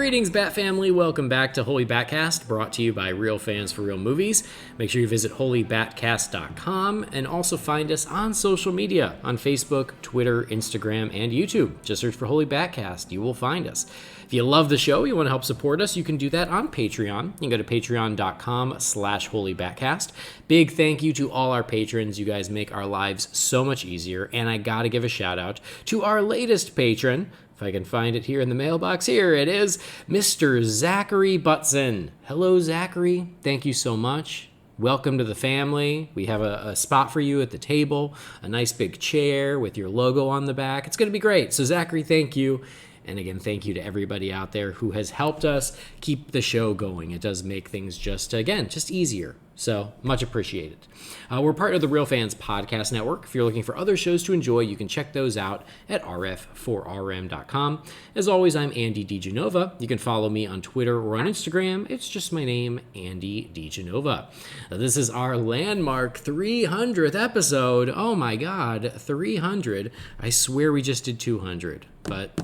Greetings, Bat Family. Welcome back to Holy BatCast, brought to you by Real Fans for Real Movies. Make sure you visit holybatcast.com and also find us on social media on Facebook, Twitter, Instagram, and YouTube. Just search for Holy BatCast. You will find us. If you love the show, you want to help support us, you can do that on Patreon. You can go to patreon.com/holybatcast. Big thank you to all our patrons. You guys make our lives so much easier. And I got to give a shout out to our latest patron. If I can find it here in the mailbox, here it is, Mr. Zachary Butson. Hello, Zachary. Thank you so much. Welcome to the family. We have a spot for you at the table, a nice big chair with your logo on the back. It's going to be great. So, Zachary, thank you. And again, thank you to everybody out there who has helped us keep the show going. It does make things just easier. So, much appreciated. We're part of the Real Fans Podcast Network. If you're looking for other shows to enjoy, you can check those out at rf4rm.com. As always, I'm Andy DiGenova. You can follow me on Twitter or on Instagram. It's just my name, Andy DiGenova. This is our landmark 300th episode. Oh my God, 300. I swear we just did 200, but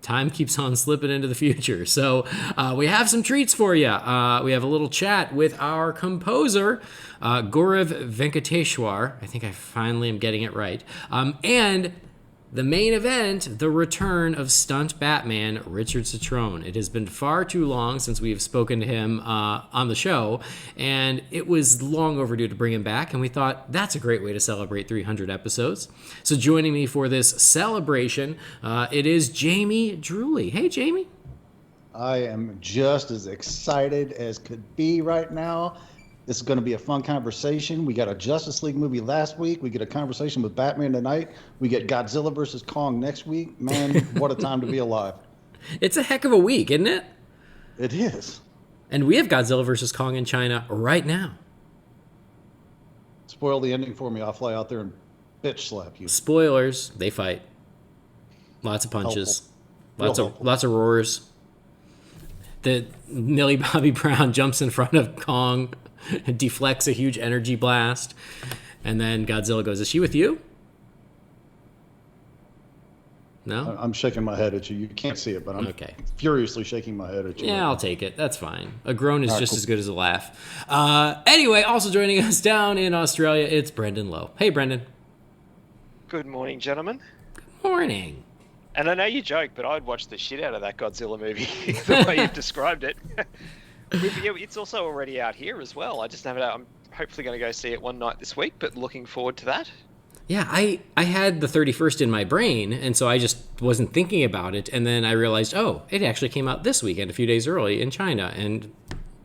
time keeps on slipping into the future. So we have some treats for you. We have a little chat with our composer, Gaurev Venkateswar. I think I finally am getting it right. And the main event, the return of Stunt Batman, Ricard Cetrone. It has been far too long since we have spoken to him on the show, and it was long overdue to bring him back, and we thought that's a great way to celebrate 300 episodes. So joining me for this celebration, it is Jamie Drewley. Hey, Jamie. I am just as excited as could be right now. This is going to be a fun conversation. We got a Justice League movie last week. We get a conversation with Batman tonight. We get Godzilla versus Kong next week. Man, what a time to be alive. It's a heck of a week, isn't it? It is. And we have Godzilla versus Kong in China right now. Spoil the ending for me. I'll fly out there and bitch slap you. Spoilers. They fight. Lots of punches. Lots of roars. The Millie Bobby Brown jumps in front of Kong, deflects a huge energy blast, and then Godzilla goes, "Is she with you?" No? I'm shaking my head at you. You can't see it, but I'm furiously shaking my head at you. Yeah, I'll take it. That's fine. A groan is just as good as a laugh. Anyway, also joining us down in Australia, it's Brendan Lowe. Hey, Brendan. Good morning, gentlemen. Good morning. And I know you joke, but I'd watch the shit out of that Godzilla movie, the way you've described it. It's also already out here as well. I just haven't. I'm hopefully going to go see it one night this week, but looking forward to that. Yeah, I had the 31st in my brain, and so I just wasn't thinking about it. And then I realized, it actually came out this weekend, a few days early in China, and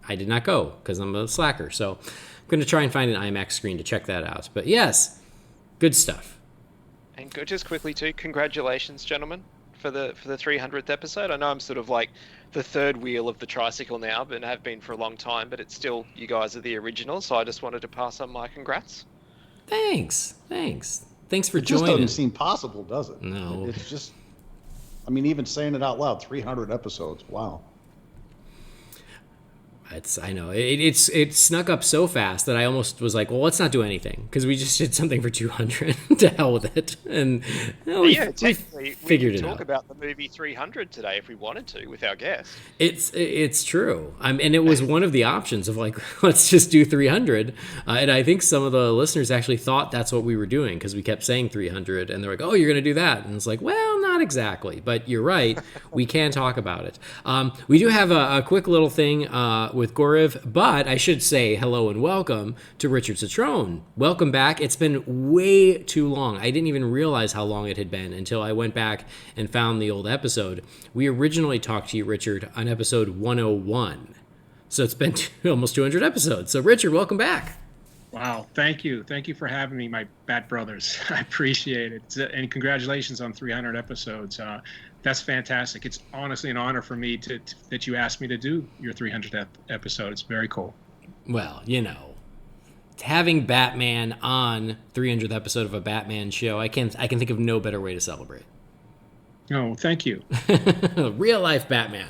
I did not go because I'm a slacker. So I'm going to try and find an IMAX screen to check that out. But yes, good stuff. And just quickly too, congratulations, gentlemen, for the 300th episode. I know I'm sort of like the third wheel of the tricycle now, but have been for a long time. But it's still, you guys are the original, so I just wanted to pass on my congrats. Thanks for joining. It just doesn't seem possible, does it? No. It's just, even saying it out loud, 300 episodes. Wow. I know it snuck up so fast that I almost was like, well, let's not do anything because we just did something for 200. To hell with it. And technically, we figured could it talk out. About the movie 300 today if we wanted to with our guest. It's true. And it was one of the options of like, let's just do 300. And I think some of the listeners actually thought that's what we were doing because we kept saying 300, and they're like, oh, you're going to do that, and it's like, well, not exactly, but you're right. We can talk about it. We do have a quick little thing with Gaurev, but I should say hello and welcome to Ricard Cetrone. Welcome back. It's been way too long. I didn't even realize how long it had been until I went back and found the old episode. We originally talked to you, Ricard, on episode 101. So it's been almost 200 episodes. So Ricard, welcome back. Wow. Thank you. Thank you for having me, my Bat Brothers. I appreciate it. And congratulations on 300 episodes. That's fantastic. It's honestly an honor for me that you asked me to do your 300th episode. It's very cool. Well, having Batman on 300th episode of a Batman show, I can think of no better way to celebrate. Oh, thank you. Real life Batman.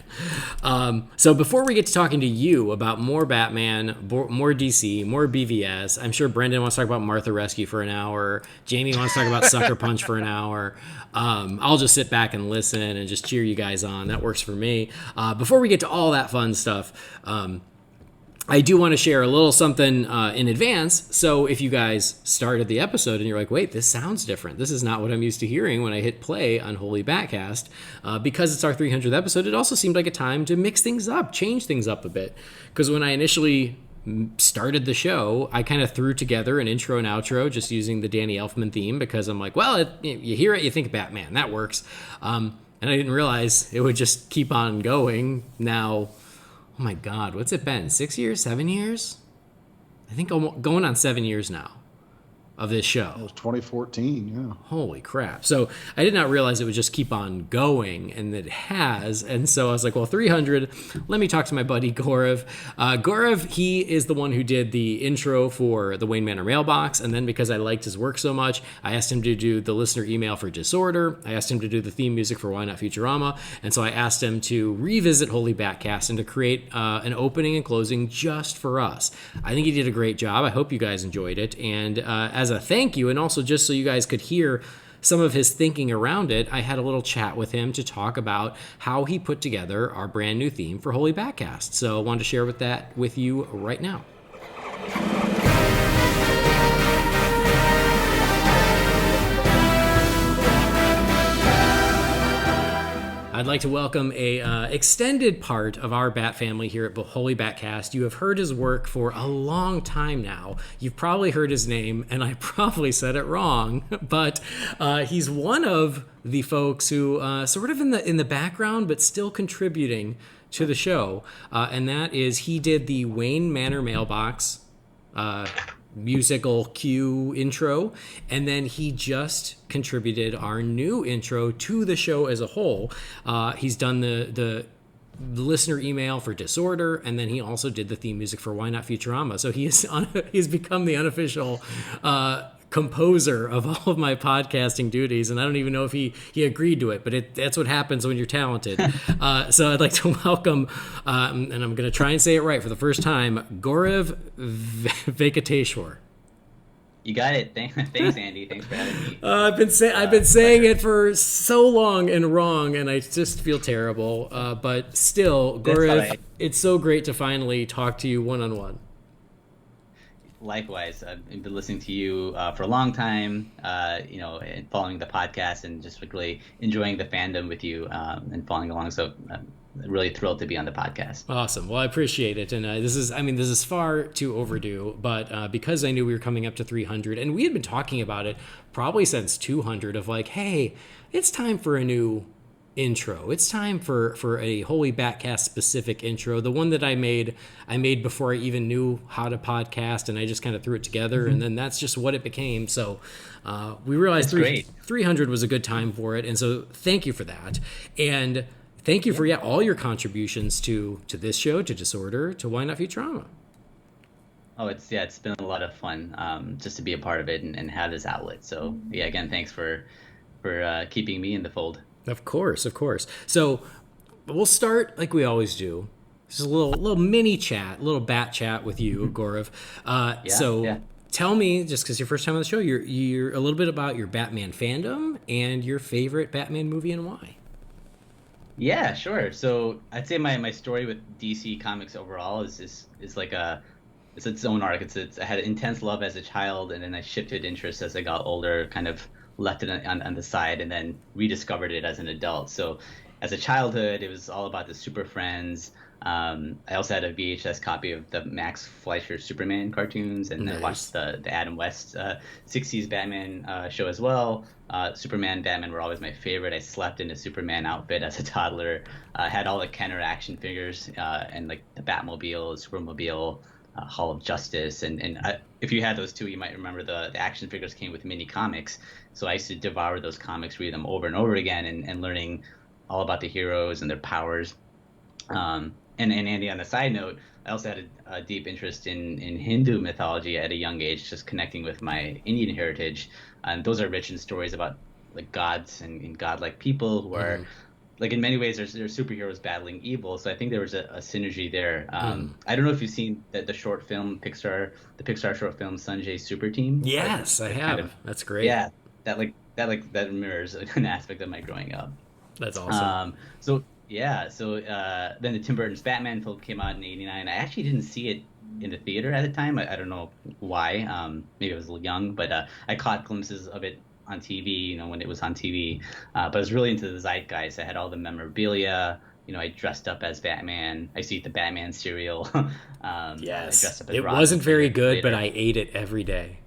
So before we get to talking to you about more Batman, more DC, more BVS, I'm sure Brendan wants to talk about Martha Rescue for an hour. Jamie wants to talk about Sucker Punch for an hour. I'll just sit back and listen and just cheer you guys on. That works for me. Before we get to all that fun stuff, I do want to share a little something in advance. So if you guys started the episode and you're like, wait, this sounds different. This is not what I'm used to hearing when I hit play on Holy BatCast. Because it's our 300th episode, it also seemed like a time to mix things up, change things up a bit. Because when I initially started the show, I kind of threw together an intro and outro just using the Danny Elfman theme because I'm like, well, you hear it, you think Batman. That works. And I didn't realize it would just keep on going. Now, oh my God, what's it been? 6 years, 7 years? I think I'm going on 7 years now of this show. It was 2014, yeah. Holy crap. So I did not realize it would just keep on going, and it has. And so I was like, well, 300, let me talk to my buddy Gaurev. Gaurev, he is the one who did the intro for the Wayne Manor Mailbox, and then because I liked his work so much, I asked him to do the listener email for Disorder. I asked him to do the theme music for Why Not Futurama, and so I asked him to revisit Holy BatCast and to create an opening and closing just for us. I think he did a great job. I hope you guys enjoyed it, and as a thank you, and also just so you guys could hear some of his thinking around it, I had a little chat with him to talk about how he put together our brand new theme for Holy BatCast. So I wanted to share that with you right now. I'd like to welcome a extended part of our Bat family here at Holy BatCast. You have heard his work for a long time now. You've probably heard his name, and I probably said it wrong, but he's one of the folks who sort of in the background, but still contributing to the show, and that is he did the Wayne Manor Mailbox musical cue intro, and then he just contributed our new intro to the show as a whole. He's done the listener email for Disorder, and then he also did the theme music for Why Not Futurama. So he's become the unofficial composer of all of my podcasting duties, and I don't even know if he agreed to it, but that's what happens when you're talented. So I'd like to welcome, and I'm going to try and say it right for the first time, Gaurev Venkateswar. You got it. Thanks, Andy. Thanks for having me. I've been saying it for so long and wrong, and I just feel terrible. But still, Gaurev, it's so great to finally talk to you one-on-one. Likewise, I've been listening to you for a long time, and following the podcast and just really enjoying the fandom with you and following along. So I'm really thrilled to be on the podcast. Awesome. Well, I appreciate it. And this is far too overdue, but because I knew we were coming up to 300, and we had been talking about it probably since 200 of like, hey, it's time for a new intro. It's time for a Holy BatCast specific intro. The one that I made before I even knew how to podcast, and I just kind of threw it together, and then that's just what it became. So we realized 300 was a good time for it, and so thank you for that. And thank you for all your contributions to this show, to Disorder, to Why Not Futurama. Oh, it's been a lot of fun just to be a part of it and have this outlet. So yeah, again, thanks for keeping me in the fold. Of course. So we'll start like we always do. Just a little mini chat, a little bat chat with you, Gaurev. Tell me, just because your first time on the show, you're a little bit about your Batman fandom and your favorite Batman movie and why. Yeah, sure. So I'd say my story with DC Comics overall is like it's its own arc. I had intense love as a child, and then I shifted interest as I got older, kind of left it on the side, and then rediscovered it as an adult. So as a childhood, it was all about the Super Friends. I also had a VHS copy of the Max Fleischer Superman cartoons, and I watched the Adam West 60s Batman show as well. Superman, Batman were always my favorite. I slept in a Superman outfit as a toddler. Had all the Kenner action figures and like the Batmobile, Supermobile, Hall of Justice, and if you had those too, you might remember the action figures came with mini comics. So I used to devour those comics, read them over and over again, and learning all about the heroes and their powers. And Andy, on the side note, I also had a deep interest in Hindu mythology at a young age, just connecting with my Indian heritage. And those are rich in stories about like gods and godlike people who are like in many ways they're superheroes battling evil. So I think there was a synergy there. I don't know if you've seen the short film the Pixar short film Sanjay's Super Team. Yes, I have. That's great. Yeah, that mirrors an aspect of my growing up. That's awesome. Then the Tim Burton's Batman film came out in '89. I actually didn't see it in the theater at the time. I don't know why. Maybe I was a little young, but I caught glimpses of it on TV, when it was on TV. But I was really into the zeitgeist. I had all the memorabilia. I dressed up as Batman. I used to eat the Batman cereal. Yes. I dressed up as It Robin wasn't very good, later. but I ate it every day.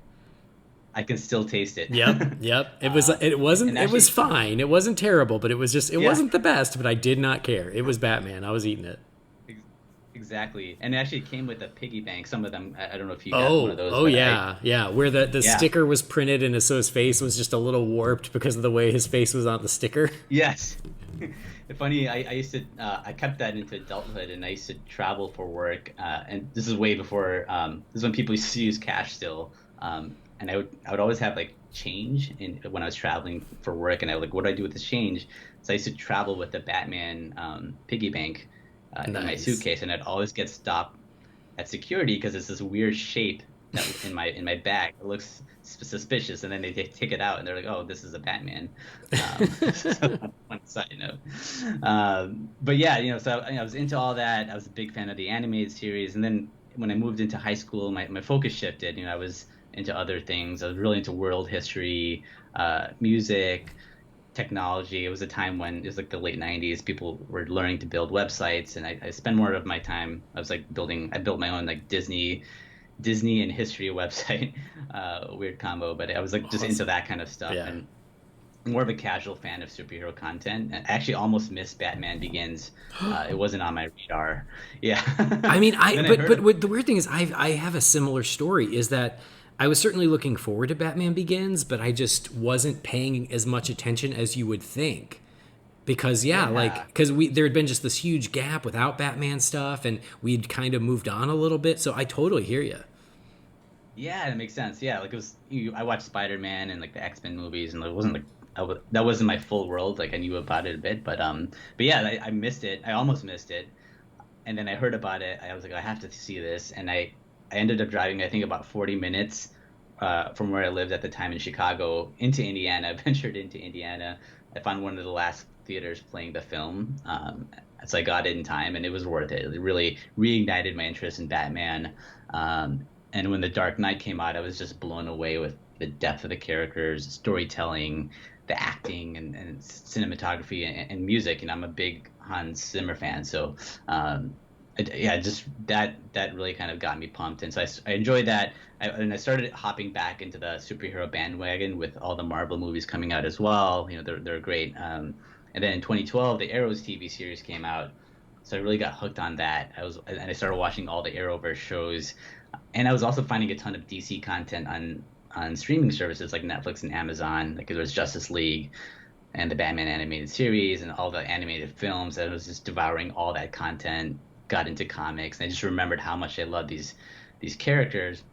I can still taste it. Yep. It was fine. It wasn't terrible, but it wasn't the best, but I did not care. It was Batman. I was eating it. Exactly. And it actually came with a piggy bank. Some of them, I don't know if you got one of those. Oh, yeah. Where the sticker was printed and so his face was just a little warped because of the way his face was on the sticker. Yes. Funny, I used to, I kept that into adulthood, and I used to travel for work. And this is way before, this is when people used to use cash still. And I would always have like change when I was traveling for work, and I was like, what do I do with this change? So I used to travel with the Batman piggy bank in my suitcase, and I'd always get stopped at security because it's this weird shape in my bag. It looks suspicious, and then they take it out, and they're like, oh, this is a Batman. One side note. But yeah, so I was into all that. I was a big fan of the animated series, and then when I moved into high school, my focus shifted. I was into other things. I was really into world history, music, technology. It was a time when it was like the late 90s. People were learning to build websites, and I spent more of my time. I built my own like Disney and history website. Weird combo, but I was like just into that kind of stuff. Yeah. And more of a casual fan of superhero content. I actually almost missed Batman Begins. It wasn't on my radar. Yeah. I mean, but the weird thing is I have a similar story, is that I was certainly looking forward to Batman Begins, but I just wasn't paying as much attention as you would think. Because there had been just this huge gap without Batman stuff, and we'd kind of moved on a little bit. So I totally hear you. Yeah, it makes sense. Yeah, like I watched Spider-Man and like the X-Men movies, and it wasn't like that wasn't my full world. Like I knew about it a bit, but yeah, I missed it. I almost missed it, and then I heard about it. I was like, I have to see this, and I ended up driving, I think, about 40 minutes from where I lived at the time in Chicago into Indiana. I ventured into Indiana. I found one of the last theaters playing the film. So I got it in time, and it was worth it. It really reignited my interest in Batman. And when The Dark Knight came out, I was just blown away with the depth of the characters, storytelling, the acting, and cinematography and music. I'm a big Hans Zimmer fan, so just that really kind of got me pumped, and so I enjoyed that. I started hopping back into the superhero bandwagon with all the Marvel movies coming out as well. They're great. And then in 2012, the Arrow's TV series came out, so I really got hooked on that. I started watching all the Arrowverse shows, and I was also finding a ton of DC content on streaming services like Netflix and Amazon. Like there was Justice League and the Batman animated series and all the animated films. I was just devouring all that content. Got into comics, and I just remembered how much I love these characters.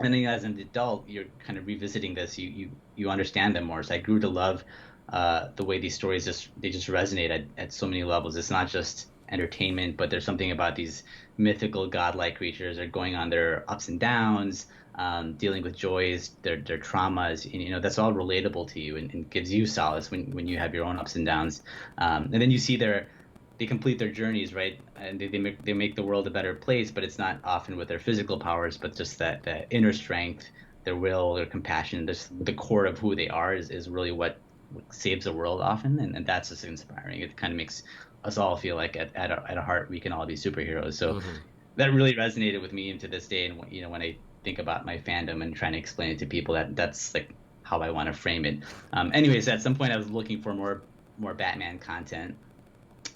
And then as an adult, you're kind of revisiting this. You understand them more. So I grew to love the way these stories just resonate at so many levels. It's not just entertainment, but there's something about these mythical godlike creatures. They're going on their ups and downs, dealing with joys, their traumas. And, that's all relatable to you and gives you solace when you have your own ups and downs. And then you see they complete their journeys, right? And they make the world a better place, but it's not often with their physical powers, but just that inner strength, their will, their compassion, the core of who they are is really what saves the world often, and that's just inspiring. It kind of makes us all feel like at our heart we can all be superheroes. So that really resonated with me into this day, and when I think about my fandom and trying to explain it to people, that's like how I want to frame it. Anyways, at some point I was looking for more Batman content.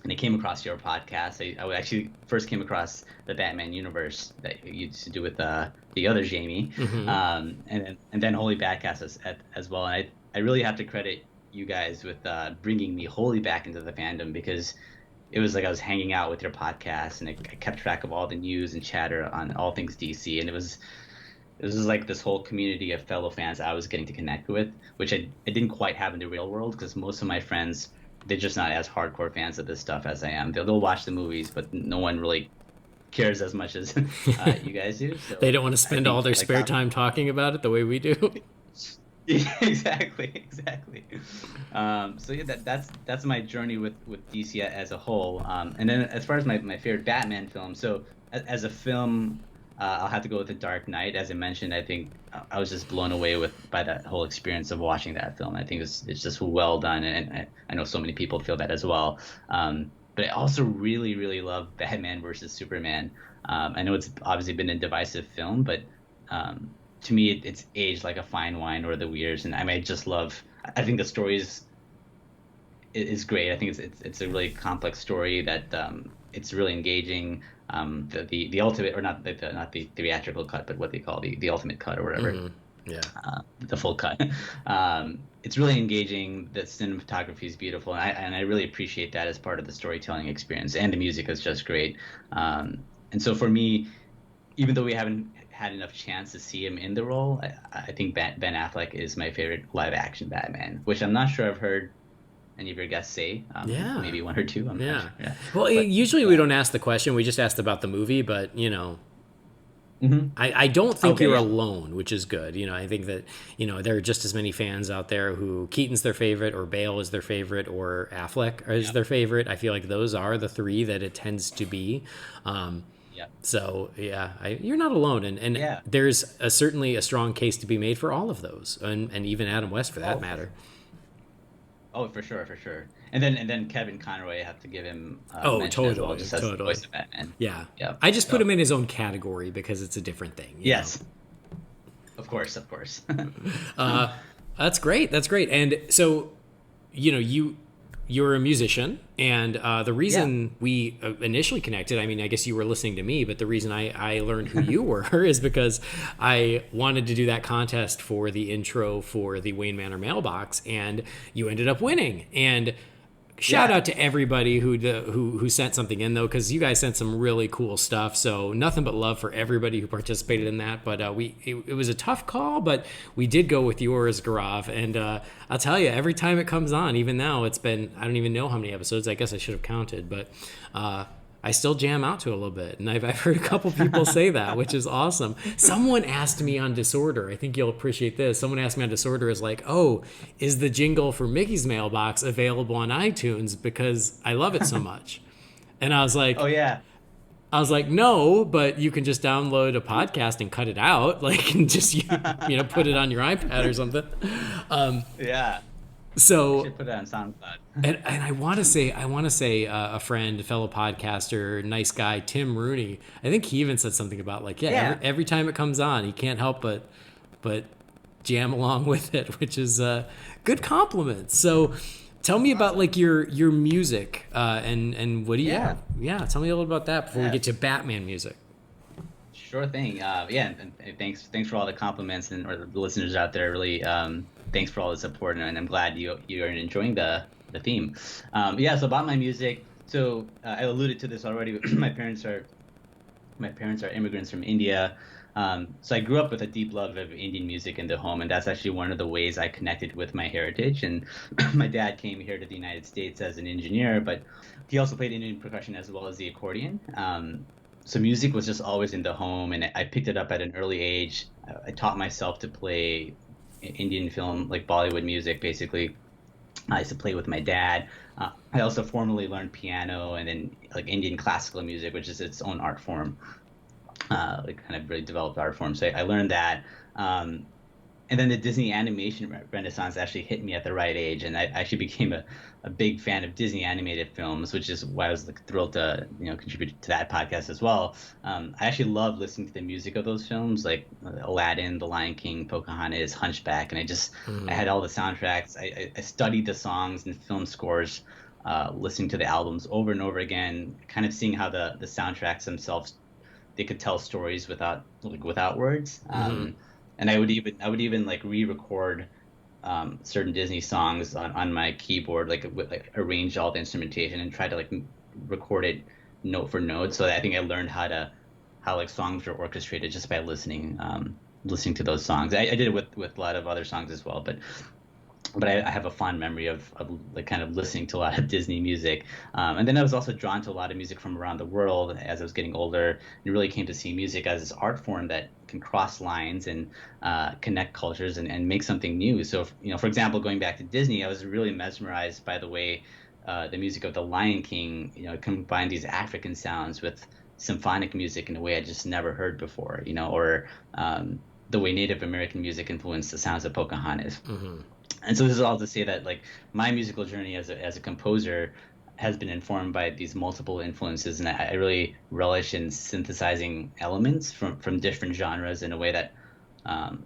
And I came across your podcast. I actually first came across the Batman universe that you used to do with the other Jamie, and then Holy BatCast as well. And I really have to credit you guys with bringing me wholly back into the fandom, because it was like I was hanging out with your podcast, and I kept track of all the news and chatter on all things DC, and it was this is like this whole community of fellow fans I was getting to connect with, which I didn't quite have in the real world, because most of my friends, they're just not as hardcore fans of this stuff as I am. They'll watch the movies, but no one really cares as much as you guys do. So They don't want to spend all their spare time talking about it the way we do. Yeah, exactly. So yeah, that's my journey with DC as a whole. And then as far as my favorite Batman film, so as a film, I'll have to go with The Dark Knight. As I mentioned, I think I was just blown away by that whole experience of watching that film. I think it's just well done, and I know so many people feel that as well. But I also really, really love Batman versus Superman. I know it's obviously been a divisive film, but to me, it's aged like a fine wine over the years. And I mean, I think the story is great. I think it's a really complex story that it's really engaging. The ultimate, or not the theatrical cut, but what they call the ultimate cut or whatever. Mm-hmm. Yeah. The full cut. It's really engaging. The cinematography is beautiful, and I really appreciate that as part of the storytelling experience. And the music is just great. And so for me, even though we haven't had enough chance to see him in the role, I think Ben Affleck is my favorite live action Batman, which I'm not sure I've heard any of your guests say. Maybe one or two. I'm not sure. Yeah. Well, usually we don't ask the question. We just asked about the movie, but Mm-hmm. I don't think you're alone, which is good. I think that, there are just as many fans out there who Keaton's their favorite, or Bale is their favorite, or Affleck is their favorite. I feel like those are the three that it tends to be. So, you're not alone. And there's certainly a strong case to be made for all of those, and even Adam West for that matter. Oh, for sure. And then Kevin Conroy, I have to give him totally, as well, just as the voice of Batman. Yeah. I just put him in his own category because it's a different thing. Yes. Of course. That's great. And so, you're a musician, and the reason we initially connected, I mean, I guess you were listening to me, but the reason I learned who you were is because I wanted to do that contest for the intro for the Wayne Manor mailbox, and you ended up winning. And shout out to everybody who sent something in, though, because you guys sent some really cool stuff. So nothing but love for everybody who participated in that. But it was a tough call, but we did go with yours, Gaurev. And I'll tell you, every time it comes on, even now, it's been, I don't even know how many episodes. I guess I should have counted, but I still jam out to it a little bit. And I've heard a couple people say that, which is awesome. Someone asked me on Disorder, I think you'll appreciate this. Someone asked me on Disorder, is like, oh, is the jingle for Mickey's Mailbox available on iTunes? Because I love it so much. And I was like, oh, yeah. I was like, no, but you can just download a podcast and cut it out, and just put it on your iPad or something. Yeah. So I should put it on SoundCloud. and I want to say a friend, a fellow podcaster, nice guy, Tim Rooney. I think he even said something about every time it comes on, he can't help but jam along with it, which is a good compliment. So tell me about your music and what do you have? Yeah, tell me a little about that before we get to Batman music. Sure thing. And thanks for all the compliments, or the listeners out there. Really, thanks for all the support, and I'm glad you are enjoying the theme. So about my music. So I alluded to this already. My parents are immigrants from India. So I grew up with a deep love of Indian music in the home, and that's actually one of the ways I connected with my heritage. And my dad came here to the United States as an engineer, but he also played Indian percussion as well as the accordion. So music was just always in the home, and I picked it up at an early age. I taught myself to play Indian film, like Bollywood music, basically. I used to play with my dad. I also formally learned piano, and then like Indian classical music, which is its own art form, kind of really developed art form. So I learned that. And then the Disney animation renaissance actually hit me at the right age, and I actually became a big fan of Disney animated films, which is why I was thrilled to contribute to that podcast as well. I actually love listening to the music of those films, like Aladdin, The Lion King, Pocahontas, Hunchback, and I had all the soundtracks. I studied the songs and film scores, listening to the albums over and over again, kind of seeing how the soundtracks themselves, they could tell stories without words. And I would even like re-record certain Disney songs on my keyboard, arrange all the instrumentation and try to record it note for note. So I think I learned how songs are orchestrated just by listening listening to those songs. I did it with a lot of other songs as well, but I have a fond memory of like kind of listening to a lot of Disney music. And then I was also drawn to a lot of music from around the world as I was getting older, and really came to see music as this art form that can cross lines and connect cultures and make something new. So, for example, going back to Disney, I was really mesmerized by the way the music of The Lion King, combined these African sounds with symphonic music in a way I just never heard before, or the way Native American music influenced the sounds of Pocahontas. Mm-hmm. And so this is all to say that like my musical journey as a composer has been informed by these multiple influences, and I really relish in synthesizing elements from different genres in a way that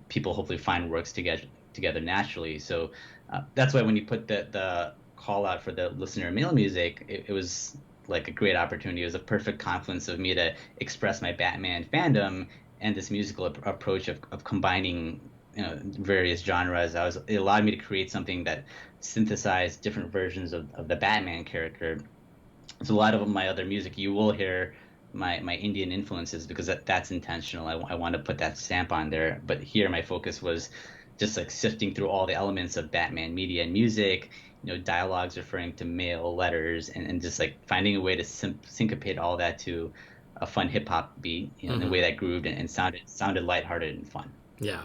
people hopefully find works together naturally. So that's why when you put the call out for the listener mail music, it was like a great opportunity. It was a perfect confluence of me to express my Batman fandom and this musical approach of combining various genres. It allowed me to create something that synthesized different versions of the Batman character. So a lot of my other music, you will hear my Indian influences because that's intentional. I want to put that stamp on there. But here my focus was just like sifting through all the elements of Batman media and music, dialogues referring to mail, letters, and just like finding a way to syncopate all that to a fun hip hop beat, in a way that grooved and sounded lighthearted and fun. Yeah.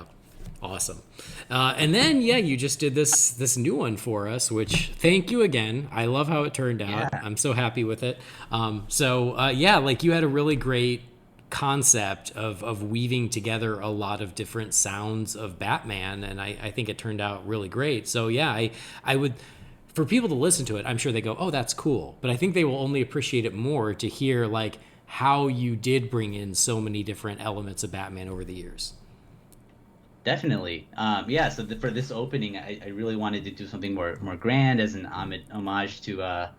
Awesome. And then, you just did this new one for us, which thank you again. I love how it turned out. Yeah. I'm so happy with it. Like you had a really great concept of weaving together a lot of different sounds of Batman. And I think it turned out really great. So I would, for people to listen to it, I'm sure they go, oh, that's cool. But I think they will only appreciate it more to hear like how you did bring in so many different elements of Batman over the years. Definitely. So for this opening, I really wanted to do something more grand as an homage to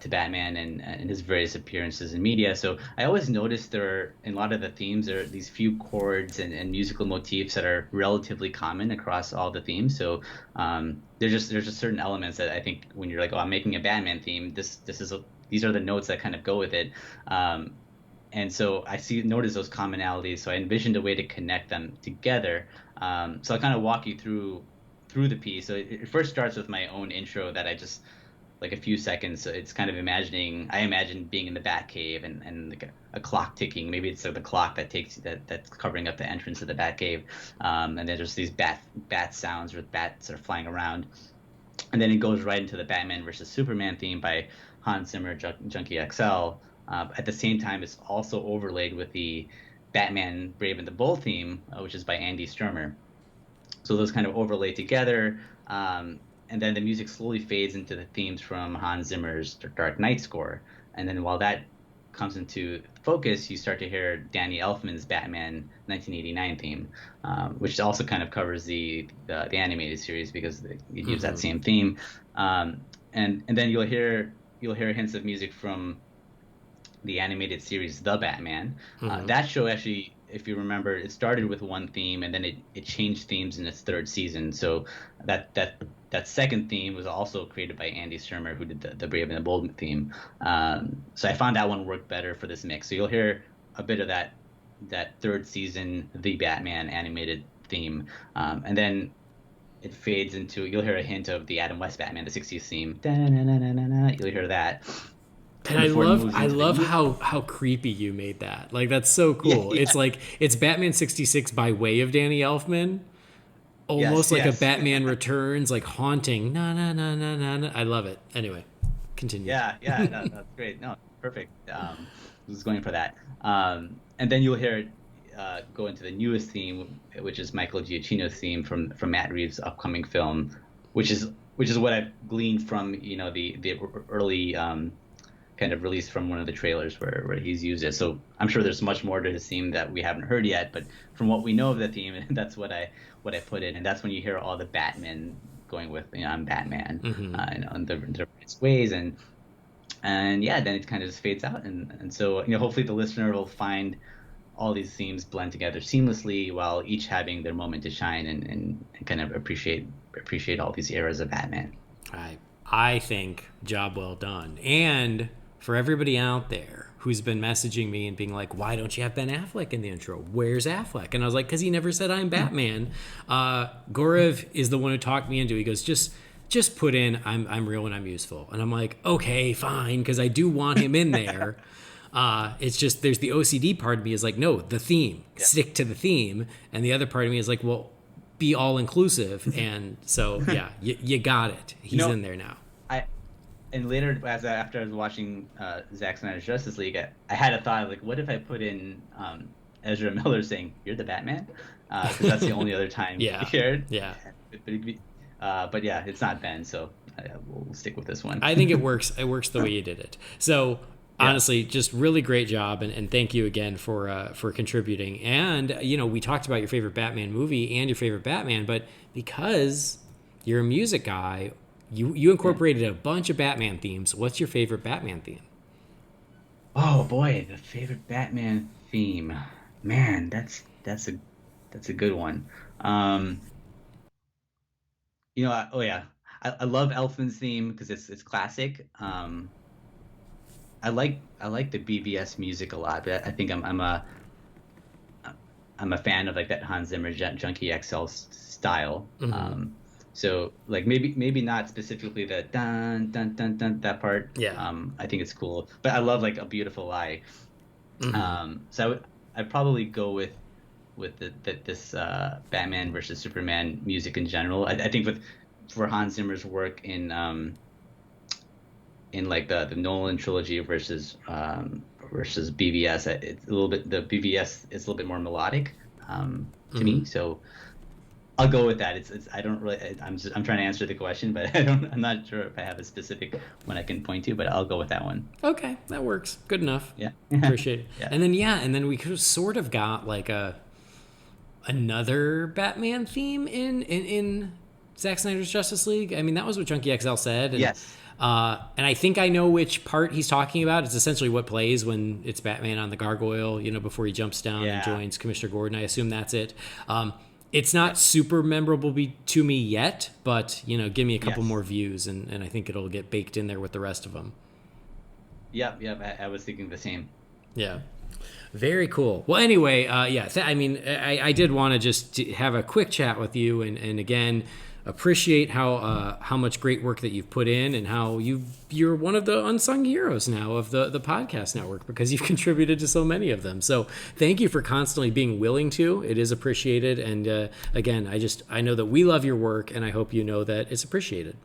Batman and his various appearances in media. So I always noticed in a lot of the themes, there are these few chords and musical motifs that are relatively common across all the themes. So there's just certain elements that I think when you're like, oh, I'm making a Batman theme, these are the notes that kind of go with it. And so notice those commonalities. So I envisioned a way to connect them together. So I'll kind of walk you through the piece. So it first starts with my own intro that I just like a few seconds. So it's kind of I imagine being in the Batcave and like a clock ticking. Maybe it's the clock that's covering up the entrance of the Batcave. And then there's these bat sounds where bats are flying around. And then it goes right into the Batman versus Superman theme by Hans Zimmer, Junkie XL. At the same time, it's also overlaid with the Batman Brave and the Bold theme, which is by Andy Sturmer. So those kind of overlay together, and then the music slowly fades into the themes from Hans Zimmer's Dark Knight score. And then while that comes into focus, you start to hear Danny Elfman's Batman 1989 theme, which also kind of covers the animated series because it uses that same theme. And then you'll hear hints of music from the animated series The Batman. That show actually, if you remember, it started with one theme and then it changed themes in its third season. So that second theme was also created by Andy Sturmer, who did the Brave and the Bold theme. So I found that one worked better for this mix. So you'll hear a bit of that third season The Batman animated theme, and then it fades into, you'll hear a hint of the Adam West Batman, the 60s theme. You'll hear that. And I love how creepy you made that. Like, that's so cool. Yeah. It's like, it's Batman 66 by way of Danny Elfman. Almost like a Batman Returns, like haunting. Na, na, na, na, na, na. I love it. Anyway, continue. Yeah, no, that's great. No, perfect. I was going for that. And then you'll hear it go into the newest theme, which is Michael Giacchino's theme from Matt Reeves' upcoming film, which is what I've gleaned from the early kind of release from one of the trailers where he's used it. So I'm sure there's much more to his theme that we haven't heard yet, but from what we know of the theme, that's what I put in, and that's when you hear all the Batman going with I'm Batman, in the various ways, and then it kind of just fades out, and so hopefully the listener will find all these themes blend together seamlessly while each having their moment to shine and kind of appreciate all these eras of Batman. I think job well done. And for everybody out there who's been messaging me and being like, why don't you have Ben Affleck in the intro? Where's Affleck? And I was like, because he never said I'm Batman. Gaurev is the one who talked me into it. He goes, just put in I'm real and I'm useful. And I'm like, okay, fine, because I do want him in there. It's just there's the OCD part of me is like, no, the theme. Yeah. Stick to the theme. And the other part of me is like, well, be all inclusive. And so, yeah, you got it. He's in there now. And later, after I was watching Zack Snyder's Justice League, I had a thought like, what if I put in Ezra Miller saying, "You're the Batman"? Because that's the only other time he appeared. Yeah. But yeah, it's not Ben, so we'll stick with this one. I think it works. It works the way you did it. So honestly, just really great job, and thank you again for contributing. And we talked about your favorite Batman movie and your favorite Batman, but because you're a music guy. You incorporated a bunch of Batman themes. What's your favorite Batman theme? Oh boy, the favorite Batman theme. Man, that's a good one. I love Elfman's theme because it's classic. I like the BVS music a lot, but I think I'm a fan of like that Hans Zimmer Junkie XL style. Mm-hmm. So like maybe not specifically the dun dun dun dun that part. Yeah. I think it's cool, but I love like A Beautiful Lie. Mm-hmm. So I'd probably go with this Batman versus Superman music in general. I think for Hans Zimmer's work in like the Nolan trilogy versus BVS, it's a little bit, the BVS is a little bit more melodic to me. So I'll go with that. I don't really. I'm trying to answer the question, but I'm not sure if I have a specific one I can point to. But I'll go with that one. Okay, that works. Good enough. Yeah, appreciate it. Yeah. And then we could have sort of got like another Batman theme in Zack Snyder's Justice League. I mean, that was what Junkie XL said. And, yes. And I think I know which part he's talking about. It's essentially what plays when it's Batman on the gargoyle, before he jumps down and joins Commissioner Gordon. I assume that's it. It's not super memorable to me yet, but, give me a couple more views, and I think it'll get baked in there with the rest of them. Yep, I was thinking the same. Yeah. Very cool. Well, anyway, I did want to just have a quick chat with you, and again, appreciate how much great work that you've put in, and how you're one of the unsung heroes now of the podcast network, because you've contributed to so many of them. So thank you for constantly being willing to. It is appreciated. And again, I know that we love your work, and I hope you know that it's appreciated.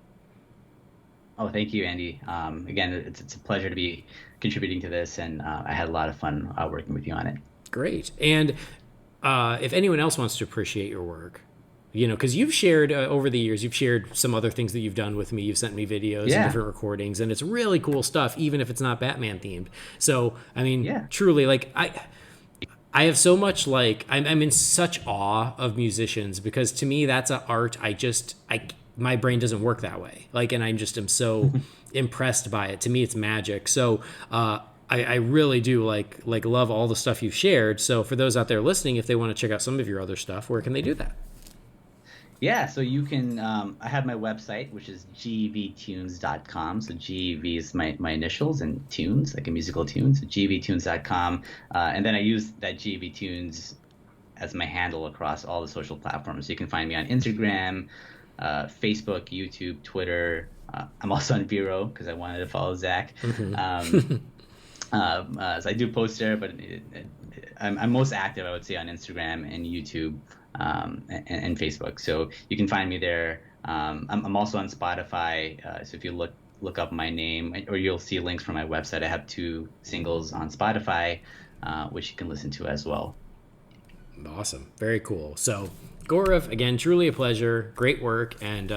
Oh, thank you, Andy. Again, it's a pleasure to be contributing to this, and I had a lot of fun working with you on it. Great. And if anyone else wants to appreciate your work, because you've shared over the years, you've shared some other things that you've done with me. You've sent me videos and different recordings, and it's really cool stuff, even if it's not Batman themed. So, truly, like I have so much, like I'm in such awe of musicians, because to me that's an art. My brain doesn't work that way. Like, and I'm so impressed by it. To me, it's magic. So, I really do like love all the stuff you've shared. So for those out there listening, if they want to check out some of your other stuff, where can they do that? Yeah, so you can, I have my website, which is gvtunes.com. So GV is my initials, and tunes, like a musical tune, so gvtunes.com. And then I use that gvtunes as my handle across all the social platforms. So you can find me on Instagram, Facebook, YouTube, Twitter. I'm also on Vero because I wanted to follow Zack. Mm-hmm. So I do post there, but I'm most active, I would say, on Instagram and YouTube. And Facebook, so you can find me there. I'm also on Spotify, so if you look up my name, or you'll see links from my website. I have 2 singles on Spotify, which you can listen to as well. Awesome, very cool. So Gaurev, again, truly a pleasure, great work, and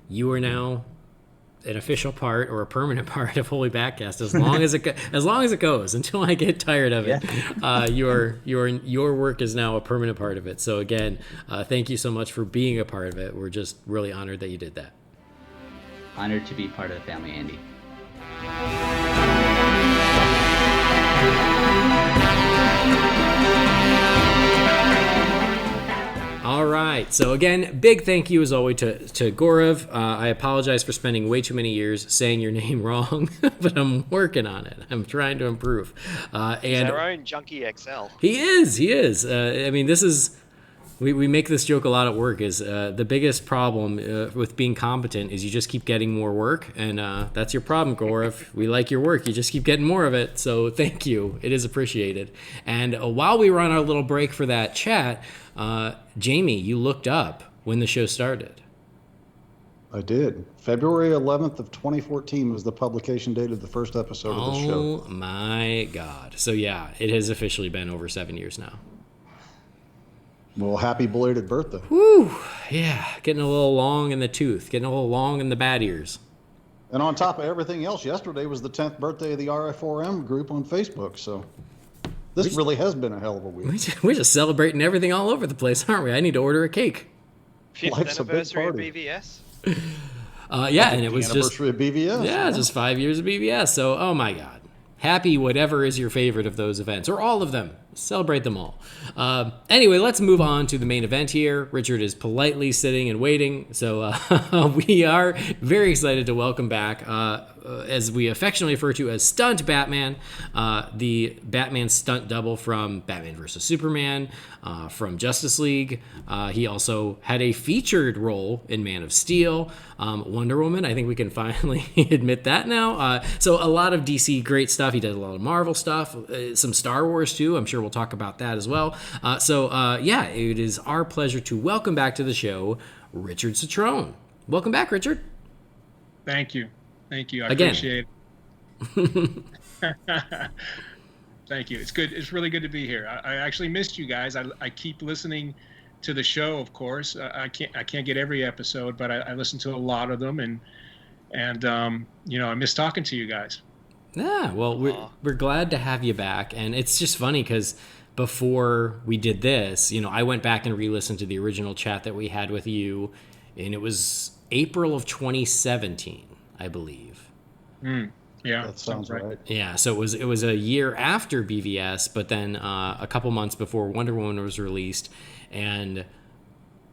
you are now an official part or a permanent part of Holy BatCast as long as it goes, until I get tired of it. Yeah. Your work is now a permanent part of it. So again, thank you so much for being a part of it. We're just really honored that you did that. Honored to be part of the family, Andy. All right. right. So again, big thank you as always to Gaurev. I apologize for spending way too many years saying your name wrong, but I'm working on it. I'm trying to improve. He's And our own Junkie XL. He is. I mean, this is. We make this joke a lot at work. Is the biggest problem with being competent is you just keep getting more work, and that's your problem, Gaurev. We like your work. You just keep getting more of it. So thank you. It is appreciated. And while we were on our little break for that chat, Jamie, you looked up when the show started. I did. February 11th of 2014 was the publication date of the first episode of the show. Oh my God! So yeah, it has officially been over 7 years now. Well, happy belated birthday. Whew, yeah, getting a little long in the tooth, getting a little long in the bad ears. And on top of everything else, yesterday was the 10th birthday of the RF4M group on Facebook, so this really has been a hell of a week. We're just celebrating everything all over the place, aren't we? I need to order a cake. 5th Life's a big anniversary of party. BVS. Yeah, and it was just anniversary of BVS. yeah, just 5 years of BVS. So, oh my God, happy whatever is your favorite of those events, or all of them. Celebrate them all. Anyway, let's move on to the main event here. Richard is politely sitting and waiting, so we are very excited to welcome back, as we affectionately refer to as Stunt Batman, the Batman stunt double from Batman vs. Superman, from Justice League. He also had a featured role in Man of Steel, Wonder Woman. I think we can finally admit that now. So a lot of DC great stuff. He did a lot of Marvel stuff, some Star Wars too. I'm sure we'll talk about that as well. Yeah, it is our pleasure to welcome back to the show Ricard Cetrone. Welcome back, Richard. Thank you. I Again. appreciate it. Thank you. It's good. It's really good to be here. I actually missed you guys. I keep listening to the show, of course. I can't get every episode, but I listen to a lot of them, and I miss talking to you guys. Yeah, well, we're glad to have you back, and it's just funny because before we did this, I went back and re-listened to the original chat that we had with you, and it was April of 2017, I believe. Yeah, That sounds right. Yeah, so it was a year after BVS, but then a couple months before Wonder Woman was released, and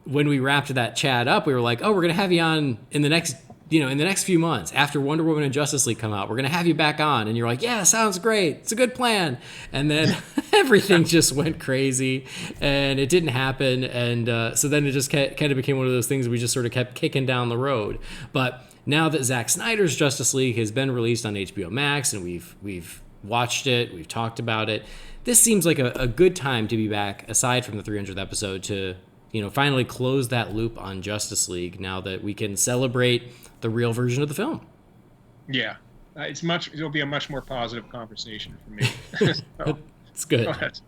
when we wrapped that chat up, we were like, oh, we're gonna have you on in the next few months after Wonder Woman and Justice League come out. We're gonna have you back on, and you're like, yeah, sounds great. It's a good plan. And then everything just went crazy, and it didn't happen. And so then it just kind of became one of those things we just sort of kept kicking down the road. But now that Zack Snyder's Justice League has been released on HBO Max, and we've watched it, we've talked about it, this seems like a good time to be back, aside from the 300th episode, to finally close that loop on Justice League now that we can celebrate the real version of the film. Yeah, it'll be a much more positive conversation for me. It's good.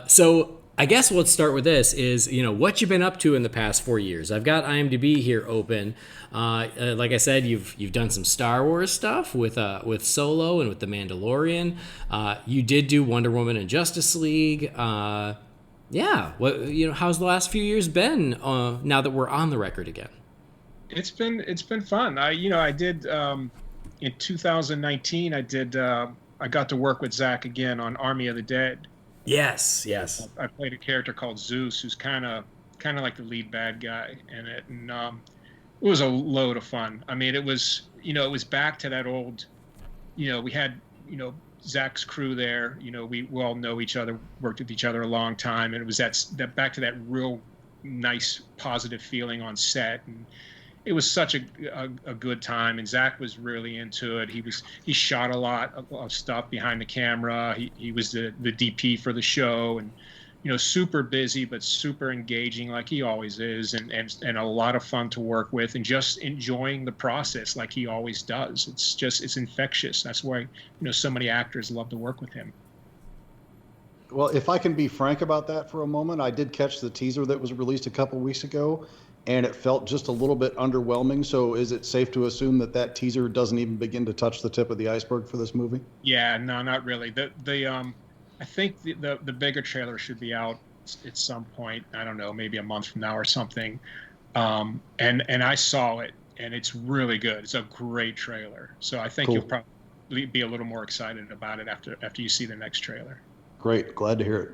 So I guess let's start with this is, what you've been up to in the past 4 years. I've got IMDb here open. Like I said, you've done some Star Wars stuff with Solo and with The Mandalorian. You did do Wonder Woman and Justice League. Yeah. How's the last few years been, now that we're on the record again? It's been fun. I did in 2019. I got to work with Zack again on Army of the Dead. Yes. I played a character called Zeus, who's kind of like the lead bad guy in it, and it was a load of fun. I mean, it was back to that old, we had Zack's crew there. We all know each other, worked with each other a long time, and it was that back to that real nice positive feeling on set, and it was such a good time, and Zack was really into it. He shot a lot of stuff behind the camera. He was the DP for the show, and super busy but super engaging like he always is, and a lot of fun to work with, and just enjoying the process like he always does. It's infectious. That's why so many actors love to work with him. Well, if I can be frank about that for a moment, I did catch the teaser that was released a couple weeks ago, and it felt just a little bit underwhelming. So is it safe to assume that teaser doesn't even begin to touch the tip of the iceberg for this movie? Yeah, no, not really. I think the bigger trailer should be out at some point. I don't know, maybe a month from now or something. And I saw it, and it's really good. It's a great trailer. So I think You'll probably be a little more excited about it after you see the next trailer. Great, glad to hear it.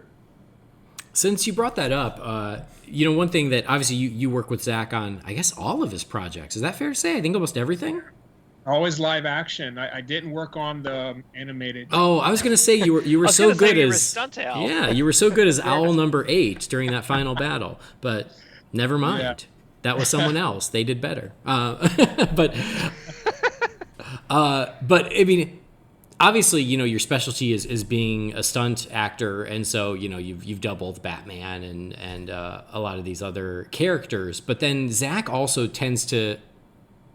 Since you brought that up, one thing that obviously you work with Zack on, I guess, all of his projects. Is that fair to say? I think almost everything. Always live action. I didn't work on the animated. Oh, I was gonna say you were so good you were a as stunt owl. Yeah, you were so good as Owl number 8 during that final battle, but never mind. Yeah. That was someone else. They did better. But I mean, obviously, your specialty is being a stunt actor, and so you've doubled Batman and a lot of these other characters. But then Zack also tends to,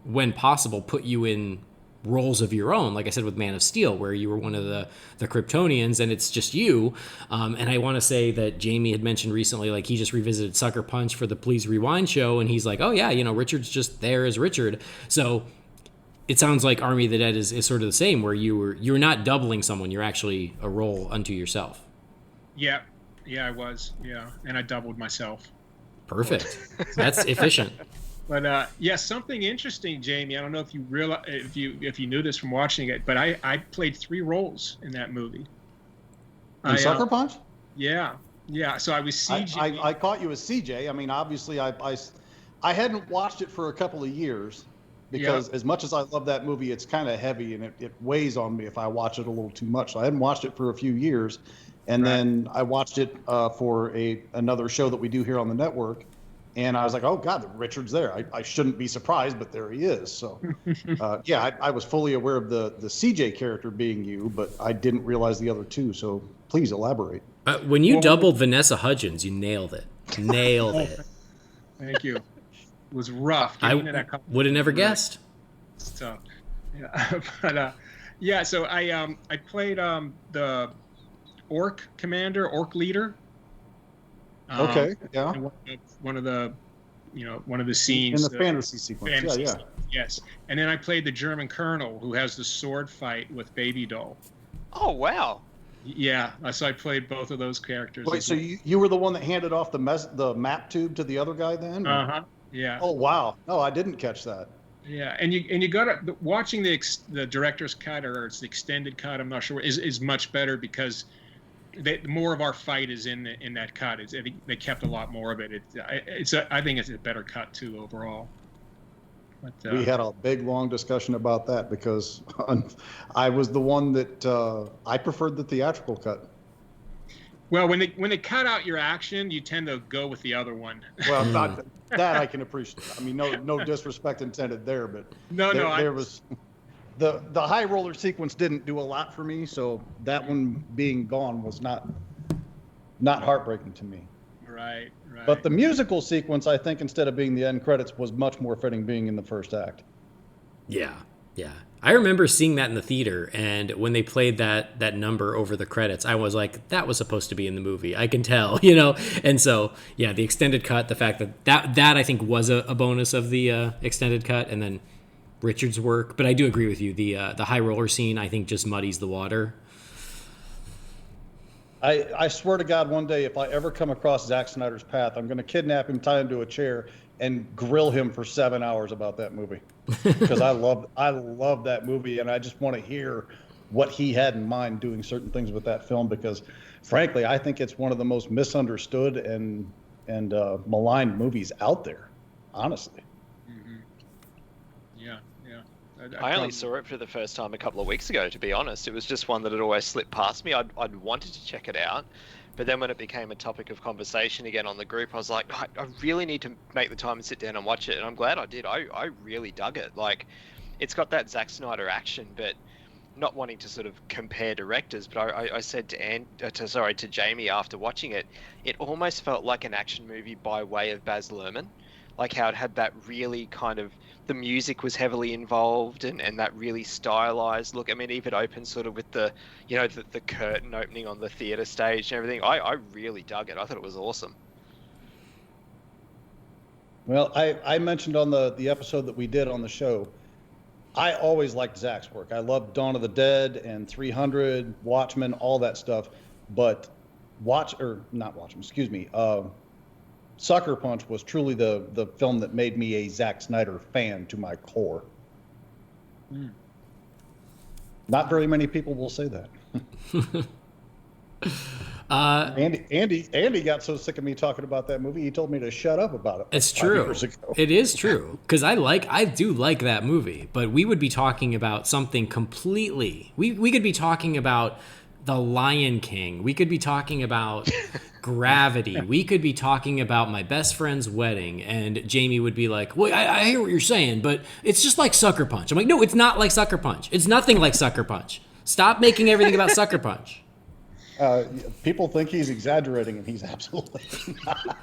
when possible, put you in roles of your own, like I said with Man of Steel, where you were one of the Kryptonians and it's just you. And I want to say that Jamie had mentioned recently, like he just revisited Sucker Punch for the Please Rewind show, and he's like, oh yeah, Richard's just there as Richard. So it sounds like Army of the Dead is sort of the same, where you're not doubling someone, you're actually a role unto yourself. Yeah, I was. Yeah, and I doubled myself. Perfect. That's efficient. But something interesting, Jamie. I don't know if you if you knew this from watching it, but I played 3 roles in that movie. In Sucker Punch? Yeah. So I was CJ. I caught you as CJ. I mean, obviously, I hadn't watched it for a couple of years because as much as I love that movie, it's kind of heavy and it weighs on me if I watch it a little too much. So I hadn't watched it for a few years, and then I watched it for another show that we do here on the network. And I was like, oh, God, Richard's there. I shouldn't be surprised, but there he is. So, I was fully aware of the CJ character being you, but I didn't realize the other 2. So please elaborate. When you doubled Vanessa Hudgens, you nailed it. Nailed it. Thank you. It was rough. I would have never guessed. So, yeah. But, so I played the Orc commander, Orc leader. Okay. Yeah. One of the scenes in the fantasy sequence. Yes. And then I played the German colonel who has the sword fight with Baby Doll. Oh wow. Yeah. So I played both of those characters. Wait. So you were the one that handed off the map tube to the other guy then? Yeah. Oh wow. No, I didn't catch that. Yeah, and you got to watching the director's cut or it's the extended cut. I'm not sure is much better because. More of our fight is in that cut. I think they kept a lot more of it. I think it's a better cut too overall. But, we had a big long discussion about that because I was the one that I preferred the theatrical cut. Well, when they cut out your action, you tend to go with the other one. Well, not that I can appreciate. I mean, no disrespect intended there, but there was. The high roller sequence didn't do a lot for me, so that one being gone was not heartbreaking to me. Right. But the musical sequence, I think, instead of being the end credits, was much more fitting being in the first act. Yeah. I remember seeing that in the theater, and when they played that number over the credits, I was like, that was supposed to be in the movie. I can tell, And so, yeah, the extended cut, the fact that I think was a bonus of the extended cut, and then Richard's work, but I do agree with you. The high roller scene, I think, just muddies the water. I swear to God, one day if I ever come across Zack Snyder's path, I'm going to kidnap him, tie him to a chair, and grill him for 7 hours about that movie because I love that movie, and I just want to hear what he had in mind doing certain things with that film because, frankly, I think it's one of the most misunderstood and maligned movies out there, honestly. I only saw it for the first time a couple of weeks ago, to be honest. It was just one that had always slipped past me. I'd wanted to check it out, but then when it became a topic of conversation again on the group, I was like, I really need to make the time and sit down and watch it, and I'm glad I did. I really dug it. Like, it's got that Zack Snyder action, but not wanting to sort of compare directors, but I said to Jamie after watching it, it almost felt like an action movie by way of Baz Luhrmann. Like how it had that really kind of, the music was heavily involved and that really stylized look. I mean, even opens sort of with the curtain opening on the theater stage and everything. I really dug it. I thought it was awesome. Well, I mentioned on the episode that we did on the show, I always liked Zack's work. I loved Dawn of the Dead and 300, Watchmen, all that stuff. But Sucker Punch was truly the film that made me a Zack Snyder fan to my core. Not very many people will say that. Andy got so sick of me talking about that movie, he told me to shut up about it. It's 5 true. years ago. It is true. Because I do like that movie, but we would be talking about something completely. We could be talking about The Lion King. We could be talking about Gravity. We could be talking about My Best Friend's Wedding, and Jamie would be like, well, I hear what you're saying, but it's just like Sucker Punch. I'm like, no, it's not like Sucker Punch. It's nothing like Sucker Punch. Stop making everything about Sucker Punch. People think he's exaggerating, and he's absolutely not.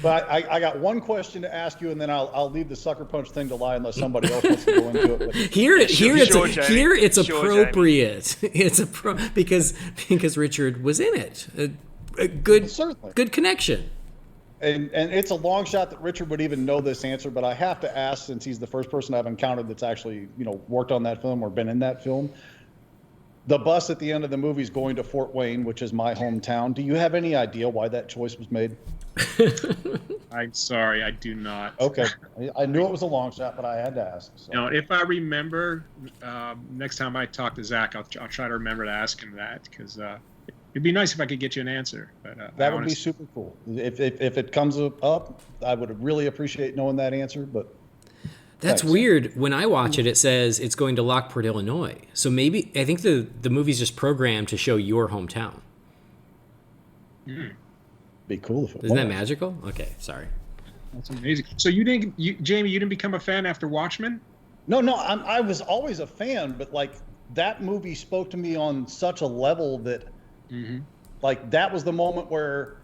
But I got one question to ask you, and then I'll leave the Sucker Punch thing to lie unless somebody else wants to go into it. But Here it's appropriate. Jamie. Because Richard was in it. A good Certainly. Good connection. And it's a long shot that Richard would even know this answer, but I have to ask, since he's the first person I've encountered that's actually worked on that film or been in that film. The bus at the end of the movie is going to Fort Wayne, which is my hometown. Do you have any idea why that choice was made? I'm sorry, I do not. Okay. I knew it was a long shot, but I had to ask. So. No, if I remember, next time I talk to Zack, I'll try to remember to ask him that, because it'd be nice if I could get you an answer. But that would be super cool. If it comes up, I would really appreciate knowing that answer, but... That's Thanks. weird. When I watch it, it says it's going to Lockport, Illinois. So maybe I think the movie's just programmed to show your hometown. Be cool if it Isn't that magical? Okay, sorry. That's amazing. So Jamie, you didn't become a fan after Watchmen? No, I was always a fan, but like that movie spoke to me on such a level that, like, that was the moment where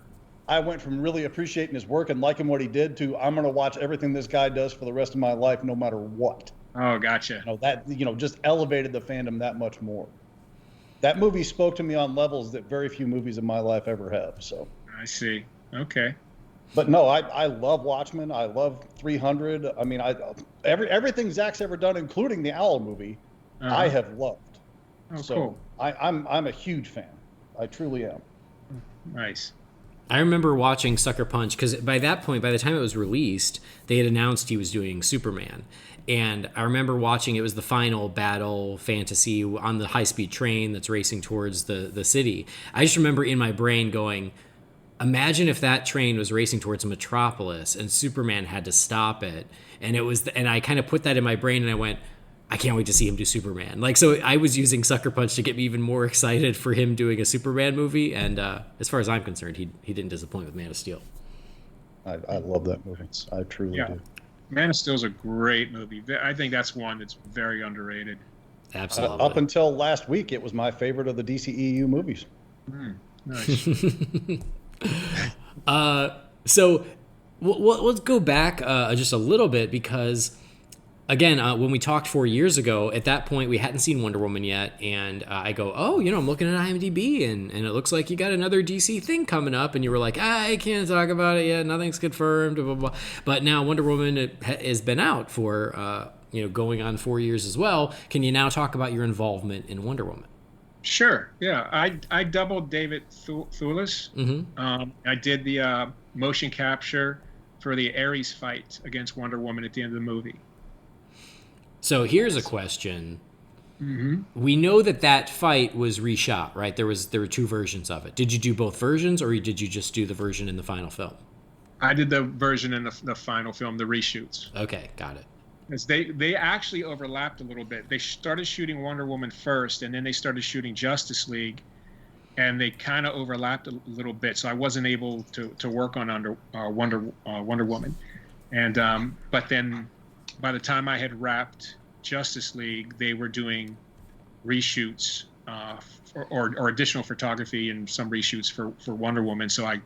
I went from really appreciating his work and liking what he did to I'm going to watch everything this guy does for the rest of my life, no matter what. Oh, gotcha. Just elevated the fandom that much more. That movie spoke to me on levels that very few movies in my life ever have. So I see. Okay. But no, I love Watchmen. I love 300. I mean, everything Zack's ever done, including the Owl movie, I have loved. Oh, so cool. I'm a huge fan. I truly am. Nice. I remember watching Sucker Punch because by that point, by the time it was released, they had announced he was doing Superman. And I remember watching, it was the final battle fantasy on the high-speed train that's racing towards the city. I just remember in my brain going, imagine if that train was racing towards a metropolis and Superman had to stop it. And and I kind of put that in my brain and I went, I can't wait to see him do Superman. Like, so I was using Sucker Punch to get me even more excited for him doing a Superman movie. And as far as I'm concerned, he didn't disappoint with Man of Steel. I love that movie. I truly do. Man of Steel is a great movie. I think that's one that's very underrated. Absolutely. Up until last week, it was my favorite of the DCEU movies. Nice. So let's go back just a little bit because, again, when we talked 4 years ago, at that point we hadn't seen Wonder Woman yet, and I go, I'm looking at IMDb, and it looks like you got another DC thing coming up, and you were like, I can't talk about it yet, nothing's confirmed, blah, blah, blah. But now Wonder Woman has been out for going on 4 years as well. Can you now talk about your involvement in Wonder Woman? Sure. Yeah, I doubled David Thewlis. I did the motion capture for the Ares fight against Wonder Woman at the end of the movie. So here's a question. We know that fight was reshot, right? There were two versions of it. Did you do both versions, or did you just do the version in the final film? I did the version in the final film, the reshoots. Okay, got it. Because they actually overlapped a little bit. They started shooting Wonder Woman first, and then they started shooting Justice League, and they kind of overlapped a little bit. So I wasn't able to work on Wonder Woman, and but then by the time I had wrapped Justice League, they were doing reshoots or additional photography and some reshoots for Wonder Woman. So I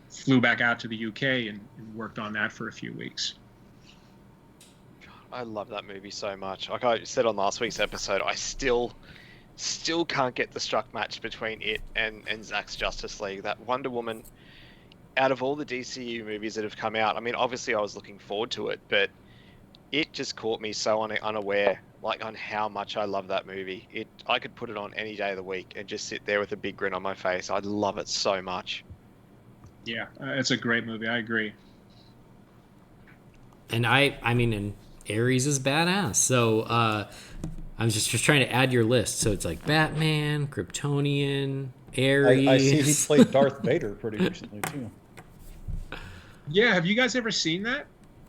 flew back out to the UK and worked on that for a few weeks. I love that movie so much. Like I said on last week's episode, I still can't get the struck match between it and Zack's Justice League. That Wonder Woman, out of all the DCU movies that have come out, I mean, obviously I was looking forward to it, but it just caught me so unaware, like on how much I love that movie. I could put it on any day of the week and just sit there with a big grin on my face. I love it so much. Yeah, it's a great movie. I agree. And I mean, and Ares is badass. So I'm just trying to add your list. So it's like Batman, Kryptonian, Aries. I see he played Darth Vader pretty recently too. Yeah, have you guys ever seen that?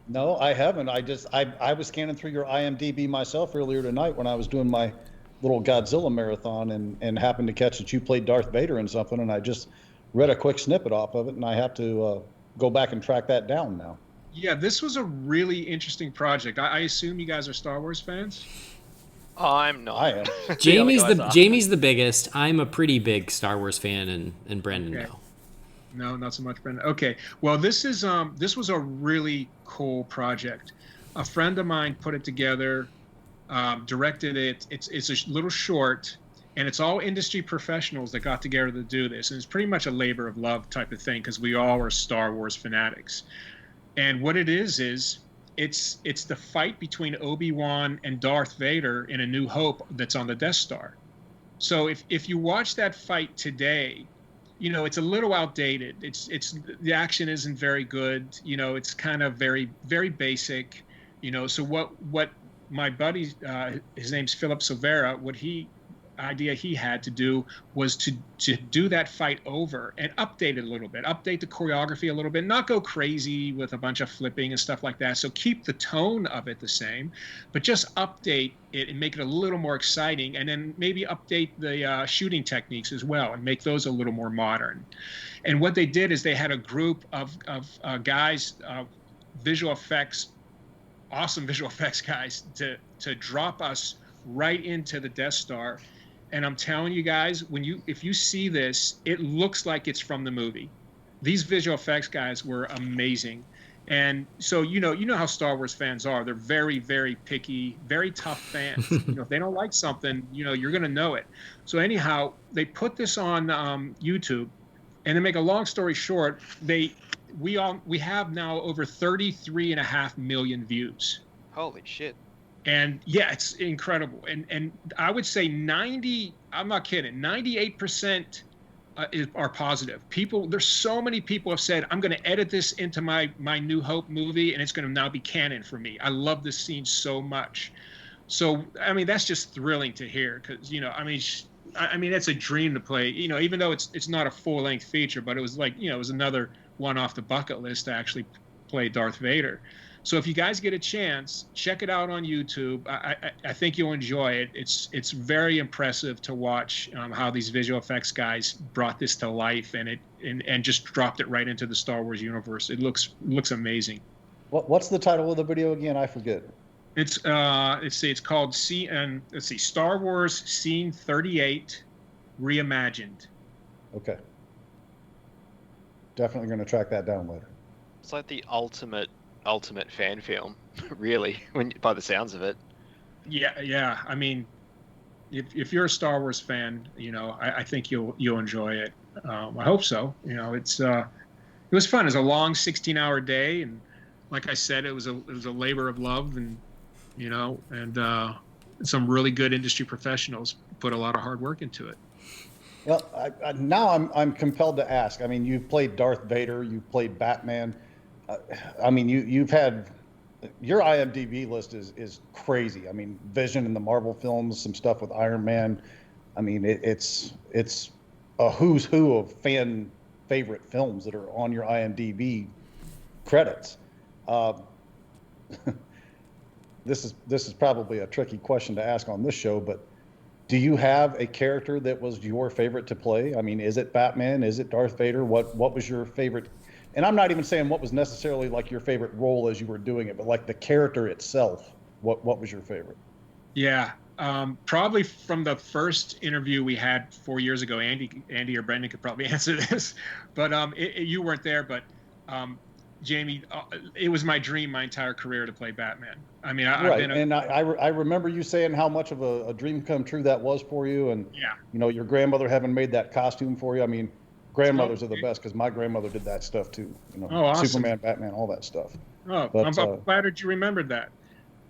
No, I haven't. I was scanning through your IMDb myself earlier tonight when I was doing my little Godzilla marathon and happened to catch that you played Darth Vader in something, and I just read a quick snippet off of it, and I have to go back and track that down now. Yeah, this was a really interesting project. I assume you guys are Star Wars fans? I'm not. I am. Jamie's the biggest. I'm a pretty big Star Wars fan, and Brendan Okay. no. No, not so much, Brendan. Okay, well, this was a really cool project. A friend of mine put it together, directed it. It's a little short, and it's all industry professionals that got together to do this. And it's pretty much a labor of love type of thing because we all are Star Wars fanatics. And what it is it's the fight between Obi-Wan and Darth Vader in A New Hope that's on the Death Star. So if you watch that fight today, you know, it's a little outdated. It's the action isn't very good. You know, it's kind of very, very basic. You know, so what my buddy, his name's Philip Silvera, idea he had to do was to do that fight over and update it a little bit, update the choreography a little bit, not go crazy with a bunch of flipping and stuff like that. So keep the tone of it the same, but just update it and make it a little more exciting, and then maybe update the shooting techniques as well and make those a little more modern. And what they did is they had a group of guys, visual effects, awesome visual effects guys, to drop us right into the Death Star. And I'm telling you guys, if you see this, it looks like it's from the movie. These visual effects guys were amazing. And so, you know how Star Wars fans are. They're very, very picky, very tough fans. You know, if they don't like something, you know, you're going to know it. So anyhow, they put this on YouTube, and to make a long story short, we have now over 33.5 million views. Holy shit. And yeah, it's incredible. And I would say I'm not kidding, 98% are positive. There's so many people have said, I'm going to edit this into my New Hope movie, and it's going to now be canon for me. I love this scene so much. So, I mean, that's just thrilling to hear because, you know, I mean, it's a dream to play, you know, even though it's not a full-length feature, but it was like, you know, it was another one off the bucket list to actually play Darth Vader. So if you guys get a chance, check it out on YouTube. I think you'll enjoy it. It's very impressive to watch how these visual effects guys brought this to life and just dropped it right into the Star Wars universe. It looks amazing. What's the title of the video again? I forget. It's it's called Star Wars Scene 38 Reimagined. Okay. Definitely going to track that down later. It's like the ultimate fan film, really, by the sounds of it. Yeah. I mean, if you're a Star Wars fan, you know, I think you'll enjoy it. I hope so. You know, it was fun. It was a long 16-hour day, and like I said, it was a labor of love, and you know, and some really good industry professionals put a lot of hard work into it. Well, now I'm compelled to ask. I mean, you've played Darth Vader, you've played Batman. I mean, you've had your IMDb list is crazy. I mean, Vision in the Marvel films, some stuff with Iron Man. I mean, it's a who's who of fan favorite films that are on your IMDb credits. This is probably a tricky question to ask on this show, but do you have a character that was your favorite to play? I mean, is it Batman? Is it Darth Vader? What was your favorite? And I'm not even saying what was necessarily like your favorite role as you were doing it, but like the character itself. What was your favorite? Yeah, probably from the first interview we had 4 years ago. Andy or Brendan could probably answer this, but you weren't there. But Jamie, it was my dream my entire career to play Batman. I mean, I remember you saying how much of a dream come true that was for you, and yeah, you know, your grandmother having made that costume for you. I mean, grandmothers are the best because my grandmother did that stuff too. You know, awesome. Superman, Batman, all that stuff. Oh, but, I'm flattered you rememred that.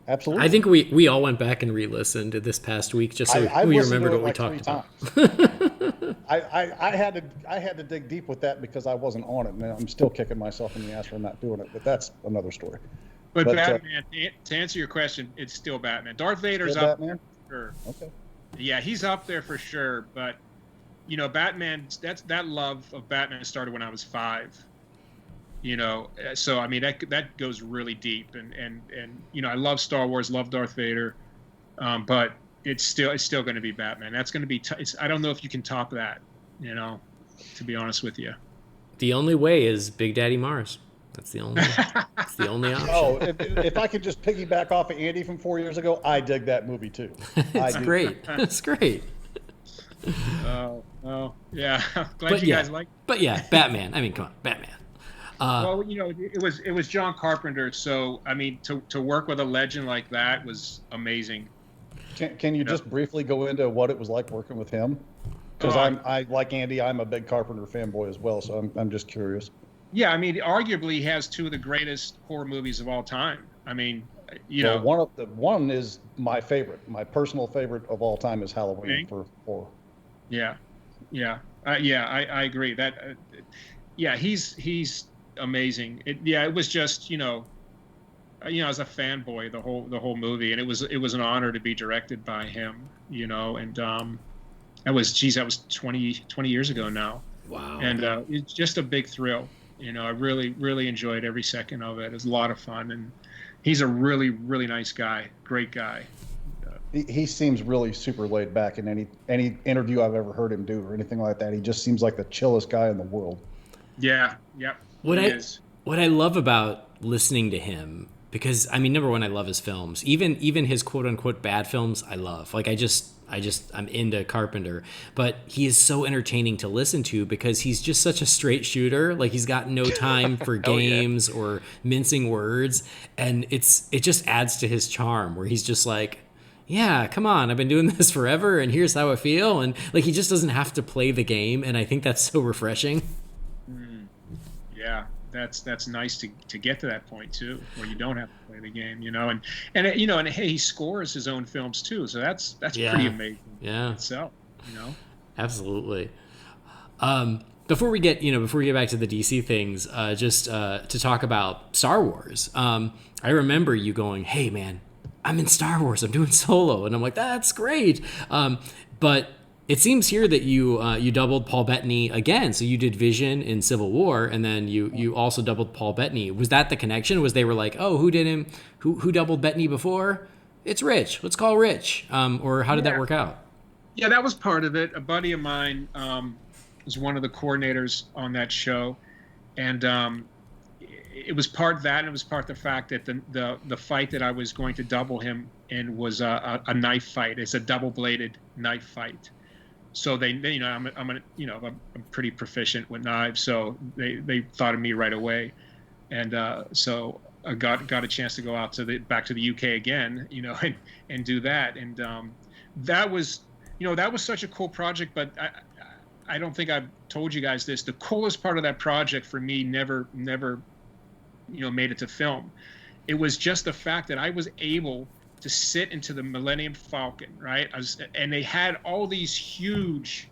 Absolutely. I think we all went back and re-listened this past week just so we remembered what we talked about. I had to dig deep with that because I wasn't on it, and I'm still kicking myself in the ass for not doing it. But that's another story. But Batman, to answer your question, it's still Batman. Darth Vader's still up Batman? there for sure. Okay. Yeah, he's up there for sure. But Batman. That love of Batman started when I was 5. So I mean that goes really deep, and I love Star Wars, love Darth Vader, but it's still going to be Batman. That's going to be. I don't know if you can top that. To be honest with you. The only way is Big Daddy Mars. That's the only option. Oh, if I could just piggyback off of Andy from 4 years ago, I dig that movie too. It's great. It's great. Oh, yeah. Glad you guys like it. But yeah, Batman. I mean, come on, Batman. Well, it was John Carpenter, so I mean, to work with a legend like that was amazing. Can you just briefly go into what it was like working with him? Because I like Andy, I'm a big Carpenter fanboy as well, so I'm just curious. Yeah, I mean, arguably he has 2 of the greatest horror movies of all time. I mean, one is my favorite. My personal favorite of all time is Halloween for horror. Yeah, I agree. That, he's amazing. It was just as a fanboy the whole movie, and it was an honor to be directed by him. And that was 20 years ago now. Wow. And it's just a big thrill. I really, really enjoyed every second of it. It was a lot of fun, and he's a really, really nice guy, great guy. He seems really super laid back in any interview I've ever heard him do or anything like that. He just seems like the chillest guy in the world. Yeah, yep. What I love about listening to him, because I mean, number one, I love his films. Even his quote unquote bad films, I love. Like I'm into Carpenter, but he is so entertaining to listen to because he's just such a straight shooter. Like he's got no time for games or mincing words, and it just adds to his charm where he's just like, yeah, come on, I've been doing this forever, and here's how I feel, and like he just doesn't have to play the game, and I think that's so refreshing. Yeah, that's nice to get to that point too, where you don't have to play the game, and hey, he scores his own films too, so that's pretty amazing. Yeah, itself, Absolutely. Before we get back to the DC things, just to talk about Star Wars, I remember you going, "Hey, man, I'm in Star Wars. I'm doing Solo," and I'm like, "That's great." But it seems here that you doubled Paul Bettany again. So you did Vision in Civil War, and then you also doubled Paul Bettany. Was that the connection? Was they were like, "Oh, who did him? Who doubled Bettany before? It's Rich. Let's call Rich." Or how did that work out? Yeah, that was part of it. A buddy of mine was one of the coordinators on that show, and it was part that, and it was part the fact that the fight that I was going to double him in was a knife fight. It's a double-bladed knife fight. So I'm pretty proficient with knives, so they thought of me right away, and so I got a chance to go out back to the UK again, and do that, and that was such a cool project. But I don't think I've told you guys this. The coolest part of that project for me never made it to film. It was just the fact that I was able to sit into the Millennium Falcon, right? And they had all these huge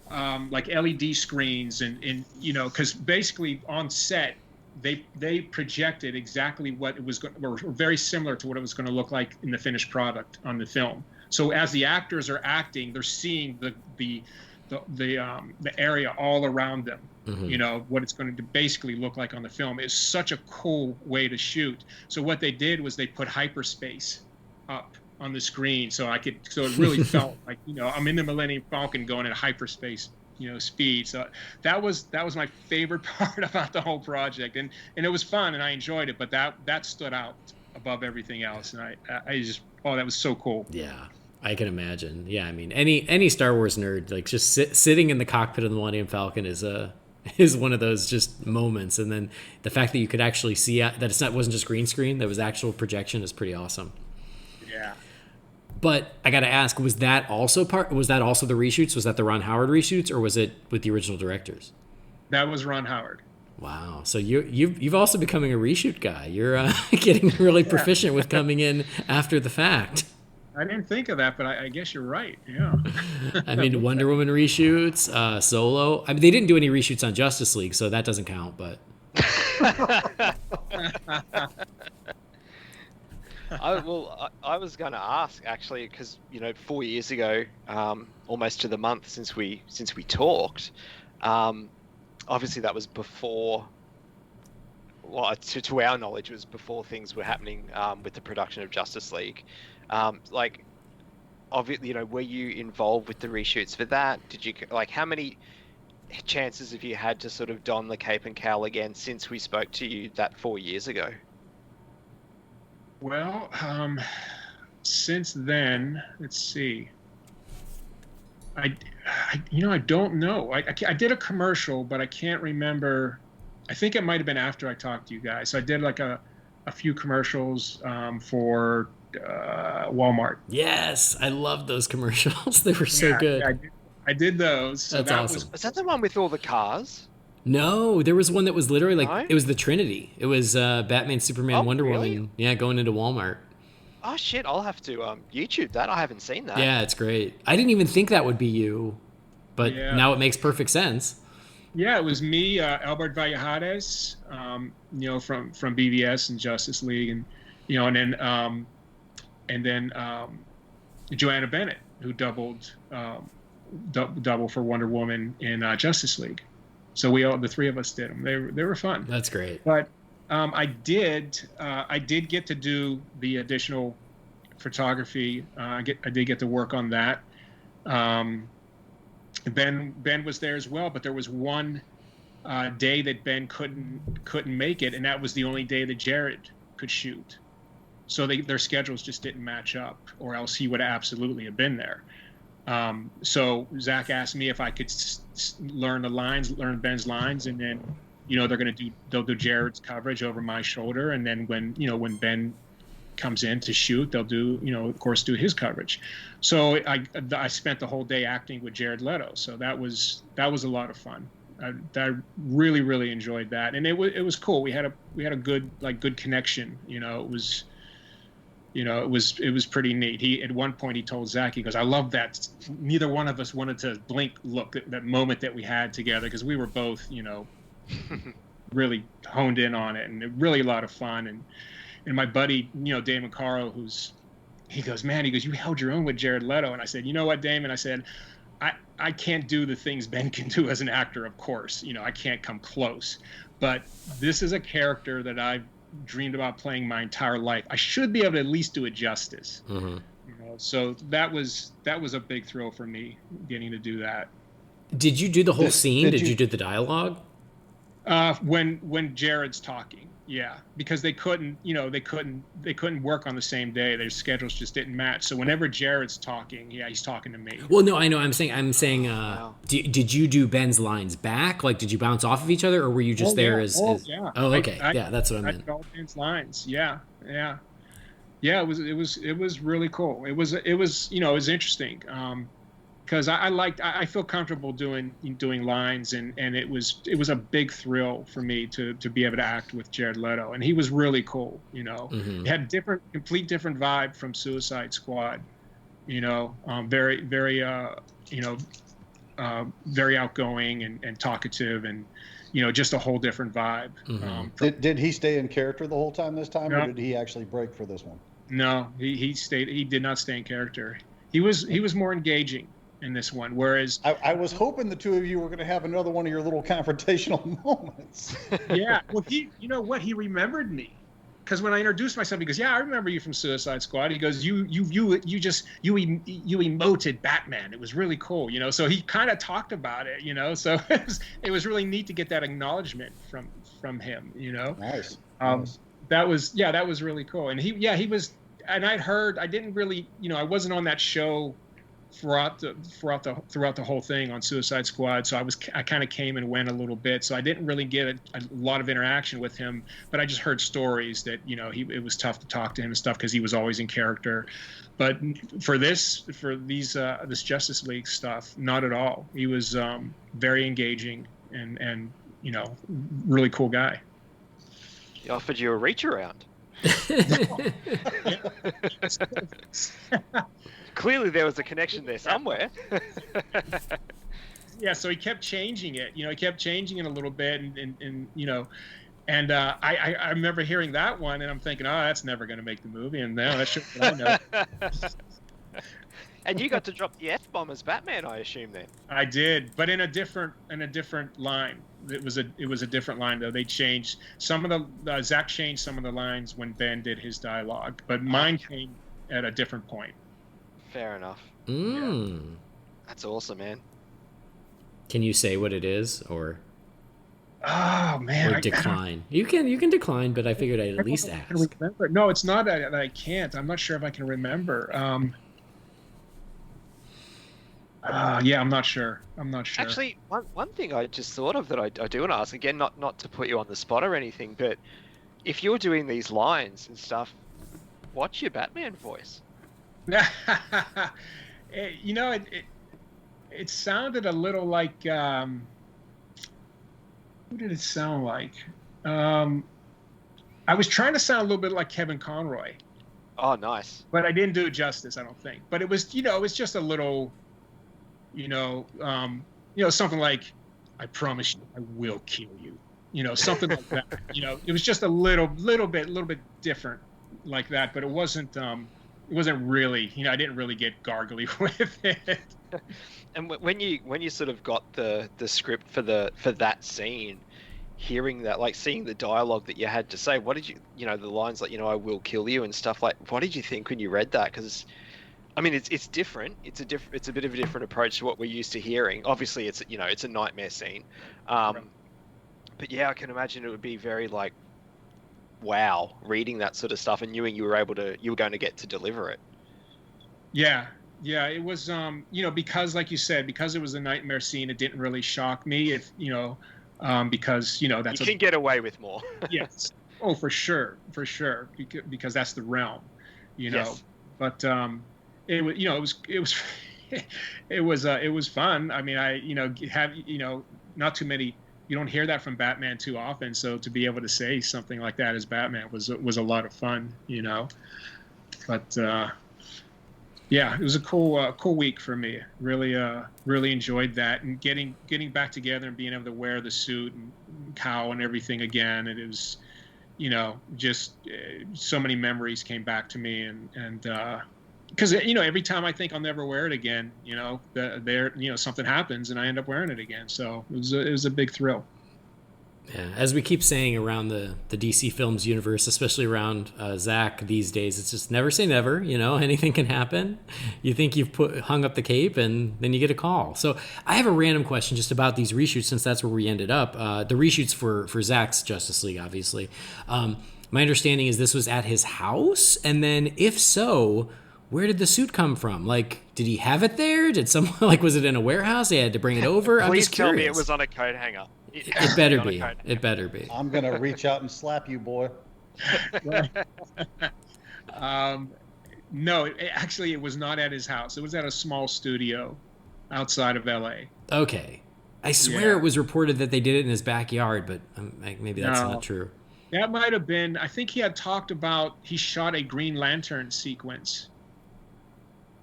like LED screens, and because basically on set they projected exactly what it was or very similar to what it was going to look like in the finished product on the film. So as the actors are acting, they're seeing the area all around them. Mm-hmm. What it's going to basically look like on the film. Is such a cool way to shoot. So what they did was they put hyperspace up on the screen, so it really felt like I'm in the Millennium Falcon going at hyperspace speed. So that was my favorite part about the whole project, and it was fun and I enjoyed it, but that stood out above everything else, and I just that was so cool. Yeah, I can imagine. Yeah, I mean any Star Wars nerd, like just sitting in the cockpit of the Millennium Falcon is one of those just moments, and then the fact that you could actually see that it wasn't just green screen, that was actual projection, is pretty awesome. Yeah. But I got to ask, was that also the reshoots? Was that the Ron Howard reshoots, or was it with the original directors? That was Ron Howard. Wow. So you've also becoming a reshoot guy. You're getting really proficient with coming in after the fact. I didn't think of that, but I guess you're right. Yeah. I mean, Wonder Woman reshoots, Solo. I mean, they didn't do any reshoots on Justice League, so that doesn't count, but I was going to ask actually, because 4 years ago, almost to the month since we talked, obviously that was before. Well, to our knowledge, it was before things were happening with the production of Justice League. Like, obviously, were you involved with the reshoots for that? Did you how many chances have you had to sort of don the cape and cowl again since we spoke to you that 4 years ago? Well, since then, let's see. I don't know. I did a commercial, but I can't remember. I think it might have been after I talked to you guys. So I did like a few commercials for Walmart. Yes, I love those commercials. They were so good. Yeah, I did those. So That's awesome. Was that the one with all the cars? No, there was one that was literally like, No? it was the Trinity. It was Batman, Superman, Oh, Wonder really? Woman. Yeah, going into Walmart. Oh shit! I'll have to YouTube that. I haven't seen that. Yeah, it's great. I didn't even think that would be you, but Yeah. now it makes perfect sense. Yeah, it was me, Albert Valladares, from BVS and Justice League, and then Joanna Bennett, who doubled for Wonder Woman in Justice League. So the three of us did them. They were fun. That's great. But I did get to do the additional photography. I did get to work on that. Ben was there as well, but there was one day that Ben couldn't make it, and that was the only day that Jared could shoot. So their schedules just didn't match up, or else he would absolutely have been there. So Zack asked me if I could learn Ben's lines, and then they'll do Jared's coverage over my shoulder, and then when Ben comes in to shoot, they'll do of course do his coverage. So I spent the whole day acting with Jared Leto, so that was a lot of fun. I really, really enjoyed that, and it was cool. We had a good connection. It was pretty neat. At one point he told Zack, he goes, "I love that neither one of us wanted to blink look at that moment that we had together, because we were both really honed in on it, and it really a lot of fun." And my buddy, Damon Caro, he goes, "You held your own with Jared Leto." And I said, "You know what, Damon?" I said, I can't do the things Ben can do as an actor, of course. I can't come close. But this is a character that I've dreamed about playing my entire life. I should be able to at least do it justice. Mm-hmm. So that was a big thrill for me, getting to do that. Did you do the whole scene? Did you do the dialogue? When Jared's talking, yeah, because they couldn't work on the same day. Their schedules just didn't match. So whenever Jared's talking, he's talking to me. Well, no, I know. I'm saying. Wow. Did you do Ben's lines back? Like, did you bounce off of each other, or were you just there as? Yeah. Oh, okay. Yeah, that's what I meant. I did all Ben's lines. Yeah. It was really cool. It was interesting. Because I feel comfortable doing lines, and it was a big thrill for me to be able to act with Jared Leto, and he was really cool. Mm-hmm. He had complete different vibe from Suicide Squad. Very very very outgoing and talkative, and just a whole different vibe. Mm-hmm. Did he stay in character the whole time this time, No. or did he actually break for this one? No, he stayed. He did not stay in character. He was more engaging in this one, whereas I was hoping the two of you were going to have another one of your little confrontational moments. yeah, well, he remembered me, because when I introduced myself, he goes, "Yeah, I remember you from Suicide Squad." He goes, "You emoted Batman. It was really cool, So he kind of talked about it, So it was really neat to get that acknowledgement from him, Nice. Nice. That was really cool. And he was, and I didn't really, I wasn't on that show throughout the whole thing on Suicide Squad, so I kind of came and went a little bit, so I didn't really get a lot of interaction with him, but I just heard stories that it was tough to talk to him and stuff, because he was always in character. But for this Justice League stuff, not at all. He was very engaging and really cool guy. He offered you a reach around. Clearly there was a connection there somewhere. Yeah, so he kept changing it. He kept changing it a little bit, and And I remember hearing that one, and I'm thinking, oh, that's never going to make the movie. And now that's just what I know. And you got to drop the F-bomb as Batman, I assume then. I did, but in a different line. It was a different line though. They changed some of the Zack changed some of the lines when Ben did his dialogue, but mine came at a different point. Fair enough. Mm. Yeah. That's awesome, man. Can you say what it is, or? Oh man! Or decline. You can decline, but I figured I'd at least ask. Remember. No, it's not that I can't. I'm not sure if I can remember. Yeah, I'm not sure. Actually, one thing I just thought of that I do want to ask, again, not to put you on the spot or anything, but if you're doing these lines and stuff, what's your Batman voice? You know, it sounded a little like, who did it sound like? I was trying to sound a little bit like Kevin Conroy. Oh, nice. But I didn't do it justice, I don't think. But it was, it was just a little, something like, I promise you, I will kill you. Something like that. It was just a little bit different like that, but it wasn't really, I didn't really get gargly with it. And when you sort of got the script for that scene, hearing that, like seeing the dialogue that you had to say, what did you, the lines like, I will kill you and stuff, like, what did you think when you read that? Because I mean, it's different. It's a bit of a different approach to what we're used to hearing. Obviously, it's a nightmare scene, right. But yeah, I can imagine it would be very like, wow, reading that sort of stuff and knowing you were going to get to deliver it. Yeah, it was because like you said, because it was a nightmare scene, it didn't really shock me. If because that's you can get away with more. Yes. Oh, for sure, because that's the realm, Yes. But it was fun. I mean, not too many. You don't hear that from Batman too often, so to be able to say something like that as Batman was a lot of fun, But yeah, it was a cool week for me. Really enjoyed that, and getting back together and being able to wear the suit and cowl and everything again. And it was, just so many memories came back to me, and because every time I think I'll never wear it again, something happens and I end up wearing it again. So it was a big thrill. Yeah, as we keep saying around the DC Films universe, especially around Zack these days, it's just never say never. Anything can happen. You think you've hung up the cape, and then you get a call. So I have a random question just about these reshoots, since that's where we ended up. The reshoots for Zack's Justice League, obviously. My understanding is this was at his house, and then if so, where did the suit come from? Like, did he have it there? Did someone, was it in a warehouse? They had to bring it over? I'm just curious. Please tell me it was on a coat hanger. It better be. It better be. I'm going to reach out and slap you, boy. No, actually, it was not at his house. It was at a small studio outside of L.A. Okay. I swear it was reported that they did it in his backyard, but maybe that's not true. That might have been. I think he had talked about he shot a Green Lantern sequence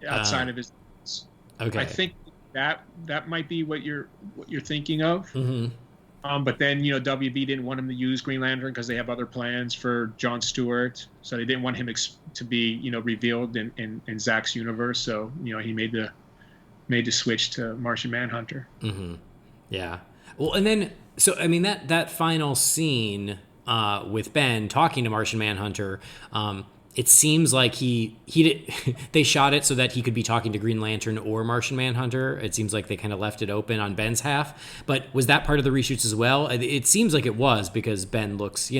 outside of his house. Okay. I think that might be what you're thinking of. Mm-hmm. But then, WB didn't want him to use Green Lantern because they have other plans for John Stewart. So they didn't want him to be, revealed in Zack's universe. So, he made the switch to Martian Manhunter. Mm-hmm. Yeah. Well, and then, so, I mean, that final scene with Ben talking to Martian Manhunter, it seems like he did, they shot it so that he could be talking to Green Lantern or Martian Manhunter. It seems like they kind of left it open on Ben's half. But was that part of the reshoots as well? It seems like it was, because Ben looks,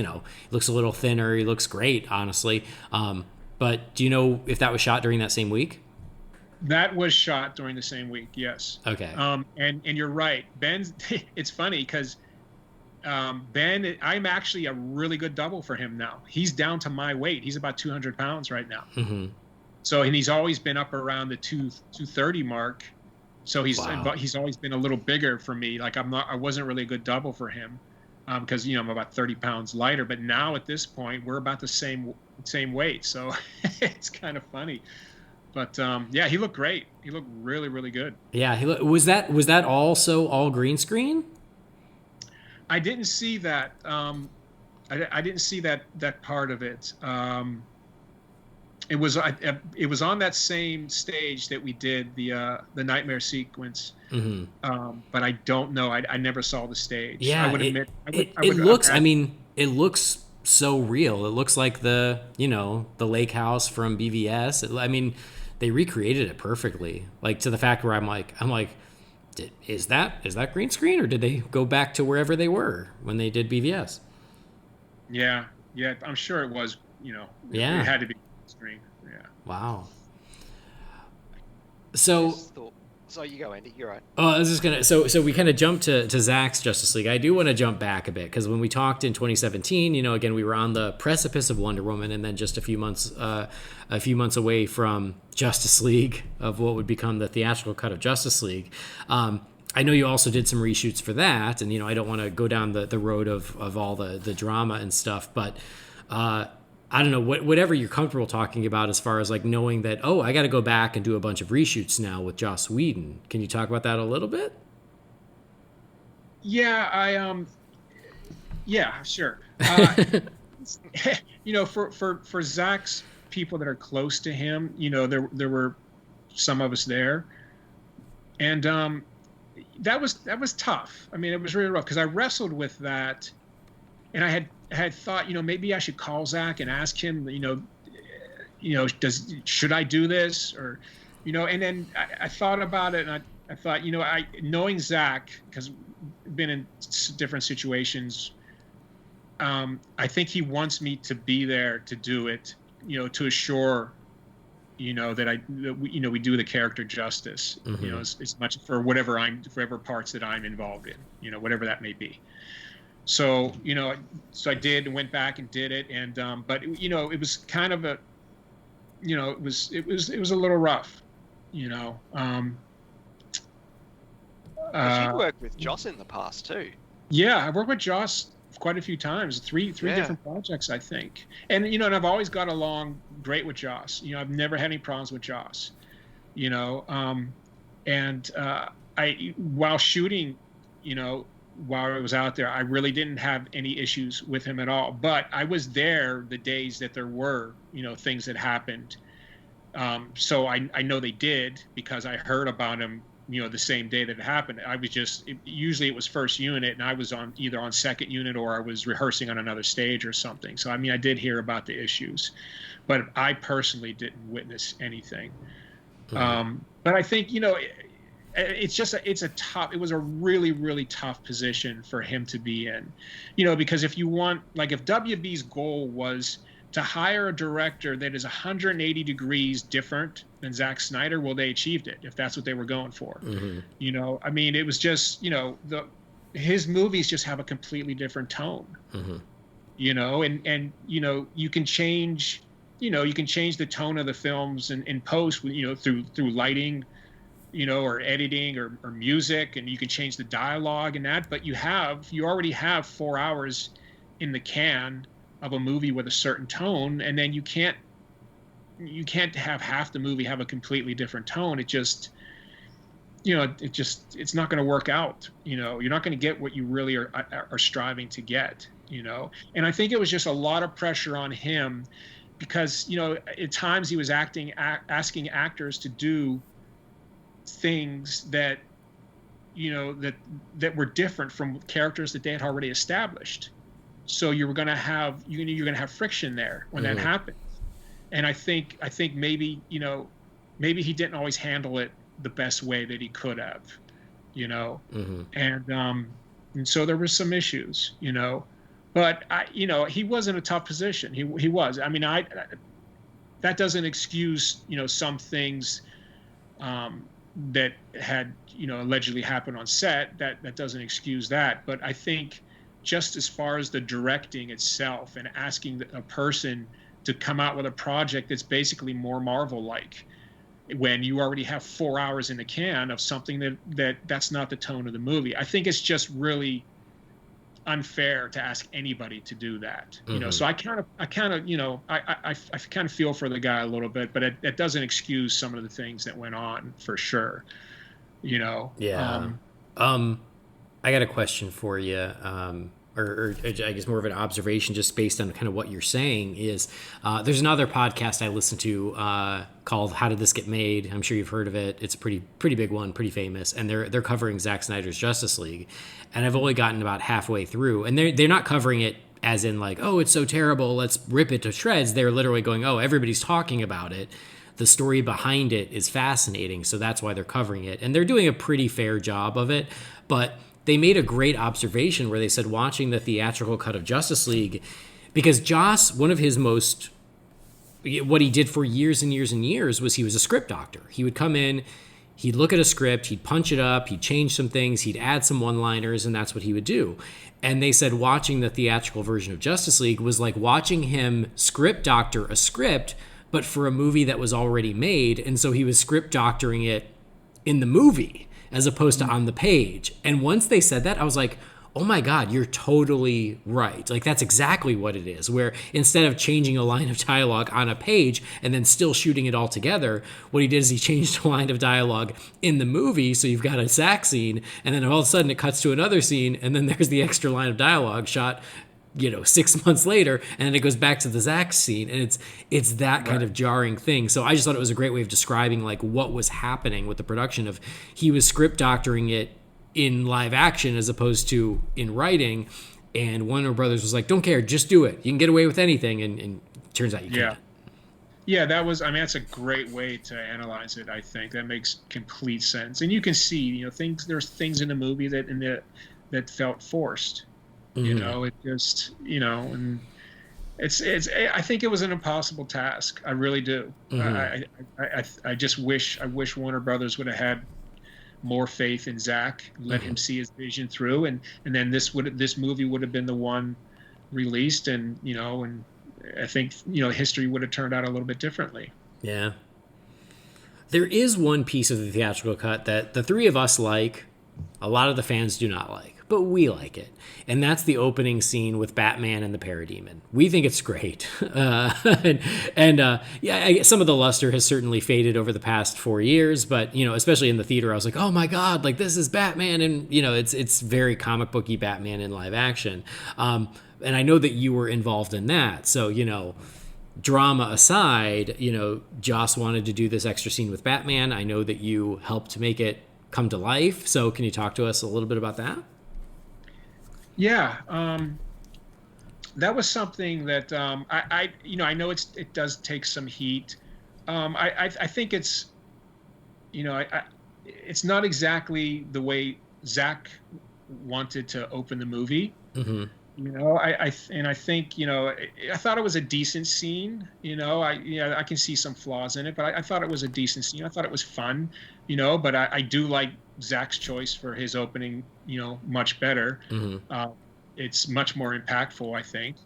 looks a little thinner. He looks great, honestly. But do you know if that was shot during that same week? That was shot during the same week, yes. Okay. And you're right. Ben's, it's funny because Ben, I'm actually a really good double for him now. He's down to my weight. He's about 200 pounds right now. Mm-hmm. So, and he's always been up around the 230 mark. So he's always been a little bigger for me. Like I wasn't really a good double for him because I'm about 30 pounds lighter. But now at this point, we're about the same weight. So it's kind of funny. But yeah, he looked great. He looked really, really good. Yeah, was that also all green screen? I didn't see that. I didn't see that part of it. It was on that same stage that we did the nightmare sequence. But I don't know. I never saw the stage. Yeah, I would admit. It looks. I mean, it looks so real. It looks like the the lake house from BVS. I mean, they recreated it perfectly. Like to the fact where I'm like, is that green screen, or did they go back to wherever they were when they did BVS? Yeah, I'm sure it was. Yeah, it had to be screen. Yeah. Wow. So. So you go, Andy. You're right. Oh, I was just gonna. So we kind of jumped to Zack's Justice League. I do want to jump back a bit because when we talked in 2017, again we were on the precipice of Wonder Woman, and then just a few months away from Justice League, of what would become the theatrical cut of Justice League. I know you also did some reshoots for that, and I don't want to go down the road of all the drama and stuff, but I don't know, whatever you're comfortable talking about as far as like knowing that, I got to go back and do a bunch of reshoots now with Joss Whedon. Can you talk about that a little bit? Yeah, yeah, sure. For Zack's people that are close to him, there were some of us there, and that was tough. I mean, it was really rough because I wrestled with that, and I had thought, maybe I should call Zack and ask him, should I do this, or, and then I thought about it, and I thought, knowing Zack, because I've been in different situations, I think he wants me to be there to do it, to assure, that we do the character justice, as much for whatever parts that I'm involved in, whatever that may be. So, so I did and went back and did it. And, but it was kind of a, it was a little rough, Because you worked with Joss in the past too. Yeah, I've worked with Joss quite a few times, three different projects, I think. And, and I've always got along great with Joss. I've never had any problems with Joss, and while shooting, while I was out there, I really didn't have any issues with him at all. But I was there the days that there were, things that happened. So I know they did because I heard about him, the same day that it happened. I was usually it was first unit, and I was either on second unit or I was rehearsing on another stage or something. So, I mean, I did hear about the issues, but I personally didn't witness anything. Mm-hmm. But I think, it was a really, really tough position for him to be in, because if WB's goal was to hire a director that is 180 degrees different than Zack Snyder, well, they achieved it, if that's what they were going for. Mm-hmm. I mean, it was just, his movies just have a completely different tone, mm-hmm. And you can change, the tone of the films in post, through lighting, or editing or music, and you can change the dialogue and that, but you already have 4 hours in the can of a movie with a certain tone, and then you can't have half the movie have a completely different tone. It just, it's not going to work out. You're not going to get what you really are striving to get, and I think it was just a lot of pressure on him because, at times he was asking actors to do things that that were different from characters that they had already established. So you're going to have friction there when mm-hmm. that happens. And I think maybe maybe he didn't always handle it the best way that he could have, mm-hmm. And so there were some issues, but he was in a tough position. He was. I mean, that doesn't excuse some things that had allegedly happened on set. That doesn't excuse that. But I think just as far as the directing itself and asking a person to come out with a project that's basically more Marvel-like, when you already have 4 hours in the can of something that's not the tone of the movie, I think it's just really unfair to ask anybody to do that. Mm-hmm. So I kind of feel for the guy a little bit, but it doesn't excuse some of the things that went on for sure. Yeah. I got a question for you. or I guess more of an observation just based on kind of what you're saying is there's another podcast I listen to called How Did This Get Made? I'm sure you've heard of it. It's a pretty big one, pretty famous, and they're covering Zack Snyder's Justice League, and I've only gotten about halfway through, and they're not covering it as in like, oh, it's so terrible, let's rip it to shreds. They're literally going, oh, everybody's talking about it. The story behind it is fascinating, so that's why they're covering it, and they're doing a pretty fair job of it, but they made a great observation where they said watching the theatrical cut of Justice League, because Joss, one of his most, what he did for years and years and years was he was a script doctor. He would come in, he'd look at a script, he'd punch it up, he'd change some things, he'd add some one-liners, and that's what he would do. And they said watching the theatrical version of Justice League was like watching him script doctor a script, but for a movie that was already made, and so he was script doctoring it in the movie as opposed to on the page. And once they said that, I was like, oh my God, you're totally right. Like, that's exactly what it is, where instead of changing a line of dialogue on a page and then still shooting it all together, what he did is he changed a line of dialogue in the movie, so you've got a Zack scene, and then all of a sudden it cuts to another scene, and then there's the extra line of dialogue shot 6 months later, and then it goes back to the Zack scene, and it's that kind of jarring thing. So I just thought it was a great way of describing like what was happening with the production of he was script doctoring it in live action as opposed to in writing, and Warner Brothers was like, don't care, just do it. You can get away with anything, and it turns out you can't. Yeah, that's a great way to analyze it. I think that makes complete sense, and you can see, there's things in the movie that felt forced. Mm-hmm. It just, and it's. I think it was an impossible task. I really do. Mm-hmm. I just wish Warner Brothers would have had more faith in Zack, let him see his vision through, and then this movie would have been the one released, and and I think history would have turned out a little bit differently. Yeah. There is one piece of the theatrical cut that the three of us like, a lot of the fans do not like, but we like it. And that's the opening scene with Batman and the Parademon. We think it's great. Some of the luster has certainly faded over the past 4 years, but, especially in the theater, I was like, oh my God, like this is Batman. And, it's very comic booky Batman in live action. And I know that you were involved in that. So, drama aside, Joss wanted to do this extra scene with Batman. I know that you helped make it come to life. So can you talk to us a little bit about that? Yeah, that was something that I know it does take some heat. I think it's it's not exactly the way Zack wanted to open the movie. Mm-hmm. I think I thought it was a decent scene. I can see some flaws in it, but I thought it was a decent scene. I thought it was fun. But I do like Zack's choice for his opening, much better. Mm-hmm. It's much more impactful, I think.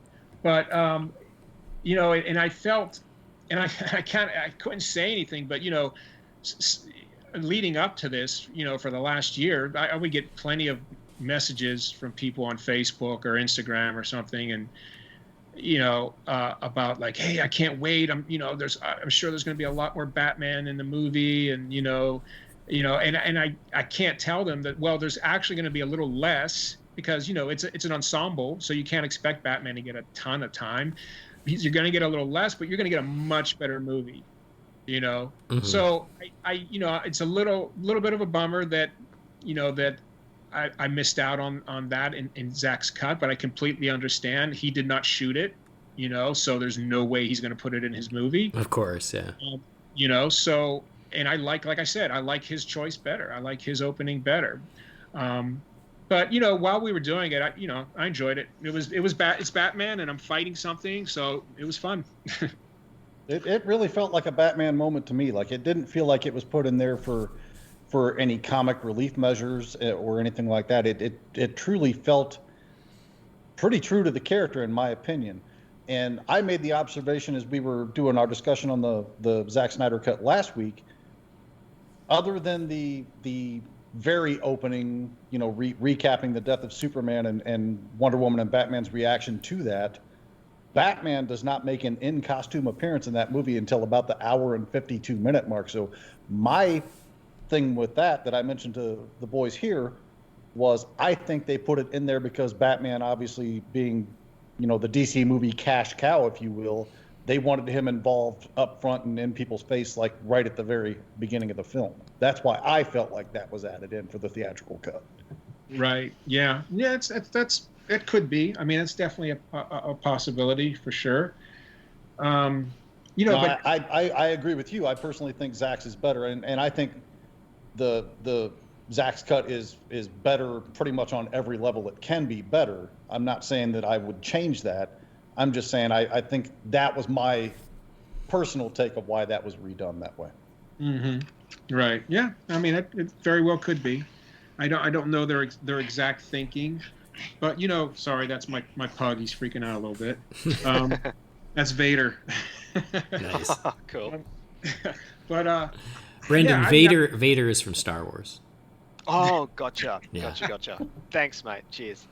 But, and I felt, and I couldn't say anything, but, leading up to this, for the last year, I would get plenty of messages from people on Facebook or Instagram or something, and, about like, hey, I can't wait. I'm sure there's going to be a lot more Batman in the movie, and, and I can't tell them that, well, there's actually going to be a little less because, it's an ensemble, so you can't expect Batman to get a ton of time. You're going to get a little less, but you're going to get a much better movie, Mm-hmm. So I it's a little bit of a bummer that, that I missed out on that in Zack's cut, but I completely understand. He did not shoot it, so there's no way he's going to put it in his movie. Of course, yeah. So, and I like I said, I like his choice better. I like his opening better. But while we were doing it, I enjoyed it. It's Batman, and I'm fighting something, so it was fun. It really felt like a Batman moment to me. Like, it didn't feel like it was put in there for any comic relief measures or anything like that. It truly felt pretty true to the character, in my opinion. And I made the observation as we were doing our discussion on the Zack Snyder cut last week, other than the very opening, recapping the death of Superman and Wonder Woman and Batman's reaction to that, Batman does not make an in-costume appearance in that movie until about the hour and 52-minute mark. So my thing with that I mentioned to the boys here was I think they put it in there because Batman, obviously being, the DC movie cash cow, if you will, they wanted him involved up front and in people's face, like right at the very beginning of the film. That's why I felt like that was added in for the theatrical cut. Right. Yeah. Yeah. It could be. I mean, it's definitely a possibility for sure. But I agree with you. I personally think Zack's is better, and I think the Zack's cut is better pretty much on every level it can be better. I'm not saying that I would change that. I'm just saying I think that was my personal take of why that was redone that way. Mm-hmm. Right. Yeah. I mean, it very well could be. I don't know their exact thinking, but sorry, that's my pug. He's freaking out a little bit. That's Vader. Nice. Cool. But Brendan, Vader is from Star Wars. Oh, gotcha. Yeah. Gotcha. Thanks, mate. Cheers.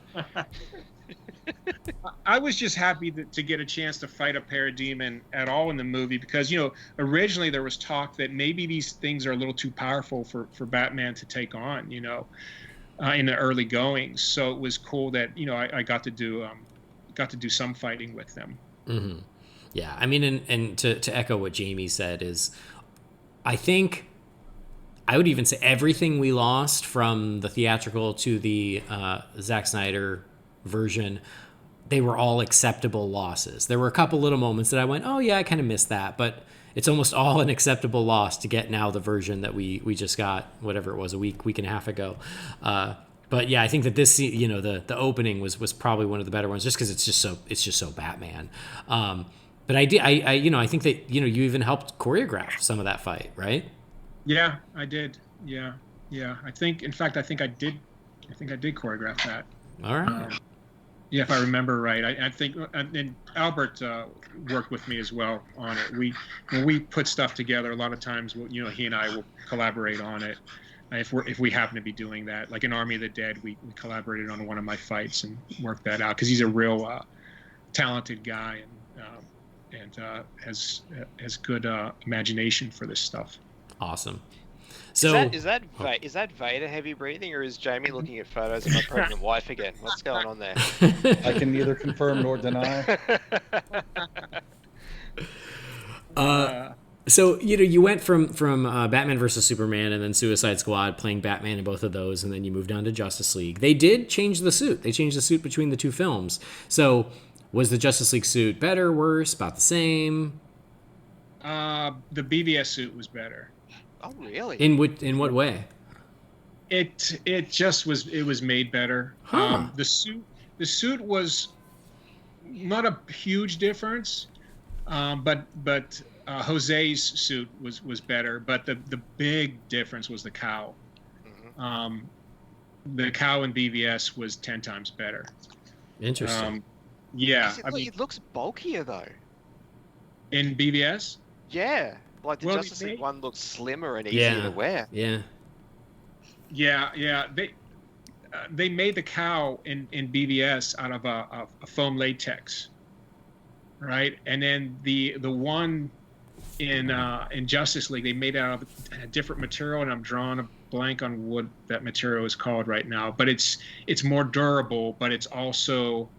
I was just happy to get a chance to fight a parademon at all in the movie because, originally there was talk that maybe these things are a little too powerful for Batman to take on, in the early goings. So it was cool that, I got to do some fighting with them. Mm-hmm. Yeah. I mean, and to echo what Jamie said is, I think I would even say everything we lost from the theatrical to the Zack Snyder version, they were all acceptable losses. There were a couple little moments that I went, oh yeah, I kind of missed that, but it's almost all an acceptable loss to get now the version that we just got, whatever it was, a week and a half ago. But yeah, I think that this, the opening was probably one of the better ones, just because it's just so Batman. But I think that you even helped choreograph some of that fight, right? Yeah, I did. Yeah. I think I did choreograph that. All right. Yeah, if I remember right. I think, and Albert worked with me as well on it. When we put stuff together, a lot of times, he and I will collaborate on it. If we happen to be doing that, like in Army of the Dead, we collaborated on one of my fights and worked that out because he's a real talented guy and has good imagination for this stuff. Awesome. So is that Vader heavy breathing, or is Jamie looking at photos of my pregnant wife again? What's going on there? I can neither confirm nor deny. So you went from Batman versus Superman and then Suicide Squad, playing Batman in both of those, and then you moved on to Justice League. They did change the suit. They changed the suit between the two films. So was the Justice League suit better, worse, about the same? The BVS suit was better. Oh, really? In what way? It was made better. Huh. The suit was not a huge difference, but Jose's suit was better. But the big difference was the cowl. Mm-hmm. The cowl in BVS was 10 times better. Interesting. Yeah, it looks bulkier though. In BVS? Yeah. Like the Justice League one looks slimmer and easier to wear. Yeah. They made the cowl in BVS out of a foam latex, right? And then the one in Justice League they made it out of a different material, and I'm drawing a blank on what that material is called right now. But it's more durable, but it's also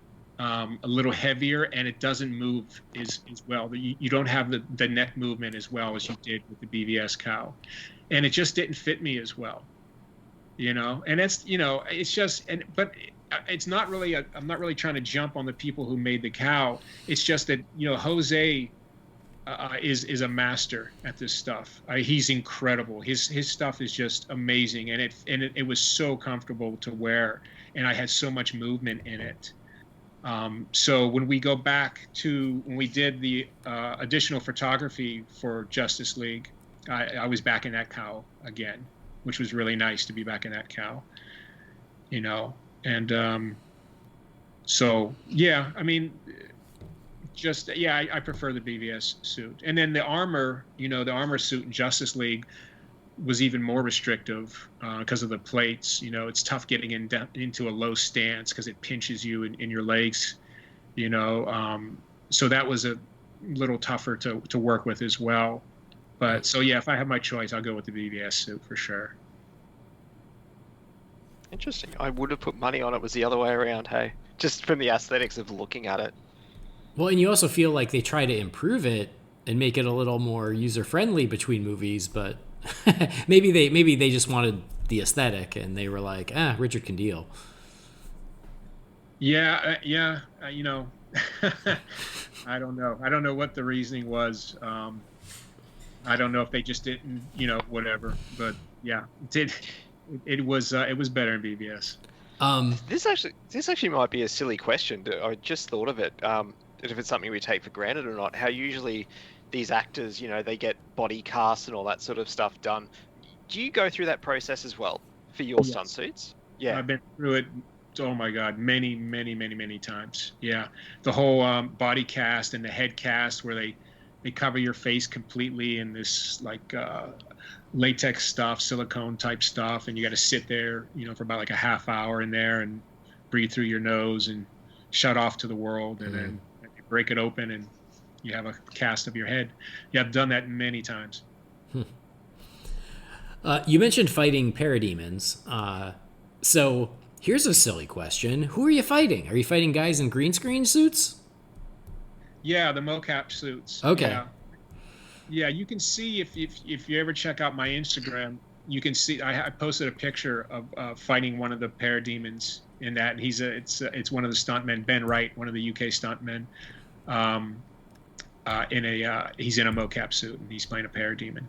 a little heavier, and it doesn't move as well. You don't have the neck movement as well as you did with the BVS cowl, and it just didn't fit me as well, And it's it's just but it's not really I'm not really trying to jump on the people who made the cowl. It's just that Jose is a master at this stuff. He's incredible. His stuff is just amazing, and it was so comfortable to wear, and I had so much movement in it. So when we go back to when we did the additional photography for Justice League, I was back in that cowl again, which was really nice to be back in that cowl, and so yeah, I mean, I prefer the BVS suit, and then the armor, the armor suit in Justice League was even more restrictive because of the plates. It's tough getting into a low stance because it pinches you in your legs, so that was a little tougher to work with as well. But so yeah, if I have my choice, I'll go with the BVS suit for sure. Interesting. I would have put money on it was the other way around, hey? Just from the aesthetics of looking at it. Well, and you also feel like they try to improve it and make it a little more user-friendly between movies, but maybe they just wanted the aesthetic and they were like, Richard can deal. Yeah, you know, I don't know. I don't know what the reasoning was. I don't know if they just didn't, you know, whatever. But yeah, it was better in BVS. This actually might be a silly question. I just thought of it. If it's something we take for granted or not. How usually these actors, you know, they get body casts and all that sort of stuff done. Do you go through that process as well for your stunt suits? Yeah, I've been through it. Oh my God, many times. Yeah, the whole body cast and the head cast where they cover your face completely in this like latex stuff, silicone type stuff, and you got to sit there, you know, for about like a half hour in there and breathe through your nose and shut off to the world, and then you break it open and you have a cast of your head. Yeah, I've done that many times. You mentioned fighting parademons. So here's a silly question. Who are you fighting? Are you fighting guys in green screen suits? Yeah, the mocap suits. Okay. Yeah, you can see if you ever check out my Instagram, you can see I posted a picture of fighting one of the parademons in that, and it's one of the stuntmen, Ben Wright, one of the UK stuntmen. He's in a mocap suit and he's playing a parademon.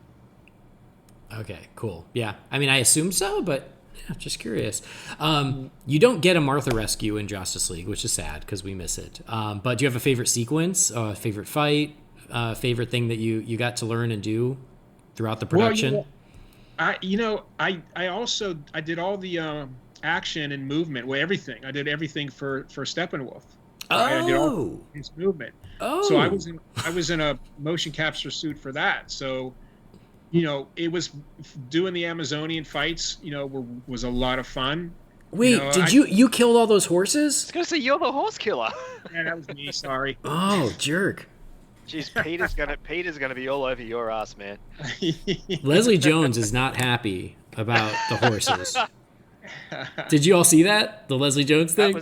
Okay, cool. Yeah, I mean, I assume so, but yeah, just curious. You don't get a Martha rescue in Justice League, which is sad because we miss it. But do you have a favorite sequence, favorite fight, favorite thing that you got to learn and do throughout the production? Well, I did all the action and movement, everything. I did everything for Steppenwolf. Right? I did all his movement. So I was in a motion capture suit for that. So, you know, it was doing the Amazonian fights, you know, was a lot of fun. Wait, did you killed all those horses? I was gonna say you're the horse killer. Yeah, that was me. Sorry. Oh, jerk. Jeez, Peter's gonna be all over your ass, man. Leslie Jones is not happy about the horses. Did you all see that? The Leslie Jones thing?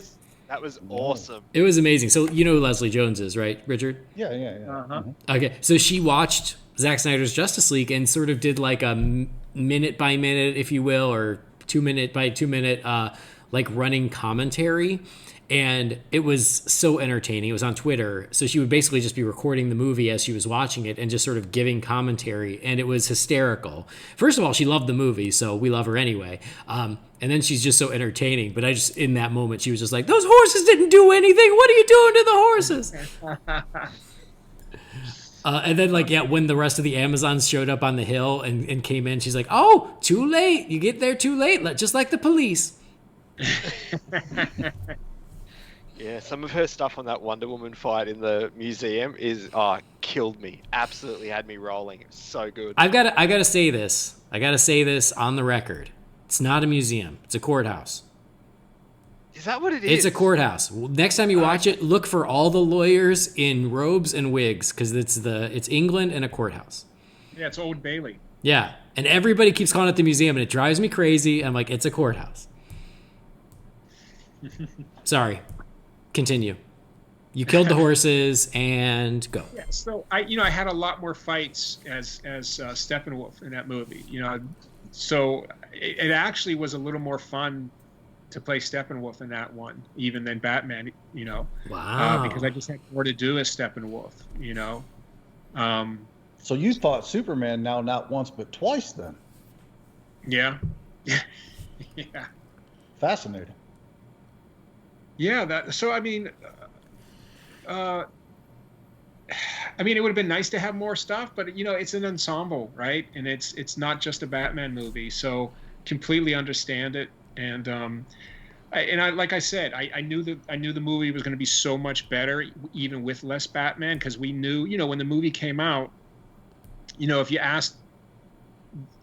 That was awesome. It was amazing. So you know who Leslie Jones is, right, Richard? Yeah. Uh-huh. Okay, so she watched Zack Snyder's Justice League and sort of did like a minute by minute, if you will, or 2 minute by 2 minute, like running commentary. And it was so entertaining. It was on Twitter. So she would basically just be recording the movie as she was watching it and just sort of giving commentary. And it was hysterical. First of all, she loved the movie, so we love her anyway. And then she's just so entertaining. But in that moment, she was just like, those horses didn't do anything. What are you doing to the horses? And then, when the rest of the Amazons showed up on the hill and came in, she's like, oh, too late. You get there too late, just like the police. Yeah, some of her stuff on that Wonder Woman fight in the museum killed me. Absolutely had me rolling. It was so good. I gotta say this. I gotta say this on the record. It's not a museum. It's a courthouse. Is that what it is? It's a courthouse. Next time you watch it, look for all the lawyers in robes and wigs because it's England and a courthouse. Yeah, it's Old Bailey. Yeah, and everybody keeps calling it the museum, and it drives me crazy. I'm like, it's a courthouse. Sorry. Continue. You killed the horses and go. Yeah, so I had a lot more fights as Steppenwolf in that movie. You know, so it actually was a little more fun to play Steppenwolf in that one, even than Batman. You know, wow. Because I just had more to do as Steppenwolf. You know. So you fought Superman now not once but twice then. Yeah. Yeah. Fascinating. Yeah, so I mean, it would have been nice to have more stuff, but it's an ensemble, right? And it's not just a Batman movie, so completely understand it. And like I said, I knew the movie was going to be so much better, even with less Batman, because we knew, when the movie came out, if you asked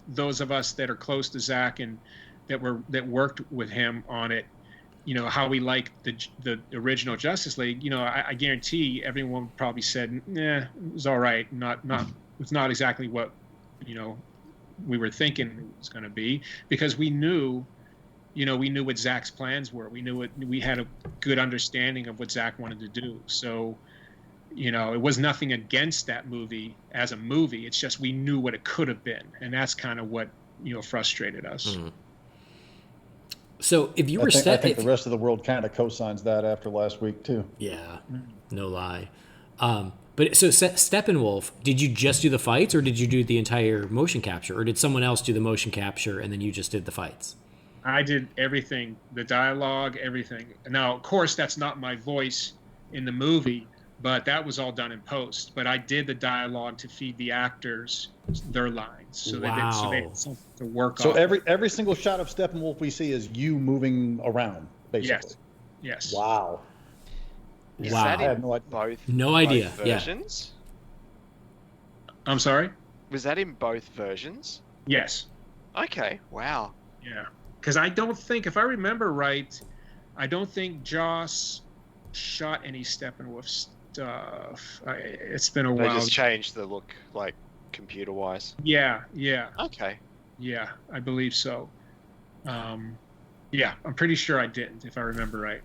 those of us that are close to Zack and that worked with him on it, how we liked the original Justice League, I guarantee everyone probably said, it was all right. It's not exactly what, we were thinking it was going to be, because we knew we knew what Zack's plans were. We had a good understanding of what Zack wanted to do. So, it was nothing against that movie as a movie. It's just we knew what it could have been, and that's kind of what frustrated us. Mm-hmm. So if you were, I think the rest of the world kind of co-signs that after last week too. Yeah, no lie. But so Steppenwolf, did you just do the fights, or did you do the entire motion capture, or did someone else do the motion capture and then you just did the fights? I did everything, the dialogue, everything. Now, of course, that's not my voice in the movie, but that was all done in post. But I did the dialogue to feed the actors their lines, so they had something to work on. So every single shot of Steppenwolf we see is you moving around, basically. Yes. Wow. Is Wow. that I had in no idea. No idea. both versions? I'm sorry? Was that in both versions? Yes. Okay. Wow. Yeah. Because I don't think, if I remember right, I don't think Joss shot any Steppenwolf stuff. It's been a while. They just changed the look, like, computer-wise. Yeah. Okay. Yeah, I believe so. Yeah, I'm pretty sure I didn't, if I remember right.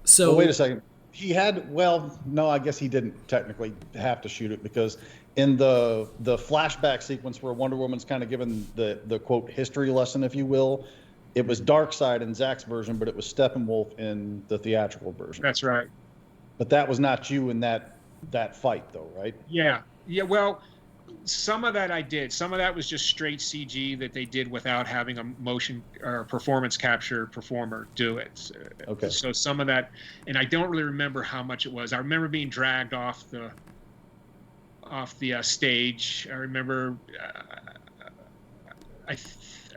So Well, wait a second. He had, no, I guess he didn't technically have to shoot it, because in the flashback sequence where Wonder Woman's kind of given the quote history lesson, if you will, it was Darkseid in Zack's version, but it was Steppenwolf in the theatrical version. That's right. But that was not you in that fight, though, right? Yeah. Well, some of that I did. Some of that was just straight CG that they did without having a motion or performance capture performer do it. Okay. So some of that, and I don't really remember how much it was. I remember being dragged off the stage. I remember. I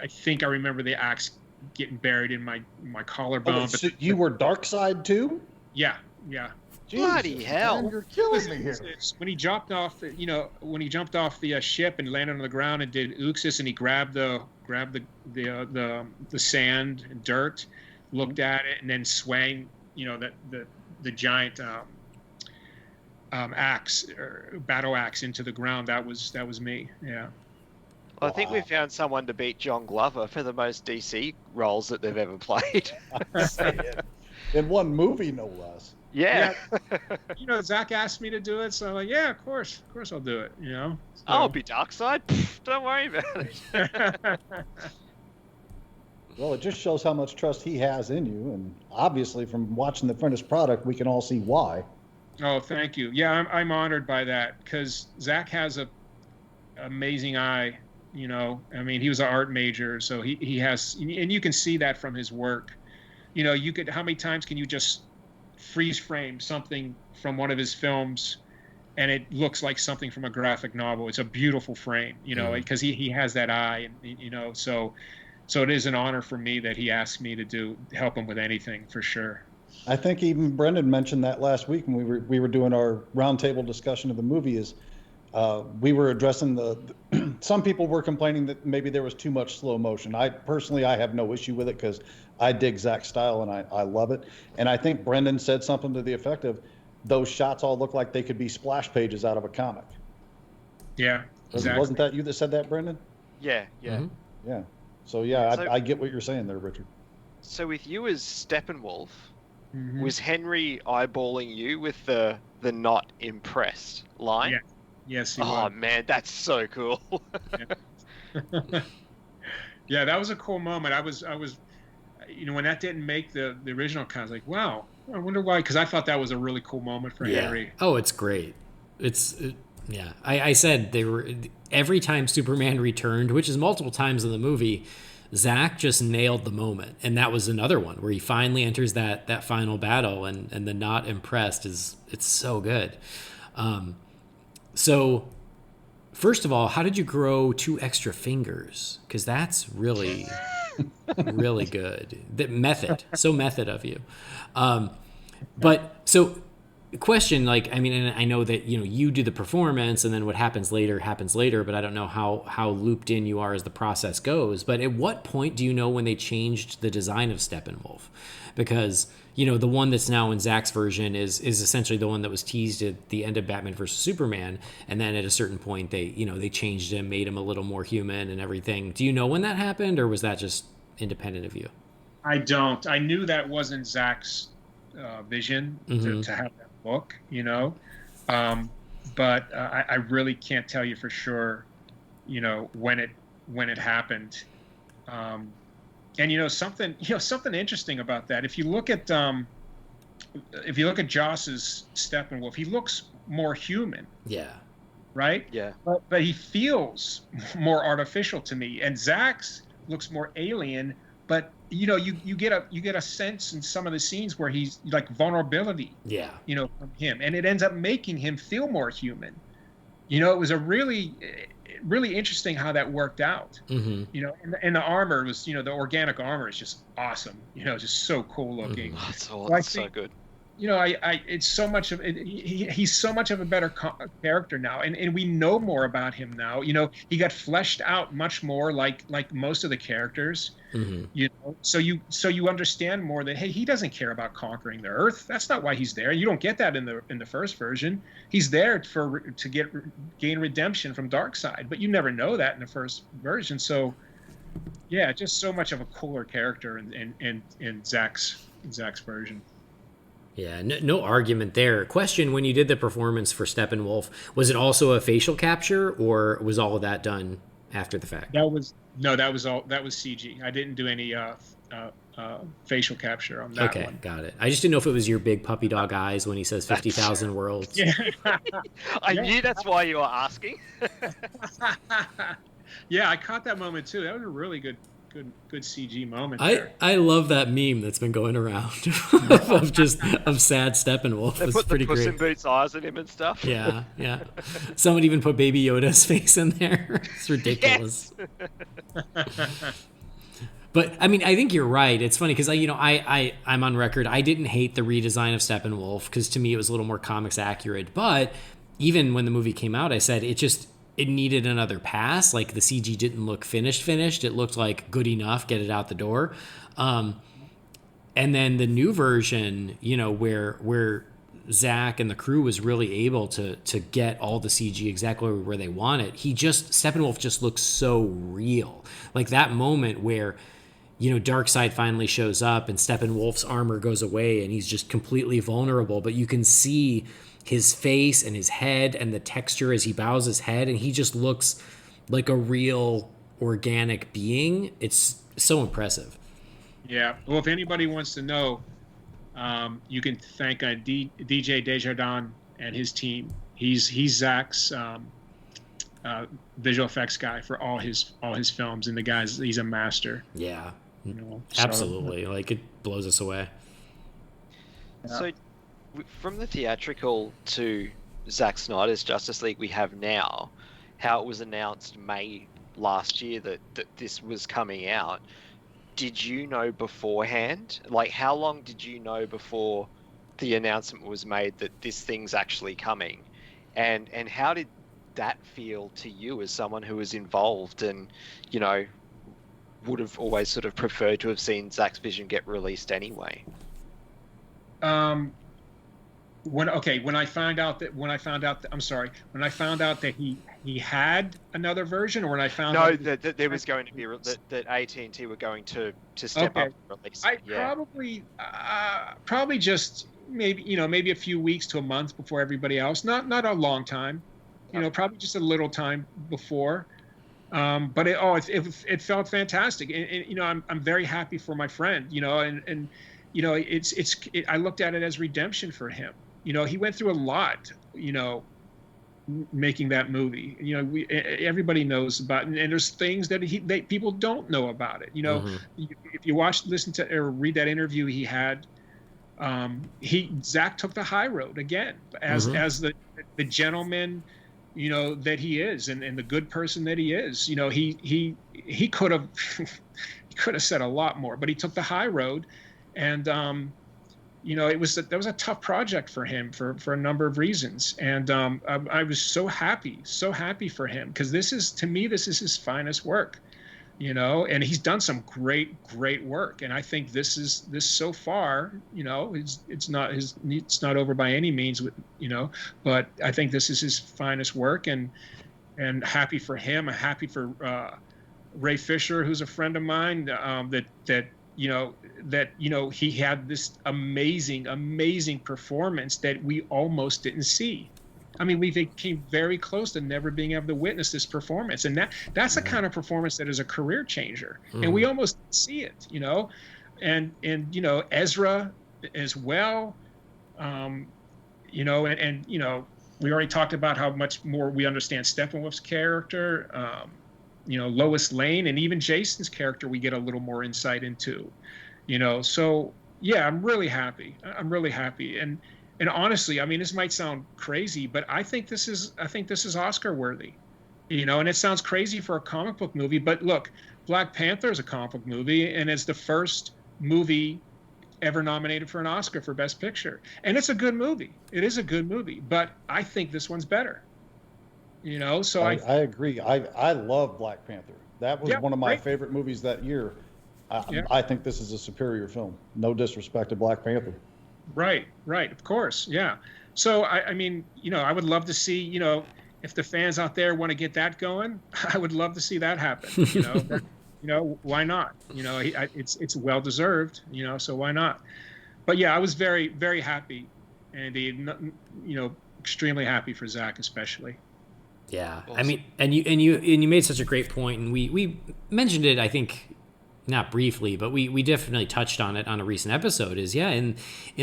think I remember the axe getting buried in my collarbone. Okay, so you were Darkseid too? Yeah. Bloody hell! Man, you're killing me here. When he jumped off, the ship and landed on the ground and did Uxus, and he grabbed the sand and dirt, looked at it, and then swang, the giant axe or battle axe into the ground. That was me. Yeah. Well, I think we found someone to beat John Glover for the most DC roles that they've ever played. In one movie, no less. Yeah. Zack asked me to do it, so I'm like, yeah, of course I'll do it. So. I'll be Darkseid. Don't worry about it. Well, it just shows how much trust he has in you, and obviously from watching the finished product, we can all see why. Oh, thank you. Yeah, I'm honored by that, because Zack has a amazing eye. He was an art major, so he has, and you can see that from his work. How many times can you just freeze frame something from one of his films and it looks like something from a graphic novel? It's a beautiful frame, because he has that eye, and so it is an honor for me that he asked me to help him with anything, for sure. I think even Brendan mentioned that last week when we were doing our roundtable discussion of the movie. Is we were addressing some people were complaining that maybe there was too much slow motion. I have no issue with it, because I dig Zack's style and I love it. And I think Brendan said something to the effect of, those shots all look like they could be splash pages out of a comic. Yeah, exactly. Wasn't that you that said that, Brendan? Yeah. Mm-hmm. Yeah. So yeah, I get what you're saying there, Richard. So with you as Steppenwolf, Mm-hmm. was Henry eyeballing you with the not impressed line? Yeah. Yes, he Oh was. man, that's so cool. Yeah, that was a cool moment. I was, when that didn't make the original cut, I was like, wow, I wonder why, because I thought that was a really cool moment for Henry. Oh, it's great. Yeah. I said every time Superman returned, which is multiple times in the movie, Zack just nailed the moment. And that was another one where he finally enters that final battle, and the not impressed it's so good. So first of all, how did you grow 2 extra fingers? Because that's really, really good. That method, so method of you. But so question, and I know that, you do the performance and then what happens later, but I don't know how looped in you are as the process goes. But at what point do you know when they changed the design of Steppenwolf? Because, the one that's now in Zack's version is essentially the one that was teased at the end of Batman vs. Superman. And then at a certain point, they changed him, made him a little more human and everything. Do you know when that happened, or was that just independent of you? I don't. I knew that wasn't Zack's vision to have that book, you know. But I really can't tell you for sure, you know, when it happened. And something interesting about that. If you look at Joss's Steppenwolf, he looks more human. Yeah. Right? Yeah. But he feels more artificial to me. And Zack's looks more alien, but you get a sense in some of the scenes where he's like vulnerability. Yeah. From him. And it ends up making him feel more human. It was a really interesting how that worked out. And the armor was, the organic armor is just awesome. Just so cool looking. That's so good. It's so much of it. He's so much of a better character now, and we know more about him now. He got fleshed out much more, like most of the characters. So you understand more that, hey, he doesn't care about conquering the Earth. That's not why he's there. You don't get that in the first version. He's there to gain redemption from Darkseid, but you never know that in the first version. So, yeah, just so much of a cooler character in Zack's version. Yeah, no argument there. Question: when you did the performance for Steppenwolf, was it also a facial capture, or was all of that done after the fact? That was CG. I didn't do any facial capture on that one. Okay, got it. I just didn't know if it was your big puppy dog eyes when he says 50,000 worlds. Yeah. I knew that's why you were asking. Yeah, I caught that moment too. That was a really good CG moment there. I love that meme that's been going around of sad Steppenwolf. It's pretty great. Puss in Boots eyes at him and stuff. Yeah. Someone even put Baby Yoda's face in there. It's ridiculous. But I mean, I think you're right. It's funny because I'm on record. I didn't hate the redesign of Steppenwolf because to me it was a little more comics accurate. But even when the movie came out, I said it needed another pass. Like the CG didn't look finished. It looked like good enough, get it out the door. And then the new version, where Zack and the crew was really able to get all the CG exactly where they want it. Steppenwolf just looks so real. Like that moment where, Darkseid finally shows up and Steppenwolf's armor goes away and he's just completely vulnerable, but you can see his face and his head and the texture as he bows his head, and he just looks like a real organic being. It's so impressive. Yeah. Well, if anybody wants to know, you can thank DJ Desjardins and his team. He's Zack's visual effects guy for all his films, and he's a master. Yeah. Absolutely. Like it blows us away. Yeah. So from the theatrical to Zack Snyder's Justice League we have now, how it was announced May last year that this was coming out, did you know beforehand? Like, how long did you know before the announcement was made that this thing's actually coming? And how did that feel to you as someone who was involved and, would have always sort of preferred to have seen Zack's vision get released anyway? When I found out that he had another version, or when I found out that there was going to be that AT&T were going to step up and release it. Probably just maybe a few weeks to a month before everybody else. Not a long time, probably just a little time before. But it felt fantastic, and I'm very happy for my friend, and I looked at it as redemption for him. He went through a lot, making that movie. Everybody knows about it, and there's things that people don't know about it. If you listen to or read that interview he had, Zack took the high road again as the gentleman, that he is, and the good person that he is. He could have said a lot more, but he took the high road, and that was a tough project for him for a number of reasons, and I was so happy for him, because this is his finest work, and he's done some great work, and I think this so far, it's not over by any means, but I think this is his finest work, and happy for him. I'm happy for Ray Fisher, who's a friend of mine, that he had this amazing performance that we almost didn't see. I mean, we came very close to never being able to witness this performance, and that's the kind of performance that is a career changer. And we almost see it, and Ezra as well, and we already talked about how much more we understand Steppenwolf's character, Lois Lane, and even Jason's character we get a little more insight into, so yeah, I'm really happy. And honestly, I mean, this might sound crazy, but I think this is Oscar worthy, and it sounds crazy for a comic book movie, but look, Black Panther is a comic book movie, and it's the first movie ever nominated for an Oscar for Best Picture. And it's a good movie. It is a good movie, but I think this one's better, so I agree. I love Black Panther. That was one of my favorite movies that year. I think this is a superior film. No disrespect to Black Panther. Right, of course, yeah. So I mean, I would love to see, if the fans out there want to get that going, I would love to see that happen. Why not? It's well deserved. So why not? But yeah, I was very, very happy, Andy. Extremely happy for Zack, especially. Yeah, awesome. I mean, and you made such a great point, and we mentioned it, I think, not briefly, but we definitely touched on it on a recent episode, is in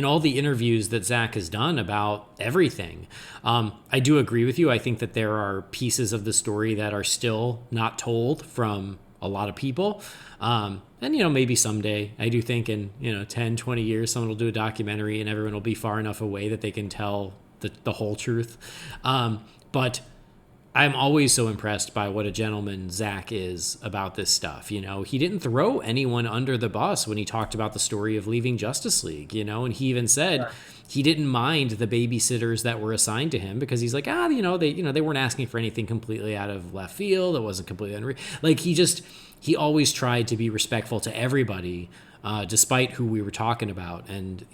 all the interviews that Zack has done about everything. I do agree with you. I think that there are pieces of the story that are still not told from a lot of people. And, maybe someday, I do think in, 10, 20 years, someone will do a documentary and everyone will be far enough away that they can tell the whole truth. But I'm always so impressed by what a gentleman Zack is about this stuff. He didn't throw anyone under the bus when he talked about the story of leaving Justice League, and he even said he didn't mind the babysitters that were assigned to him because he's like, they weren't asking for anything completely out of left field. It wasn't completely he always tried to be respectful to everybody, despite who we were talking about. And,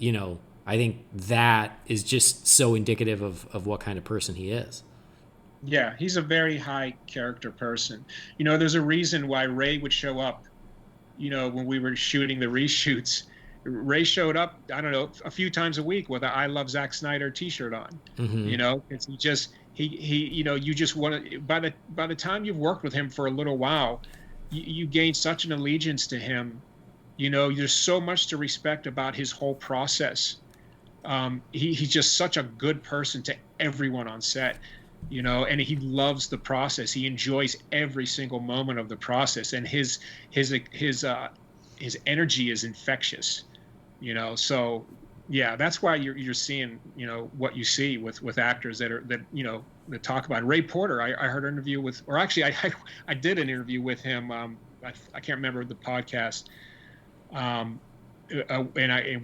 I think that is just so indicative of what kind of person he is. Yeah, he's a very high character person. There's a reason why Ray would show up, when we were shooting the reshoots. Ray showed up, I don't know, a few times a week with a I Love Zack Snyder t-shirt on. It's you just want to, by the time you've worked with him for a little while, you gain such an allegiance to him. There's so much to respect about his whole process. He's just such a good person to everyone on set. And he loves the process. He enjoys every single moment of the process, and his energy is infectious. So yeah, that's why you're seeing what you see with actors that talk about it. Ray Porter. I heard an interview with, or actually I did an interview with him. I can't remember the podcast. And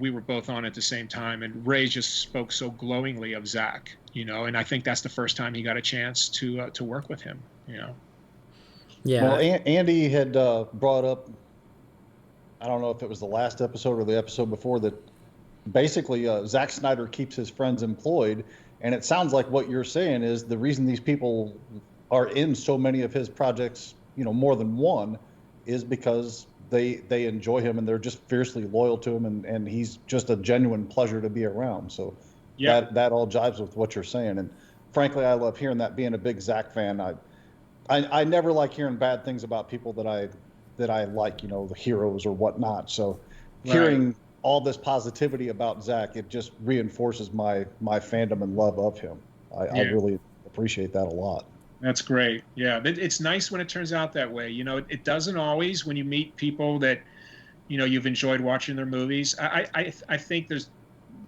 we were both on at the same time, and Ray just spoke so glowingly of Zack, and I think that's the first time he got a chance to work with him, Yeah. Well, Andy had brought up, I don't know if it was the last episode or the episode before, that basically Zack Snyder keeps his friends employed, and it sounds like what you're saying is the reason these people are in so many of his projects, more than one, is because they enjoy him and they're just fiercely loyal to him, and he's just a genuine pleasure to be around. So that all jives with what you're saying. And frankly, I love hearing that, being a big Zack fan. I never like hearing bad things about people that I like, the heroes or whatnot. So hearing all this positivity about Zack, it just reinforces my fandom and love of him. I really appreciate that a lot. That's great. Yeah, it's nice when it turns out that way. It doesn't always when you meet people that, you've enjoyed watching their movies. I think there's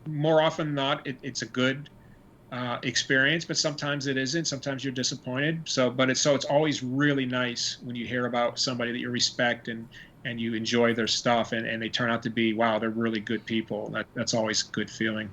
more often than not, it's a good experience, but sometimes it isn't. Sometimes you're disappointed. So it's always really nice when you hear about somebody that you respect and you enjoy their stuff, and they turn out to be, wow, they're really good people. That's always a good feeling.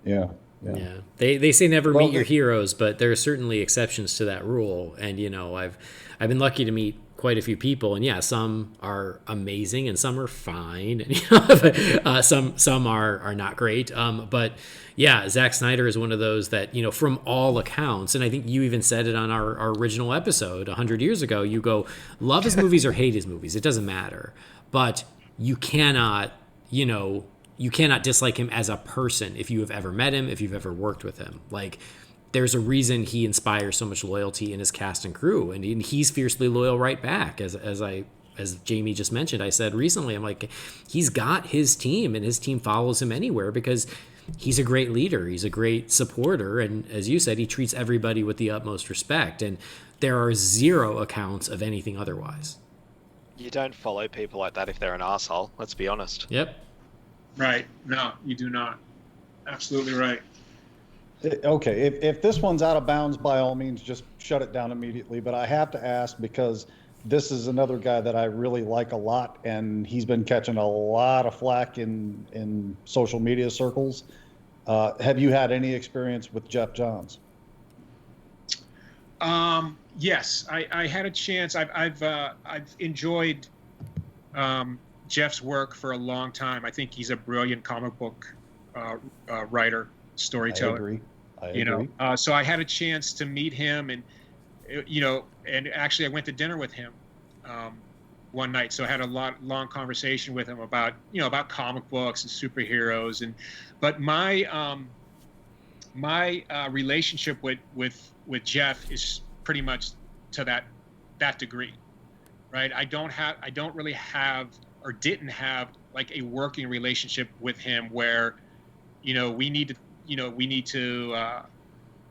Yeah. Yeah. They say never meet your heroes, but there are certainly exceptions to that rule. And I've been lucky to meet quite a few people, and some are amazing and some are fine, and some are not great. But yeah, Zack Snyder is one of those that, from all accounts, and I think you even said it on our original episode 100 years ago, you go, love his movies or hate his movies, it doesn't matter. But you cannot, you cannot dislike him as a person if you have ever met him, if you've ever worked with him. Like, there's a reason he inspires so much loyalty in his cast and crew, and he's fiercely loyal right back. As Jamie just mentioned, I said recently, I'm like, he's got his team, and his team follows him anywhere because he's a great leader. He's a great supporter. And as you said, he treats everybody with the utmost respect. And there are zero accounts of anything otherwise. You don't follow people like that if they're an asshole. Let's be honest. Yep. Right. No, you do not. Absolutely right. Okay, if this one's out of bounds, by all means, just shut it down immediately. But I have to ask because this is another guy that I really like a lot, and he's been catching a lot of flack in social media circles. Have you had any experience with Jeff Johns? Yes, I had a chance. I've enjoyed Jeff's work for a long time. I think he's a brilliant comic book writer, storyteller. I agree. So I had a chance to meet him, and and actually I went to dinner with him one night. So I had a long conversation with him about comic books and superheroes, but my relationship with Jeff is pretty much to that degree, right? I don't really have, or didn't have, like a working relationship with him where we need to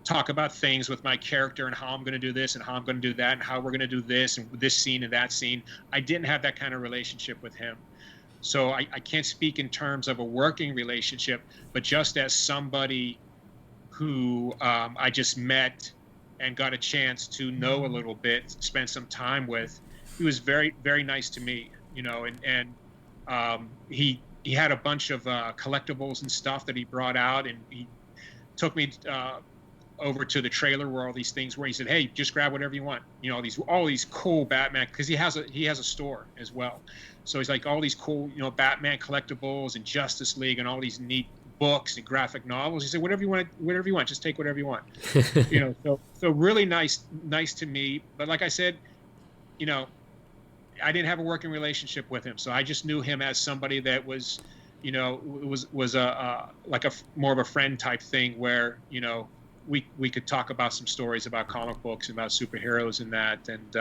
talk about things with my character and how I'm going to do this and how I'm going to do that and how we're going to do this and this scene and that scene. I didn't have that kind of relationship with him. So I can't speak in terms of a working relationship, but just as somebody who I just met and got a chance to know a little bit, spend some time with, he was very, very nice to me, and he had a bunch of collectibles and stuff that he brought out, and he took me over to the trailer where all these things were. He said, "Hey, just grab whatever you want. All these cool Batman," because he has a store as well. So he's like, all these cool, Batman collectibles and Justice League and all these neat books and graphic novels. He said, whatever you want, just take whatever you want. So really nice to me. But like I said, I didn't have a working relationship with him, so I just knew him as somebody that was, was a more of a friend type thing where, we could talk about some stories about comic books and about superheroes and that, and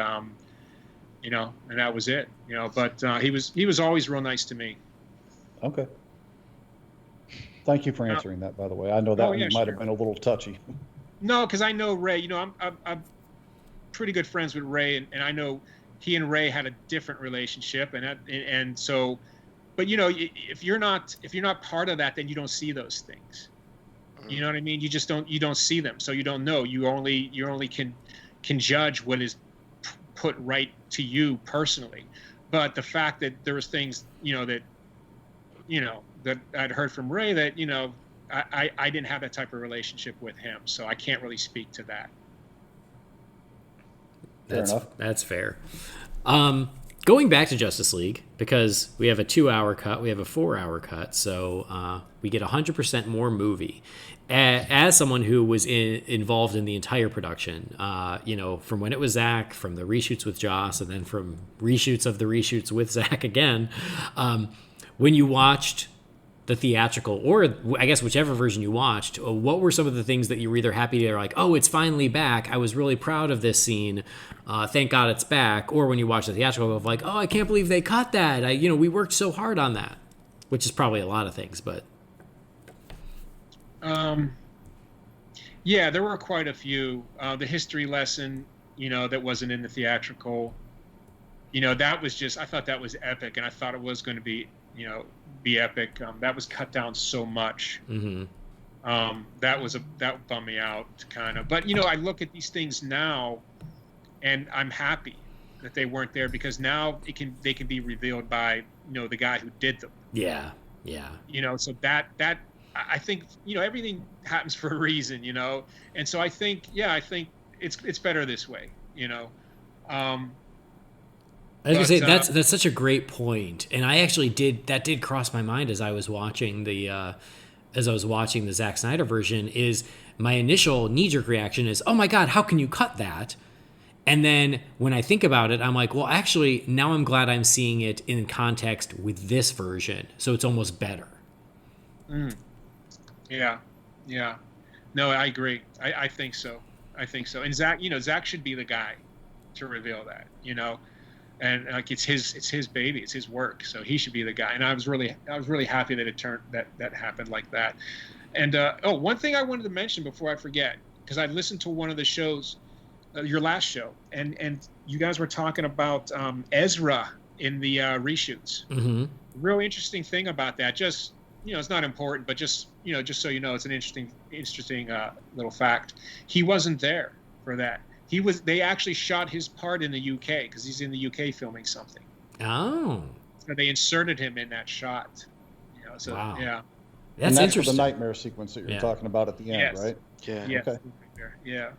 and that was it. But he was always real nice to me. Okay. Thank you for answering that, by the way. I know that might have been a little touchy. No, because I know Ray. I'm pretty good friends with Ray, and I know he and Ray had a different relationship, and so, but if you're not part of that, then you don't see those things. You know what I mean? You just don't see them, so you don't know. You only can judge what is put right to you personally. But the fact that there was things that I'd heard from Ray that I didn't have that type of relationship with him, so I can't really speak to that. Fair enough. That's fair. Going back to Justice League, because we have a 2-hour cut, we have a 4-hour cut, so we get 100% more movie. As someone who was involved in the entire production, from when it was Zack, from the reshoots with Joss, and then from reshoots of the reshoots with Zack again, when you watched the theatrical, or I guess whichever version you watched, what were some of the things that you were either happy to, like, oh, it's finally back, I was really proud of this scene, thank God it's back, or when you watch the theatrical of like, oh, I can't believe they cut that, we worked so hard on that, which is probably a lot of things, but yeah, there were quite a few. The history lesson, that wasn't in the theatrical, that was just, I thought that was epic, and I thought it was going to be epic. That was cut down so much. Mm-hmm. That bummed me out kind of. But I look at these things now, and I'm happy that they weren't there, because now they can be revealed by the guy who did them. Yeah. So that I think everything happens for a reason, and so I think it's better this way. I was gonna say that's such a great point, and I actually did cross my mind as I was watching the Zack Snyder version. Is my initial knee-jerk reaction is, oh my God, how can you cut that? And then when I think about it, I'm like, well, actually, now I'm glad I'm seeing it in context with this version. So it's almost better. Yeah. No, I agree. I think so. And Zack, Zack should be the guy to reveal that, and like it's his baby, it's his work, so he should be the guy. And I was really happy that it turned that happened like that. And one thing I wanted to mention before I forget, because I listened to one of the shows, your last show, and you guys were talking about Ezra in the reshoots. Mm-hmm. Real interesting thing about that, just it's not important, but just so you know, it's an interesting little fact. He wasn't there for that. They actually shot his part in the UK because he's in the UK filming something. Oh. So they inserted him in that shot. So wow. Yeah. That's interesting. the nightmare sequence that you're talking about at the end, right? Yeah. Yes. Okay. Yeah.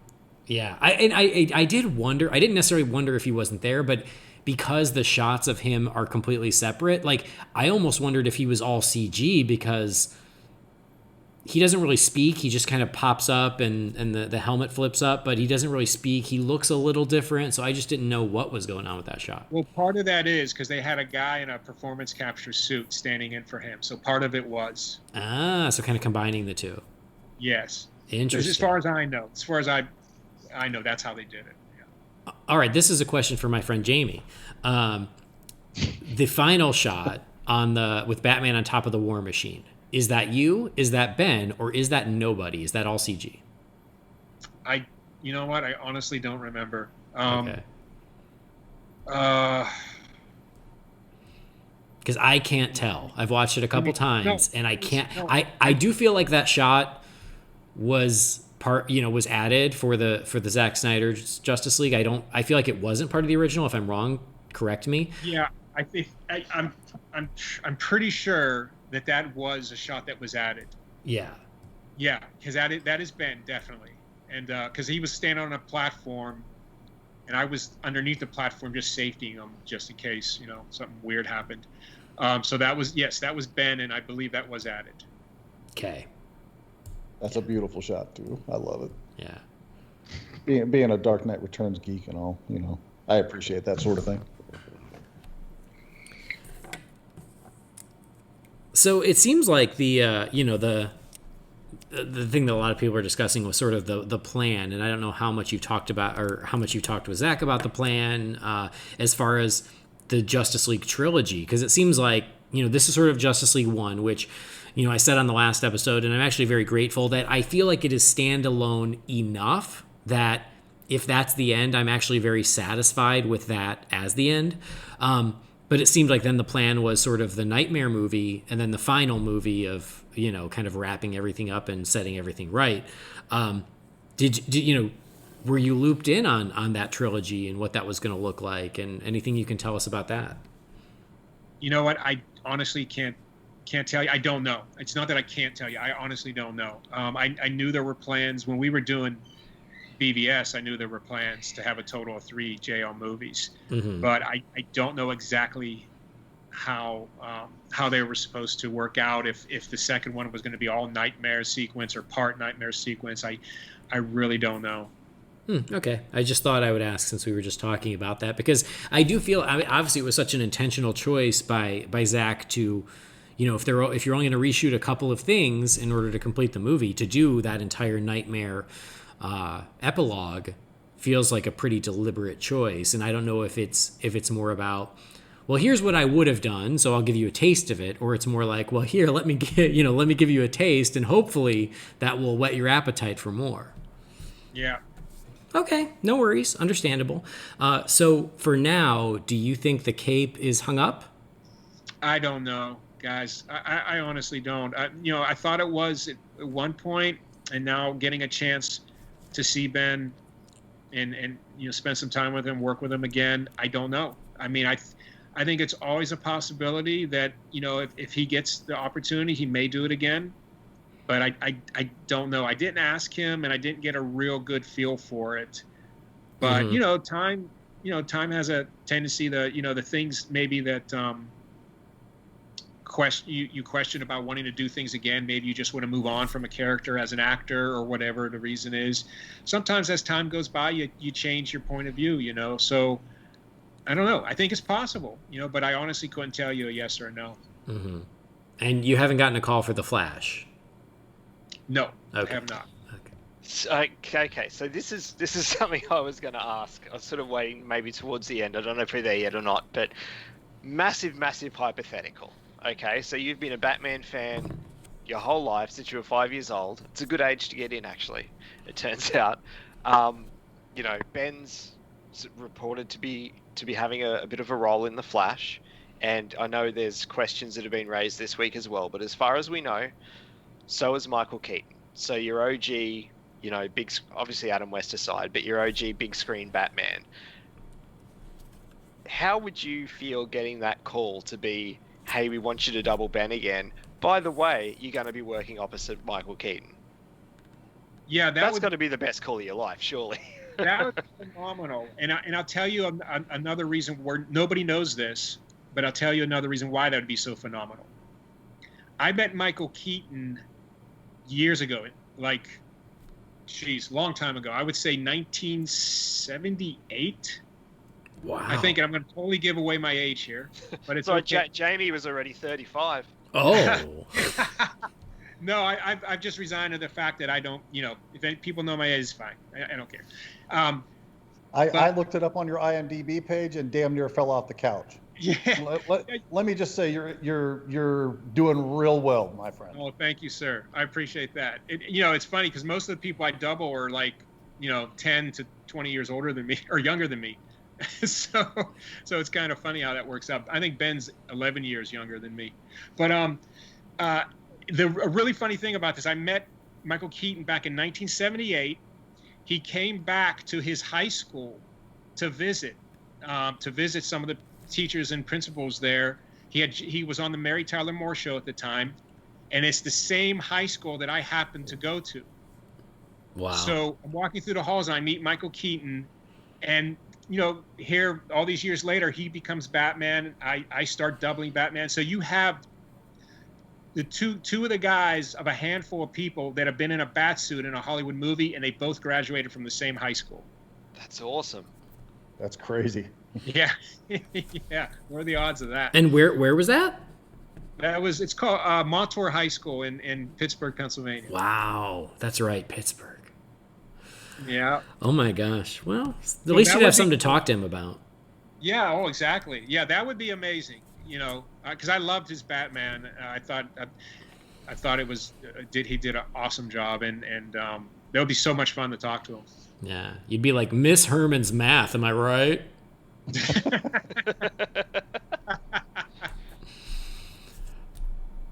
Yeah. I did wonder. I didn't necessarily wonder if he wasn't there, but because the shots of him are completely separate, like I almost wondered if he was all CG because he doesn't really speak. He just kind of pops up and the helmet flips up, but he doesn't really speak. He looks a little different, so I just didn't know what was going on with that shot. Well, part of that is because they had a guy in a performance capture suit standing in for him, so part of it was. So kind of combining the two. Yes. Interesting. As far as I know, I know that's how they did it. Yeah. All right, this is a question for my friend Jamie. The final shot with Batman on top of the War Machine. Is that you? Is that Ben? Or is that nobody? Is that all CG? You know what? I honestly don't remember. Okay. Because I can't tell. I've watched it a couple times, and I can't. I do feel like that shot was was added for the Zack Snyder Justice League. I feel like it wasn't part of the original. If I'm wrong, correct me. Yeah, I think I'm pretty sure that was a shot that was added. Yeah, because that is Ben, definitely, and because he was standing on a platform, and I was underneath the platform just safetying him just in case something weird happened. So that was Ben, and I believe that was added. Okay, that's a beautiful shot too. I love it. Yeah, being a Dark Knight Returns geek and all, I appreciate that sort of thing. So it seems like the thing that a lot of people are discussing was sort of the plan, and I don't know how much you've talked about or how much you talked with Zack about the plan as far as the Justice League trilogy, because it seems like this is sort of Justice League 1, which I said on the last episode, and I'm actually very grateful that I feel like it is standalone enough that if that's the end, I'm actually very satisfied with that as the end. But it seemed like then the plan was sort of the Nightmare movie and then the final movie of, kind of wrapping everything up and setting everything right. Were you looped in on that trilogy and what that was going to look like, and anything you can tell us about that? You know what? I honestly can't tell you. I don't know. It's not that I can't tell you. I honestly don't know. I knew there were plans when we were doing BVS. I knew there were plans to have a total of 3 JL movies, but I don't know exactly how they were supposed to work out. If the second one was going to be all Nightmare sequence or part Nightmare sequence, I really don't know. Okay, I just thought I would ask since we were just talking about that, because I do feel obviously it was such an intentional choice by Zack to, if you're only going to reshoot a couple of things in order to complete the movie, to do that entire Nightmare epilogue feels like a pretty deliberate choice. And I don't know if it's more about, well, here's what I would have done, so I'll give you a taste of it, or it's more like, well, here, let me give you a taste, and hopefully that will whet your appetite for more. Yeah. Okay, no worries, understandable. So for now, do you think the cape is hung up? I don't know, guys. I honestly don't. I thought it was at one point, and now getting a chance to see Ben and spend some time with him, work with him again, I don't know. I mean, I think it's always a possibility that if he gets the opportunity, he may do it again, but I don't know. I didn't ask him, and I didn't get a real good feel for it. But time has a tendency, the things maybe that you question about wanting to do things again. Maybe you just want to move on from a character as an actor or whatever the reason is. Sometimes as time goes by, you change your point of view, So I don't know. I think it's possible, but I honestly couldn't tell you a yes or a no. Mm-hmm. And you haven't gotten a call for The Flash? No, okay. I have not. Okay, so this is something I was going to ask. I was sort of waiting maybe towards the end. I don't know if we're there yet or not, but massive hypothetical. Okay, so you've been a Batman fan your whole life since you were 5 years old. It's a good age to get in, actually. It turns out, Ben's reported to be having a bit of a role in The Flash, and I know there's questions that have been raised this week as well. But as far as we know, so is Michael Keaton. So your OG, big, obviously Adam West aside, but your OG big screen Batman. How would you feel getting that call to be, hey, we want you to double Ben again? By the way, you're going to be working opposite Michael Keaton. Yeah, that's got to be the best call of your life, surely. That would be phenomenal. And I'll tell you another reason where nobody knows this, but I'll tell you another reason why that would be so phenomenal. I met Michael Keaton years ago, long time ago. I would say 1978. Wow. I think, and I'm going to totally give away my age here, but it's sorry, okay. Jamie was already 35. Oh. No, I've just resigned to the fact that I don't, if people know my age, it's fine. I don't care. I looked it up on your IMDb page and damn near fell off the couch. Yeah. Let me just say you're doing real well, my friend. Oh, thank you, sir. I appreciate that. It's funny because most of the people I double are 10 to 20 years older than me or younger than me. so it's kind of funny how that works out. I think Ben's 11 years younger than me. But a really funny thing about this, I met Michael Keaton back in 1978. He came back to his high school to visit some of the teachers and principals there. He was on the Mary Tyler Moore show at the time, and it's the same high school that I happened to go to. Wow. So I'm walking through the halls and I meet Michael Keaton, and here all these years later, he becomes Batman. I start doubling Batman. So you have the two of the guys of a handful of people that have been in a bat suit in a Hollywood movie, and they both graduated from the same high school. That's awesome. That's crazy. Yeah. Yeah. What are the odds of that? And where was that? It's called Montour High School in Pittsburgh, Pennsylvania. Wow. That's right. Pittsburgh. Yeah. Oh my gosh. Well, at least you'd have something to talk to him about. Yeah. Oh, exactly. Yeah. That would be amazing. Because I loved his Batman. I thought it was he did an awesome job, and that would be so much fun to talk to him. Yeah. You'd be like Miss Herman's math. Am I right?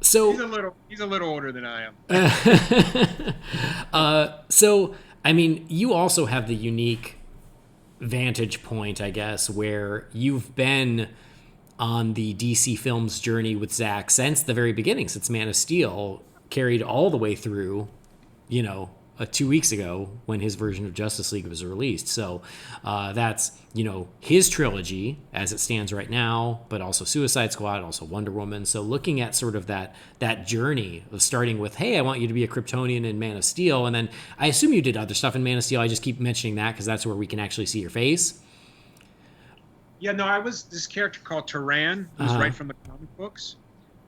So he's a little older than I am. So I mean, you also have the unique vantage point, I guess, where you've been on the DC Films journey with Zack since the very beginning, since Man of Steel, carried all the way through, 2 weeks ago when his version of Justice League was released. So that's, his trilogy as it stands right now, but also Suicide Squad, also Wonder Woman. So looking at sort of that journey of starting with, hey, I want you to be a Kryptonian in Man of Steel. And then I assume you did other stuff in Man of Steel. I just keep mentioning that because that's where we can actually see your face. Yeah, no, I was this character called Turan, who's right from the comic books.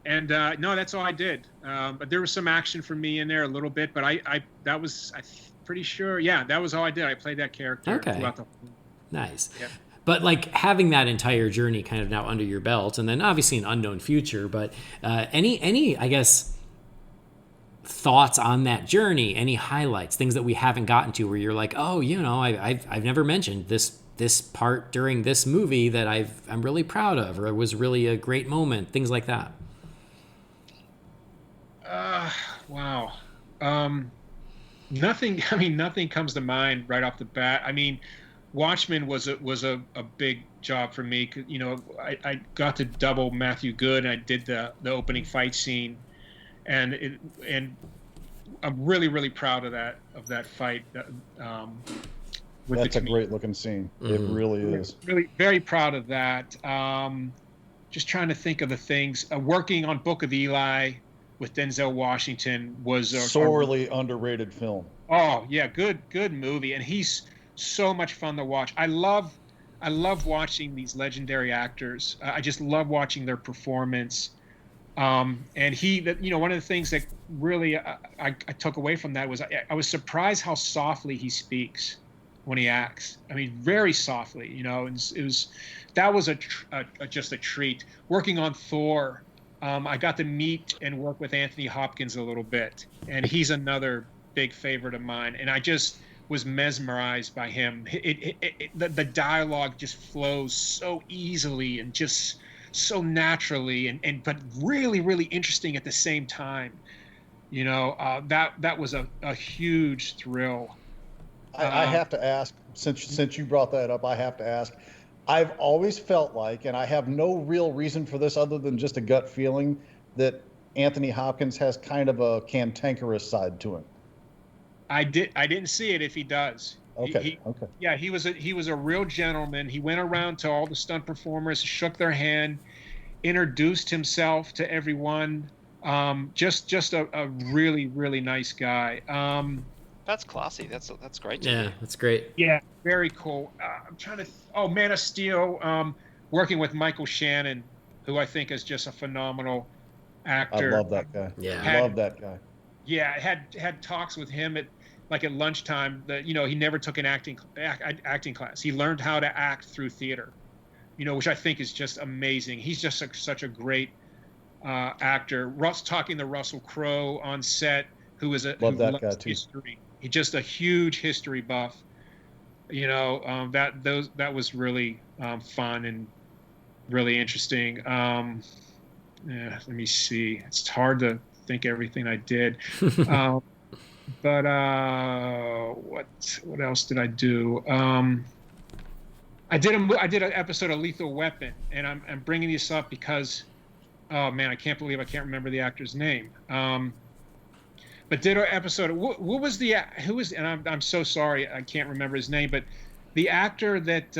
And no, that's all I did. But there was some action for me in there a little bit, but I'm pretty sure, yeah, that was all I did. I played that character throughout the whole. Nice. Yeah. But like having that entire journey kind of now under your belt, and then obviously an unknown future, but any I guess thoughts on that journey, any highlights, things that we haven't gotten to where you're like, oh, I've never mentioned this part during this movie that I'm really proud of, or it was really a great moment, things like that. Wow. Nothing comes to mind right off the bat. I mean, Watchmen was a big job for me. I got to double Matthew Good, and I did the opening fight scene, and I'm really, really proud of that fight. That's a great looking scene. Mm-hmm. It really is. Really, very proud of that. just trying to think of the things. Working on Book of Eli with Denzel Washington was sorely underrated film. Oh yeah, good movie, and he's so much fun to watch. I love watching these legendary actors. I just love watching their performance. And one of the things that really I took away from that was I was surprised how softly he speaks when he acts. I mean, very softly, and that was just a treat. Working on Thor, I got to meet and work with Anthony Hopkins a little bit, and he's another big favorite of mine. And I just was mesmerized by him. The dialogue just flows so easily and just so naturally, but really, really interesting at the same time. That was a huge thrill. I have to ask, since you brought that up, I have to ask. I've always felt like, and I have no real reason for this other than just a gut feeling, that Anthony Hopkins has kind of a cantankerous side to him. I didn't see it if he does. Okay. Yeah, he was a real gentleman. He went around to all the stunt performers, shook their hand, introduced himself to everyone. Just a really, really nice guy. That's classy. That's great. Yeah, that's great. Yeah, very cool. I'm trying to. Man of Steel. Working with Michael Shannon, who I think is just a phenomenal actor. I love that guy. Yeah, love that guy. Yeah, had talks with him at lunchtime that he never took an acting class. He learned how to act through theater, which I think is just amazing. He's just such a great actor. Talking to Russell Crowe on set, who that guy too. History. He's just a huge history buff. That was really fun and really interesting. Let me see. It's hard to think everything I did. But what else did I do? I did an episode of Lethal Weapon, and I'm bringing this up because, oh man, I can't believe I can't remember the actor's name. But did an episode. And I'm so sorry I can't remember his name, but the actor that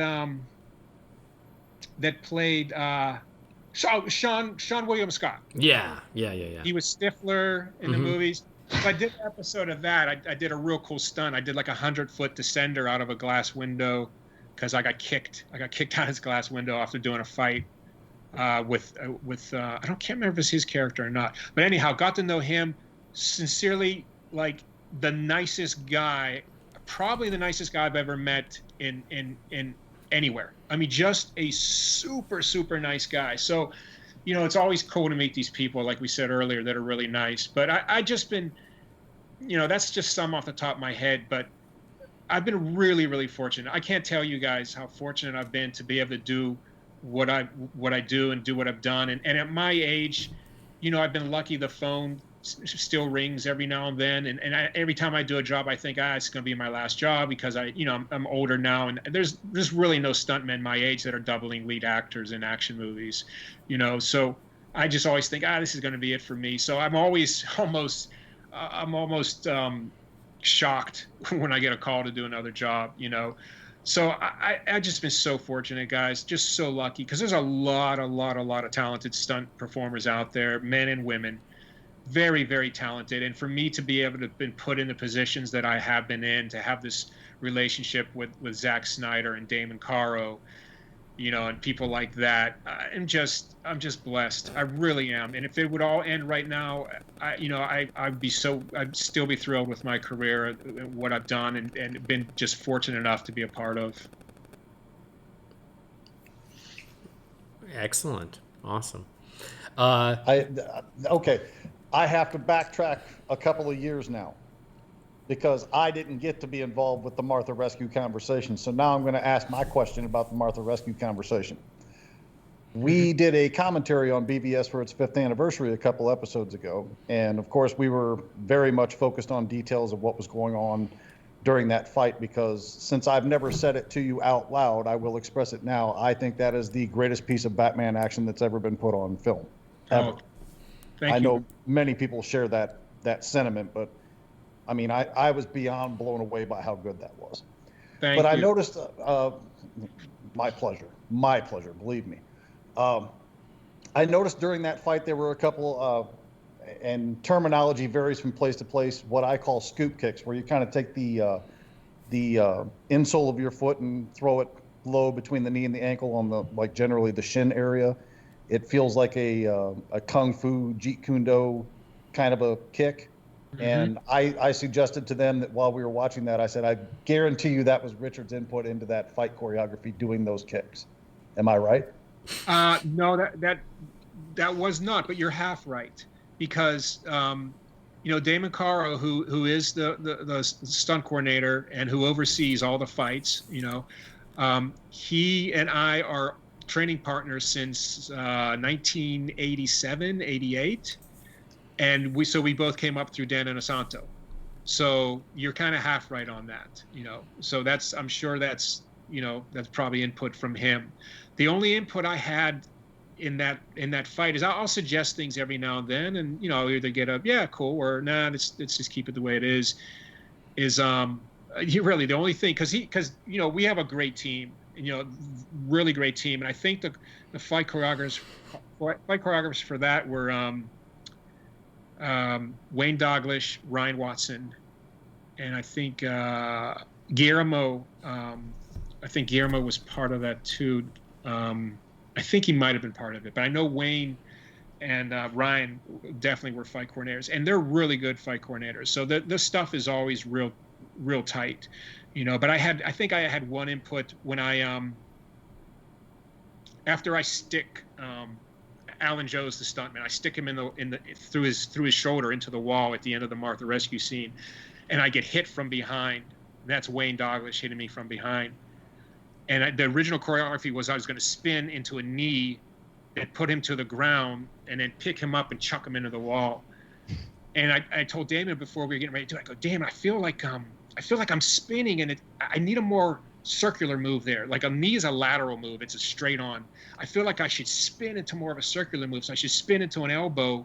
played Sean William Scott. Yeah. He was Stifler in the movies. So I did an episode of that. I did a real cool stunt. I did like a 100-foot descender out of a glass window because I got kicked. I got kicked out of his glass window after doing a fight with I can't remember if it's his character or not. But anyhow, got to know him. Sincerely, like the nicest guy, probably the nicest guy I've ever met in anywhere. I mean, just a super, super nice guy. So, it's always cool to meet these people, like we said earlier, that are really nice. But I just been, that's just some off the top of my head. But I've been really, really fortunate. I can't tell you guys how fortunate I've been to be able to do what I do and do what I've done. And at my age, I've been lucky. The phone still rings every now and then, and every time I do a job, I think it's going to be my last job because I'm older now, and there's really no stuntmen my age that are doubling lead actors in action movies, so I just always think this is going to be it for me. So I'm always almost shocked when I get a call to do another job, So I just been so fortunate, guys, just so lucky, because there's a lot of talented stunt performers out there, men and women. Very, very talented. And for me to be able to have been put in the positions that I have been in, to have this relationship with Zack Snyder and Damon Caro, and people like that, I'm just blessed. I really am. And if it would all end right now, I'd still be thrilled with my career, what I've done, and been just fortunate enough to be a part of. Excellent. Awesome. Okay. I have to backtrack a couple of years now because I didn't get to be involved with the Martha Rescue conversation. So now I'm going to ask my question about the Martha Rescue conversation. We did a commentary on BVS for its 5th anniversary a couple episodes ago. And of course, we were very much focused on details of what was going on during that fight, because since I've never said it to you out loud, I will express it now. I think that is the greatest piece of Batman action that's ever been put on film. Ever. I know many people share that sentiment, but I mean, I was beyond blown away by how good that was. Thank you. I noticed, my pleasure, believe me. I noticed during that fight there were a couple, and terminology varies from place to place, what I call scoop kicks, where you kind of take the insole of your foot and throw it low between the knee and the ankle on the, like, generally the shin area. It feels like a kung fu jeet kune do kind of a kick. Mm-hmm. And I suggested to them that while we were watching that, I said, I guarantee you that was Richard's input into that fight choreography, doing those kicks. Am I right? No, that was not, but you're half right, because Damon Caro, who is the stunt coordinator and who oversees all the fights, he and I are training partners since 1987, 88. And we both came up through Dan Inosanto. So you're kind of half right on that, So I'm sure that's probably input from him. The only input I had in that fight is I'll suggest things every now and then, and either get a yeah cool or nah, let's just keep it the way it is. You really the only thing because we have a great team, really great team, and I think the fight choreographers for that were Wayne Douglas, Ryan Watson, and I think Guillermo. I think Guillermo was part of that too. I think he might have been part of it, but I know Wayne and Ryan definitely were fight coordinators, and they're really good fight coordinators. So the stuff is always real tight, But I think I had one input when after I stick. Alan Joe's the stuntman. I stick him through his shoulder into the wall at the end of the Martha rescue scene, and I get hit from behind. That's Wayne Douglas hitting me from behind. And the original choreography was I was going to spin into a knee and put him to the ground and then pick him up and chuck him into the wall. And I told Damon before we were getting ready to do it, I go, Damon, I feel like I'm spinning, and I need a more circular move there. Like a knee is a lateral move. It's a straight on. I feel like I should spin into more of a circular move. So I should spin into an elbow,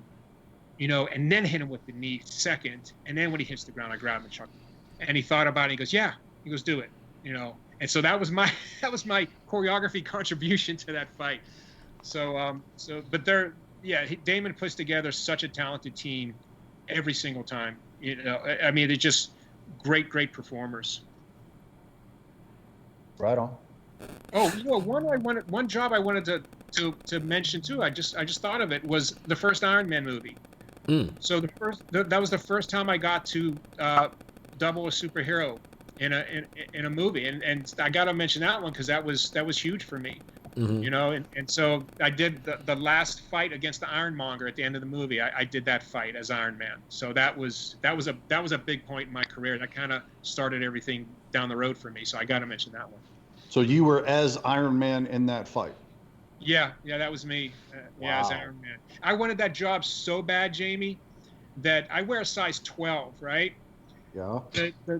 and then hit him with the knee second. And then when he hits the ground, I grab him and chuck him. And he thought about it. He goes, yeah. He goes, do it. And so that was my choreography contribution to that fight. But Damon puts together such a talented team every single time. I mean, they're just great performers. Right on. Oh, one job I wanted to mention too. I just thought of it was the first Iron Man movie. So that was the first time I got to double a superhero in a movie, and I got to mention that one because that was huge for me. Mm-hmm. And so I did the last fight against the Ironmonger at the end of the movie. I did that fight as Iron Man. So that was a big point in my career. That kind of started everything down the road for me. So I got to mention that one. So you were as Iron Man in that fight? Yeah, that was me. Yeah, as Iron Man. I wanted that job so bad, Jamie, that I wear a size 12, right? Yeah.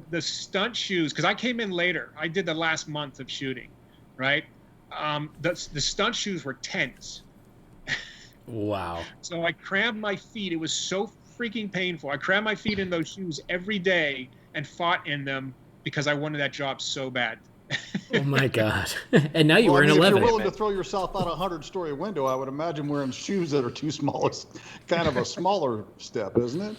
The stunt shoes, because I came in later. I did the last month of shooting, right? The stunt shoes were 10s. Wow. So I crammed my feet. It was so freaking painful. I crammed my feet in those shoes every day and fought in them because I wanted that job so bad. Oh my God. And now you were in 11. If you're willing to throw yourself out a 100-story window, I would imagine wearing shoes that are too small is kind of a smaller step, isn't it?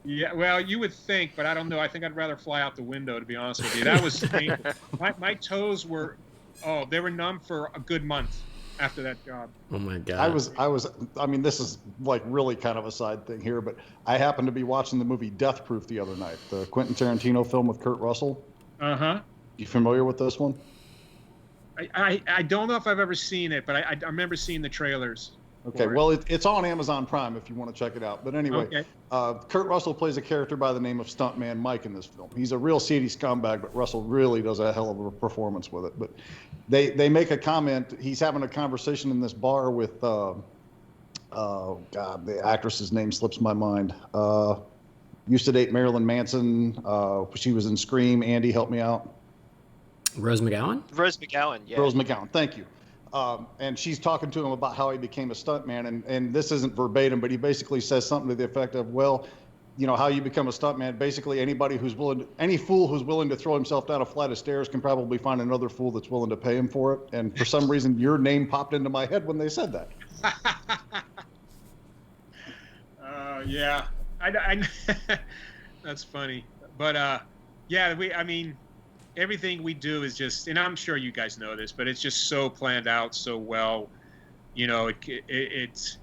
Yeah, well, you would think, but I don't know. I think I'd rather fly out the window, to be honest with you. That was painful. My toes were, they were numb for a good month after that job. Oh my God. I mean, this is like really kind of a side thing here, but I happened to be watching the movie Death Proof the other night, the Quentin Tarantino film with Kurt Russell. Uh-huh. You familiar with this one? I don't know if I've ever seen it, but I remember seeing the trailers. Okay, well, it's on Amazon Prime if you want to check it out. But anyway, okay. Kurt Russell plays a character by the name of Stuntman Mike in this film. He's a real seedy scumbag, but Russell really does a hell of a performance with it. But they make a comment. He's having a conversation in this bar with, oh, God, the actress's name slips my mind. Used to date Marilyn Manson. She was in Scream. Andy, help me out. Rose McGowan? Rose McGowan, yeah. Rose McGowan, thank you. And she's talking to him about how he became a stuntman, and this isn't verbatim, but he basically says something to the effect of, well, you know, how you become a stuntman. Basically, any fool who's willing to throw himself down a flight of stairs can probably find another fool that's willing to pay him for it. And for some reason, your name popped into my head when they said that. Yeah, I that's funny. But yeah, I mean, everything we do is just, and I'm sure you guys know this, but it's just so planned out so well. You know, it's,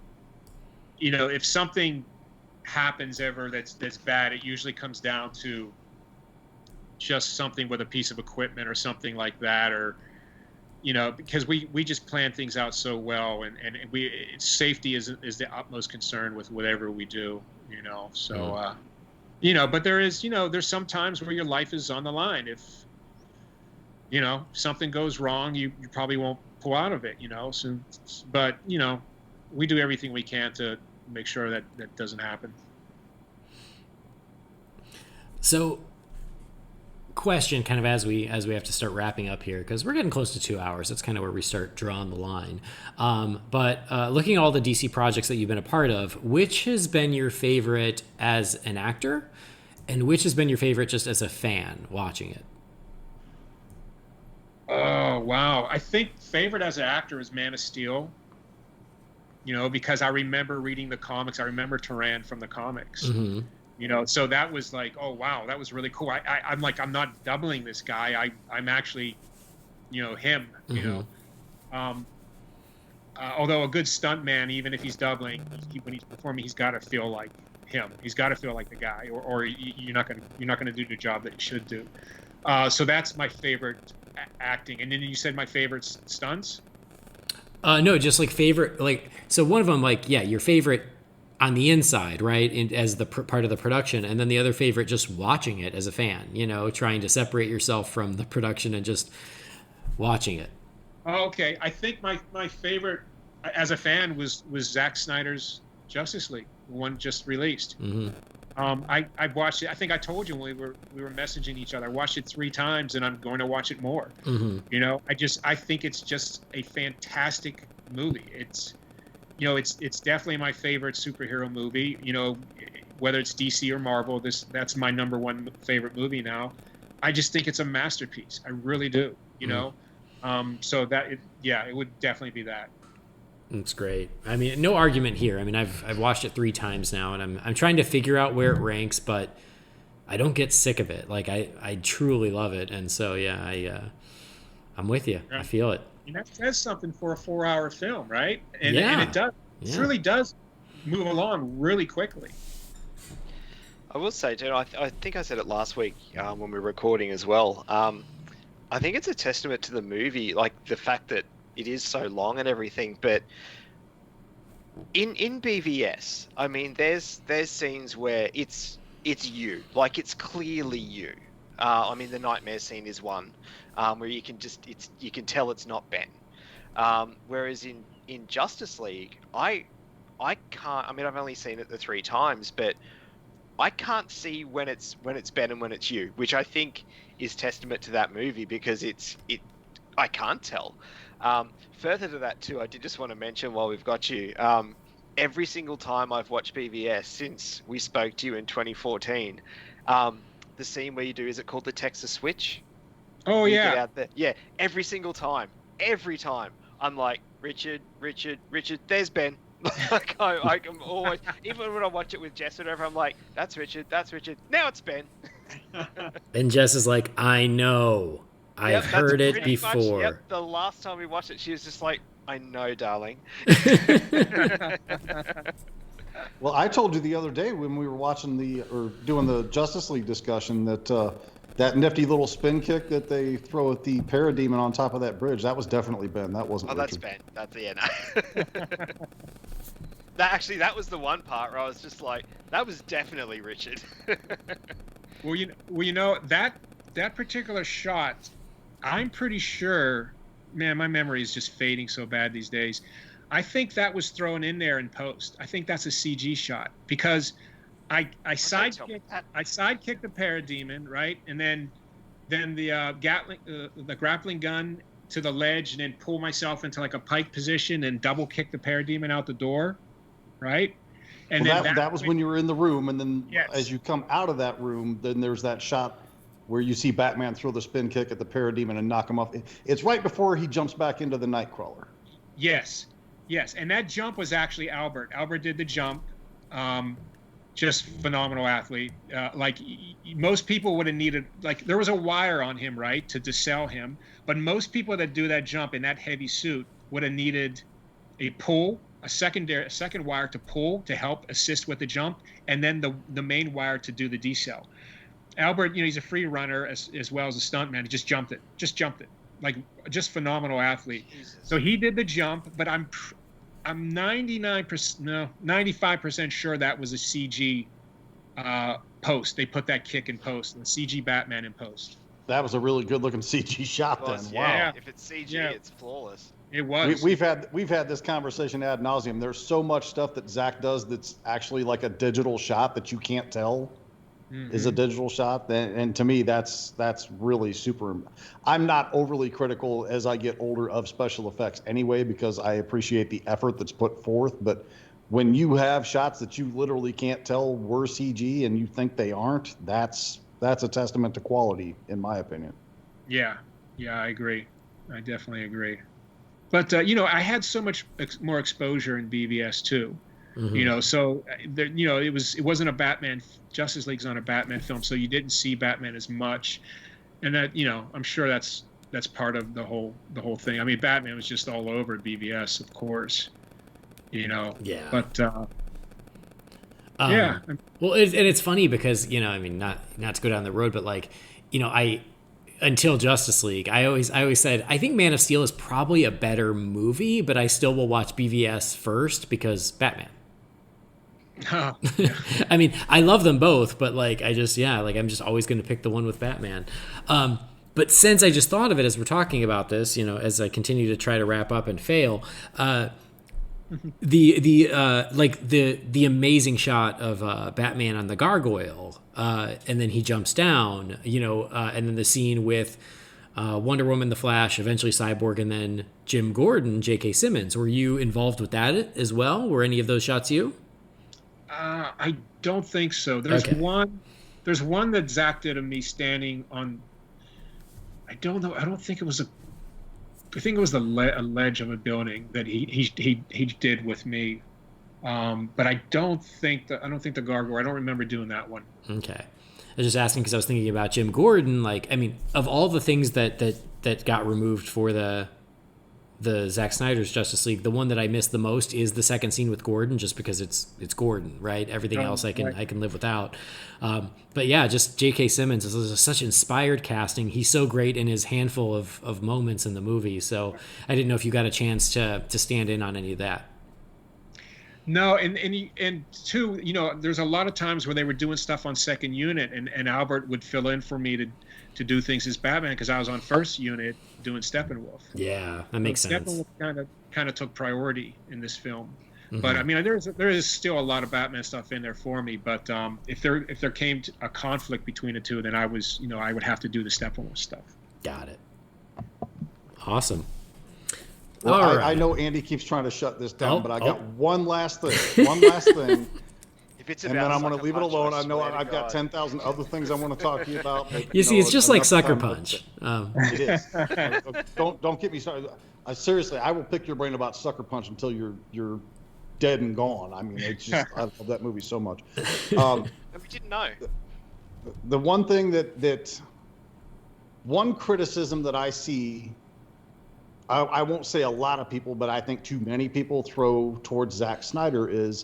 you know, if something happens ever that's bad, it usually comes down to just something with a piece of equipment or something like that, or, you know, because we just plan things out so well, and safety is the utmost concern with whatever we do, you know. So you know, but there's some times where your life is on the line. If, you know, something goes wrong, you probably won't pull out of it, you know. So, but, you know, we do everything we can to make sure that doesn't happen. So, question, kind of as we have to start wrapping up here, because we're getting close to 2 hours. That's kind of where we start drawing the line. But looking at all the DC projects that you've been a part of, which has been your favorite as an actor, and which has been your favorite just as a fan watching it? Oh, wow. I think favorite as an actor is Man of Steel. You know, because I remember reading the comics. I remember Turan from the comics. Mm-hmm. You know, so that was like, oh, wow, that was really cool. I'm like, I'm not doubling this guy. I'm actually, you know, him, mm-hmm. you know. Although a good stunt man, even if he's doubling, when he's performing, he's got to feel like him. He's got to feel like the guy, or you're not gonna do the job that you should do. So that's my favorite acting. And then you said my favorite stunts? No, just like favorite, like, so one of them, like, yeah, your favorite on the inside, right, as the part of the production, and then the other favorite just watching it as a fan, you know, trying to separate yourself from the production and just watching it. Okay, I think my favorite as a fan was Zack Snyder's Justice League, the one just released. Mm-hmm. I watched it. I think I told you when we were messaging each other. I watched it 3 times, and I'm going to watch it more. Mm-hmm. You know, I think it's just a fantastic movie. It's, you know, it's definitely my favorite superhero movie. You know, whether it's DC or Marvel, that's my number one favorite movie now. I just think it's a masterpiece. I really do. You know, so it would definitely be that. It's great. I mean, no argument here. I mean, I've watched it 3 times now, and I'm trying to figure out where it ranks, but I don't get sick of it. Like, I truly love it, and so yeah, I'm with you. Right. I feel it. And that says something for a 4-hour film, right? And it does. Yeah. It really does move along really quickly. I will say, too, I think I said it last week when we were recording as well. I think it's a testament to the movie, like the fact that it is so long and everything, but in BVS, I mean, there's scenes where it's you, like it's clearly you. I mean, the nightmare scene is one where you can tell it's not Ben. Whereas in Justice League, I can't. I mean, I've only seen it the 3 times, but I can't see when it's Ben and when it's you, which I think is testament to that movie, because I can't tell. Further to that too, I did just want to mention while we've got you, every single time I've watched BVS since we spoke to you in 2014, the scene where you do, is it called the Texas Switch? Oh, yeah. Get out there. Yeah, every time, I'm like, Richard, there's Ben. Like, I'm always, even when I watch it with Jess or whatever, I'm like, that's Richard, now it's Ben. And Jess is like, I know. I've heard it before. Much, the last time we watched it, she was just like, I know, darling. Well, I told you the other day when we were watching doing the Justice League discussion that that nifty little spin kick that they throw at the Parademon on top of that bridge, that was definitely Ben. That wasn't Richard. That's Ben. That's no. That was the one part where I was just like, that was definitely Richard. Well, you know that particular shot, I'm pretty sure, man, my memory is just fading so bad these days. I think that was thrown in there in post. I think that's a CG shot, because I sidekicked the Parademon, right? And then the grappling gun to the ledge, and then pull myself into like a pike position and double kick the Parademon out the door, right? And well, then that was when you were in the room, and then Yes. as you come out of that room, then there's that shot where you see Batman throw the spin kick at the Parademon and knock him off. It's right before he jumps back into the Nightcrawler. Yes, and that jump was actually Albert. Albert did the jump. Just phenomenal athlete. Most people would have needed, like, there was a wire on him, right, to decel him. But most people that do that jump in that heavy suit would have needed a pull, a second wire to pull to help assist with the jump, and then the main wire to do the decel. Albert, he's a free runner as well as a stuntman. He just jumped it. Like, just phenomenal athlete. Jesus. So he did the jump, but I'm 95% sure that was a CG post. They put that kick in post, the CG Batman in post. That was a really good looking CG shot then. Wow. Yeah. If it's CG, Yeah. it's flawless. It was. We've had this conversation ad nauseum. There's so much stuff that Zack does that's actually like a digital shot that you can't tell is a digital shot. And to me, that's really super. I'm not overly critical as I get older of special effects anyway, because I appreciate the effort that's put forth. But when you have shots that you literally can't tell were CG and you think they aren't, that's a testament to quality, in my opinion. Yeah, I agree. I definitely agree. But I had so much more exposure in BVS too. So there, it wasn't a Batman. Justice League's not a Batman film, so you didn't see Batman as much, and that I'm sure that's part of the whole thing. I mean, Batman was just all over BVS, of course. Yeah. But yeah. Well, it's funny because not to go down the road, but until Justice League, I always said I think Man of Steel is probably a better movie, but I still will watch BVS first because Batman. Oh, yeah. I mean, I love them both, but I'm just always going to pick the one with Batman. But since I just thought of it as we're talking about this, as I continue to try to wrap up and fail, the amazing shot of Batman on the gargoyle, and then he jumps down, and then the scene with Wonder Woman, the Flash, eventually Cyborg, and then Jim Gordon, J.K. Simmons. Were you involved with that as well? Were any of those shots you? I don't think so. There's one that Zack did of me standing on. I don't know. I think it was a ledge of a building that he did with me. But I don't think the gargoyle. I don't remember doing that one. Okay, I was just asking because I was thinking about Jim Gordon. Of all the things that got removed for the Zack Snyder's Justice League, the one that I missed the most is the second scene with Gordon, just because it's Gordon, right? Everything else I can live without. But yeah, just J.K. Simmons is such inspired casting. He's so great in his handful of moments in the movie. So I didn't know if you got a chance to stand in on any of that. No, and two, there's a lot of times where they were doing stuff on second unit, and Albert would fill in for me to do things as Batman because I was on first unit doing Steppenwolf. Yeah, that makes sense. Steppenwolf kind of took priority in this film. But I mean, there is still a lot of Batman stuff in there for me. But if there came to a conflict between the two, then I would have to do the Steppenwolf stuff. Got it. Awesome. Well, All right. I know Andy keeps trying to shut this down, but I got one last thing. If it's and then I'm going to leave it alone. I know I've got 10,000 other things I want to talk to you about. But, you see, it's just like Sucker time. Punch. It is. Don't get me started. Seriously, I will pick your brain about Sucker Punch until you're dead and gone. I mean, it's just I love that movie so much. And we didn't know. The one thing that one criticism that I see, I won't say a lot of people, but I think too many people throw towards Zack Snyder is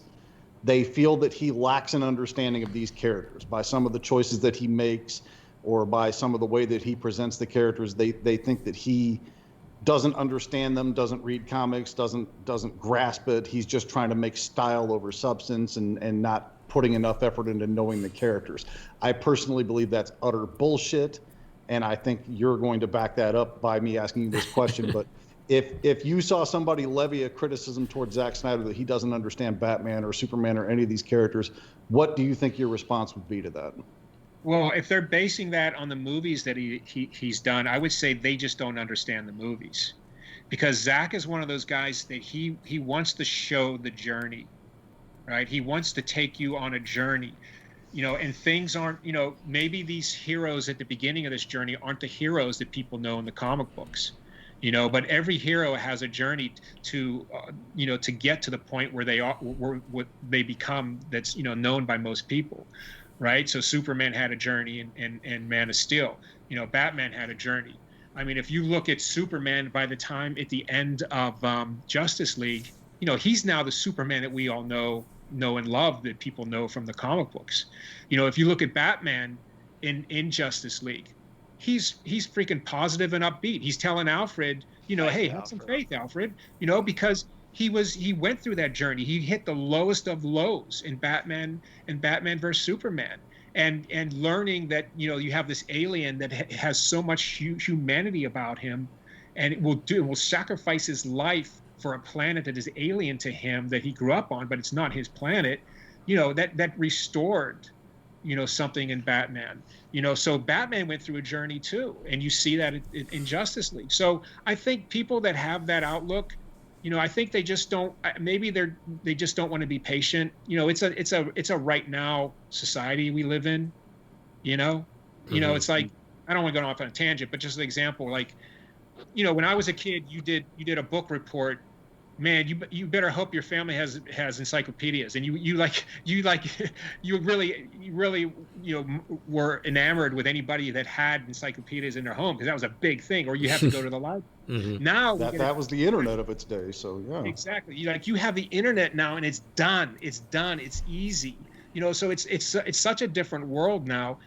they feel that he lacks an understanding of these characters by some of the choices that he makes or by some of the way that he presents the characters. They think that he doesn't understand them, doesn't read comics, doesn't grasp it. He's just trying to make style over substance and not putting enough effort into knowing the characters. I personally believe that's utter bullshit, and I think you're going to back that up by me asking you this question. But if you saw somebody levy a criticism towards Zack Snyder that he doesn't understand Batman or Superman or any of these characters, what do you think your response would be to that? Well, if they're basing that on the movies that he's done, I would say they just don't understand the movies, because Zack is one of those guys that he wants to show the journey, right? He wants to take you on a journey, and things aren't, maybe these heroes at the beginning of this journey aren't the heroes that people know in the comic books, but every hero has a journey to, to get to the point where they are, where what they become, that's, known by most people, right? So Superman had a journey in Man of Steel. Batman had a journey. I mean, if you look at Superman, by the time at the end of Justice League, he's now the Superman that we all know and love, that people know from the comic books. If you look at Batman in Justice League, he's freaking positive and upbeat. He's telling Alfred, hey, have some faith, Alfred, because he went through that journey. He hit the lowest of lows in Batman versus Superman. And learning that, you have this alien that has so much humanity about him, and it will sacrifice his life for a planet that is alien to him, that he grew up on, but it's not his planet, that restored, something in Batman. So Batman went through a journey too, and you see that in Justice League. So I think people that have that outlook, I think they just don't. Maybe they just don't want to be patient. It's a right now society we live in. It's like, I don't want to go off on a tangent, but just an example, like, when I was a kid, you did a book report. Man, you better hope your family has encyclopedias, and you really were enamored with anybody that had encyclopedias in their home, because that was a big thing, or you have to go to the library. Now that was the internet of its day, so yeah. Exactly. You have the internet now, and it's done. It's easy. So it's such a different world now,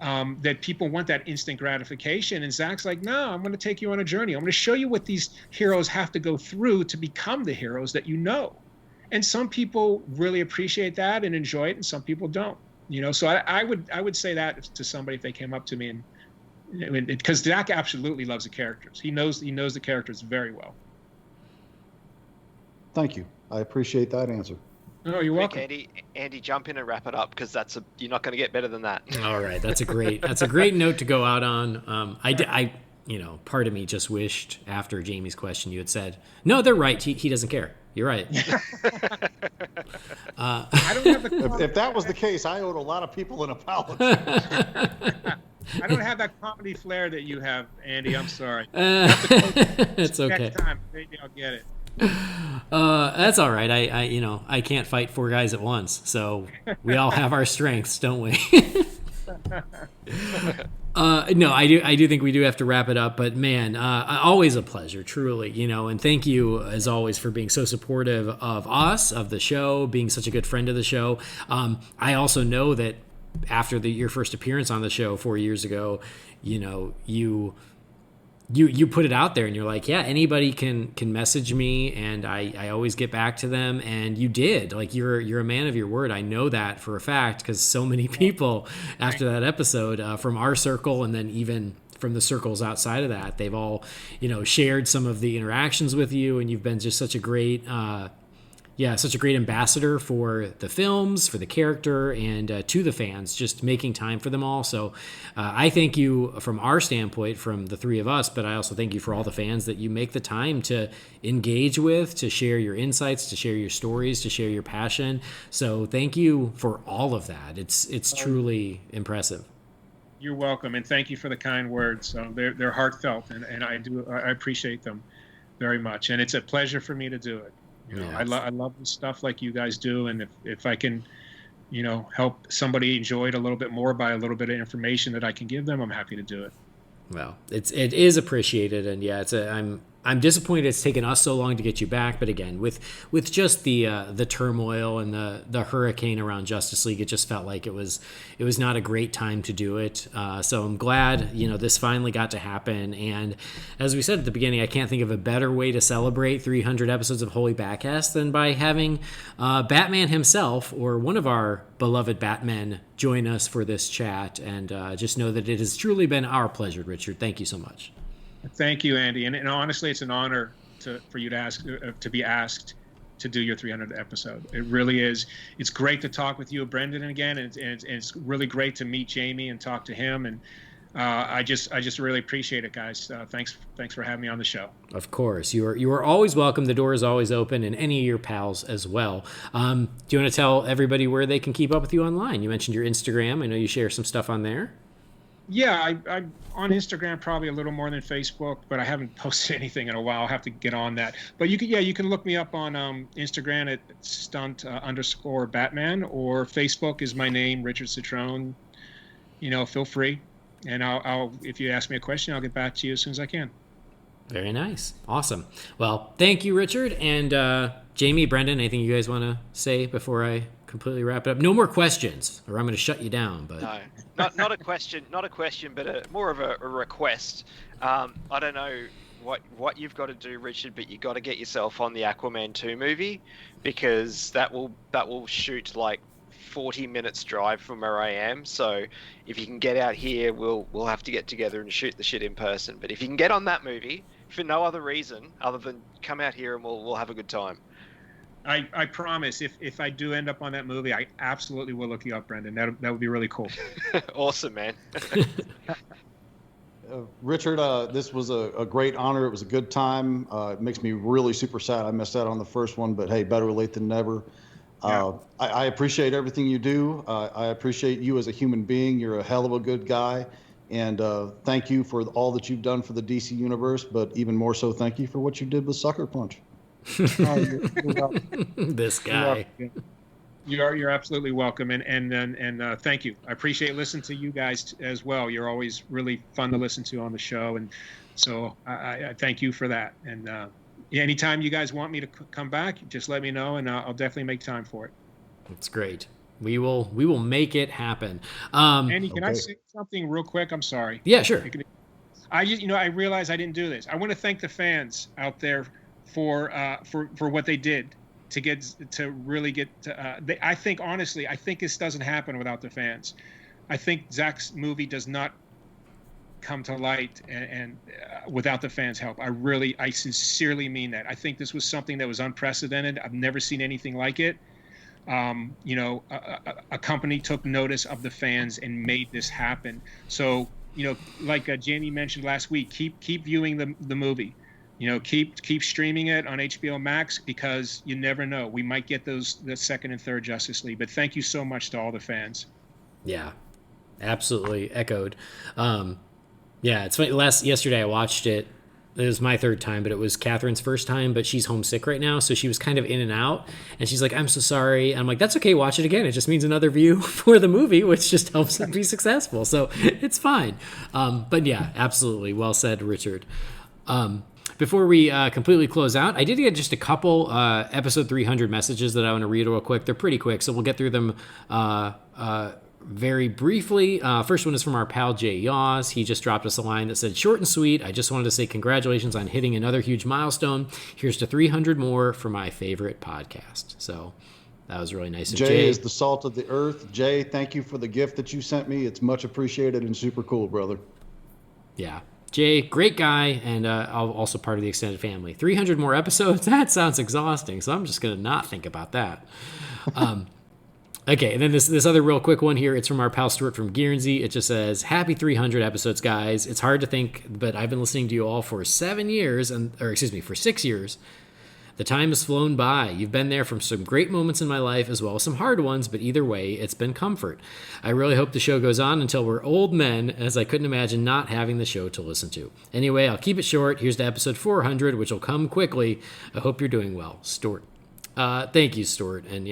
that people want that instant gratification. And Zack's like, no, I'm going to take you on a journey. I'm going to show you what these heroes have to go through to become the heroes that you know. And some people really appreciate that and enjoy it, and some people don't. So I would say that to somebody if they came up to me, and because Zack absolutely loves the characters. He knows the characters very well. Thank you. I appreciate that answer. Oh, you're welcome. Andy, jump in and wrap it up, because you're not going to get better than that. All right, that's a great note to go out on. I part of me just wished after Jamie's question you had said, no, they're right. He doesn't care. You're right. I don't have if that was the case, I owed a lot of people an apology. I don't have that comedy flair that you have, Andy. I'm sorry. It's okay. Next time, maybe I'll get it. That's all right. I can't fight four guys at once, so we all have our strengths, don't we? No, I do think we do have to wrap it up, but man, always a pleasure, truly, and thank you as always for being so supportive of us, of the show, being such a good friend of the show. I also know that after your first appearance on the show 4 years ago, you put it out there, and you're like, yeah, anybody can message me, and I always get back to them. And you did. Like, you're a man of your word. I know that for a fact, because so many people after that episode, from our circle, and then even from the circles outside of that, they've all shared some of the interactions with you, and you've been just such a great ambassador for the films, for the character, and to the fans, just making time for them all. So I thank you from our standpoint, from the three of us, but I also thank you for all the fans that you make the time to engage with, to share your insights, to share your stories, to share your passion. So thank you for all of that. It's truly impressive. You're welcome, and thank you for the kind words. So they're heartfelt, and I appreciate them very much, and it's a pleasure for me to do it. I love the stuff like you guys do, and if I can, help somebody enjoy it a little bit more by a little bit of information that I can give them, I'm happy to do it. Well, it is appreciated, and yeah, I'm disappointed it's taken us so long to get you back. But again, with just the turmoil and the hurricane around Justice League, it just felt like it was not a great time to do it. So I'm glad this finally got to happen. And as we said at the beginning, I can't think of a better way to celebrate 300 episodes of Holy BatCast than by having Batman himself, or one of our beloved Batmen, join us for this chat. And just know that it has truly been our pleasure, Richard. Thank you so much. Thank you, Andy. And honestly, it's an honor for you to be asked to do your 300th episode. It really is. It's great to talk with you, Brendan, again, and it's really great to meet Jamie and talk to him. And I just really appreciate it, guys. Thanks for having me on the show. Of course, you are always welcome. The door is always open, and any of your pals as well. Do you want to tell everybody where they can keep up with you online? You mentioned your Instagram. I know you share some stuff on there. Yeah, I'm on Instagram probably a little more than Facebook, but I haven't posted anything in a while. I'll have to get on that. But you can look me up on Instagram at stunt _ Batman, or Facebook is my name, Ricard Cetrone. Feel free, and I'll if you ask me a question, I'll get back to you as soon as I can. Very nice, awesome. Well, thank you, Richard, and Jamie, Brendan. Anything you guys want to say before I completely wrap it up? No more questions, or I'm going to shut you down. But no, not a question, but more of a request. I don't know what you've got to do, Richard, but you got to get yourself on the Aquaman 2 movie, because that will shoot like 40 minutes drive from where I am. So if you can get out here, we'll have to get together and shoot the shit in person. But if you can get on that movie for no other reason other than come out here and we'll have a good time. I promise, if I do end up on that movie, I absolutely will look you up, Brendan. That would be really cool. Awesome, man. Richard, this was a great honor. It was a good time. It makes me really super sad I missed out on the first one, but hey, better late than never. Yeah. I appreciate everything you do. I appreciate you as a human being. You're a hell of a good guy. And thank you for all that you've done for the DC Universe, but even more so, thank you for what you did with Sucker Punch. This guy. You're absolutely welcome, and thank you. I appreciate listening to you guys as well. You're always really fun to listen to on the show, and so I thank you for that. And anytime you guys want me to come back, just let me know, and I'll definitely make time for it. That's great. We will make it happen. Andy, can I say something real quick? I'm sorry. Yeah, sure. I realized I didn't do this. I want to thank the fans out there for what they did to really get to, I think this doesn't happen without the fans. I think Zack's movie does not come to light and without the fans' help. I sincerely mean that. I think this was something that was unprecedented. I've never seen anything like it. A company took notice of the fans and made this happen. So, like Jamie mentioned last week, keep viewing the movie. Keep streaming it on HBO Max, because you never know. We might get the second and third Justice League. But thank you so much to all the fans. Yeah, absolutely echoed. It's funny. Yesterday I watched it. It was my third time, but it was Catherine's first time, but she's homesick right now. So she was kind of in and out, and she's like, I'm so sorry. And I'm like, that's okay. Watch it again. It just means another view for the movie, which just helps it be successful. So it's fine. But yeah, absolutely. Well said, Richard. Before we completely close out, I did get just a couple episode 300 messages that I want to read real quick. They're pretty quick, so we'll get through them very briefly. First one is from our pal Jay Yaws. He just dropped us a line that said, short and sweet, I just wanted to say congratulations on hitting another huge milestone. Here's to 300 more for my favorite podcast. So that was really nice of Jay. Jay is the salt of the earth. Jay, thank you for the gift that you sent me. It's much appreciated and super cool, brother. Yeah. Jay, great guy, and also part of the extended family. 300 more episodes? That sounds exhausting, so I'm just going to not think about that. Okay, and then this other real quick one here. It's from our pal Stuart from Guernsey. It just says, happy 300 episodes, guys. It's hard to think, but I've been listening to you all for 6 years. The time has flown by. You've been there from some great moments in my life as well as some hard ones, but either way, it's been comfort. I really hope the show goes on until we're old men, as I couldn't imagine not having the show to listen to. Anyway, I'll keep it short. Here's to episode 400, which will come quickly. I hope you're doing well. Stuart. Thank you, Stuart. And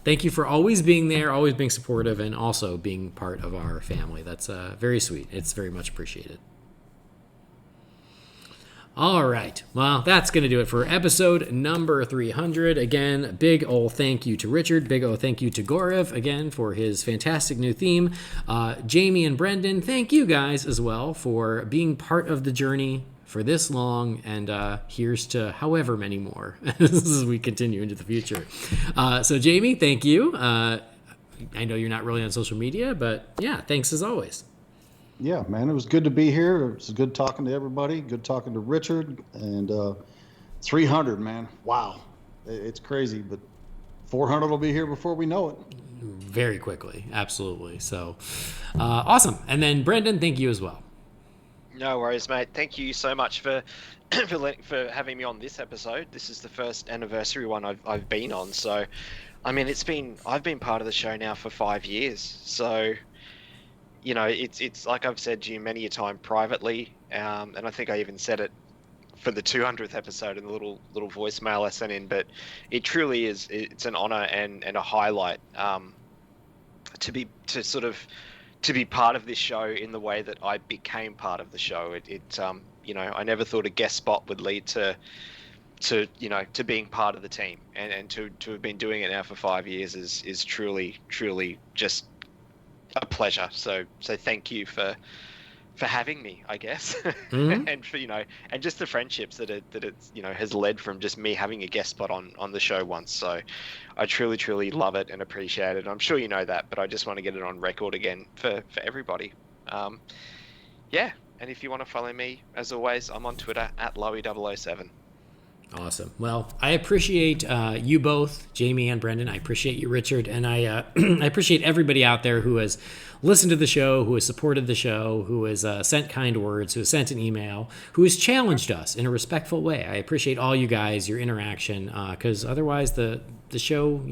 thank you for always being there, always being supportive, and also being part of our family. That's very sweet. It's very much appreciated. All right. Well, that's going to do it for episode number 300. Again, big ol' thank you to Richard. Big ol' thank you to Gaurev, again, for his fantastic new theme. Jamie and Brendan, thank you guys as well for being part of the journey for this long. And here's to however many more as we continue into the future. So, Jamie, thank you. I know you're not really on social media, but yeah, thanks as always. Yeah, man, it was good to be here. It was good talking to everybody. Good talking to Richard. And 300, man. Wow. It's crazy, but 400 will be here before we know it. Very quickly, absolutely. So, awesome. And then Brendan, thank you as well. No worries, mate. Thank you so much for for having me on this episode. This is the first anniversary one I've been on. So, I mean, I've been part of the show now for 5 years. So, you know, it's like I've said to you many a time privately, and I think I even said it for the 200th episode in the little voicemail I sent in. But it truly is. It's an honor and a highlight to be part of this show in the way that I became part of the show. You know, I never thought a guest spot would lead to being part of the team, and to have been doing it now for 5 years is truly just a pleasure. So thank you for having me, I guess. Mm-hmm. And for, and just the friendships that it's has led from just me having a guest spot on the show once. So I truly love it and appreciate it. I'm sure you know that, but I just want to get it on record again for everybody. Yeah. And if you want to follow me, as always, I'm on Twitter at Lowe007. Awesome. Well, I appreciate you both, Jamie and Brendan. I appreciate you, Richard. And I I appreciate everybody out there who has listened to the show, who has supported the show, who has sent kind words, who has sent an email, who has challenged us in a respectful way. I appreciate all you guys, your interaction, because otherwise the show,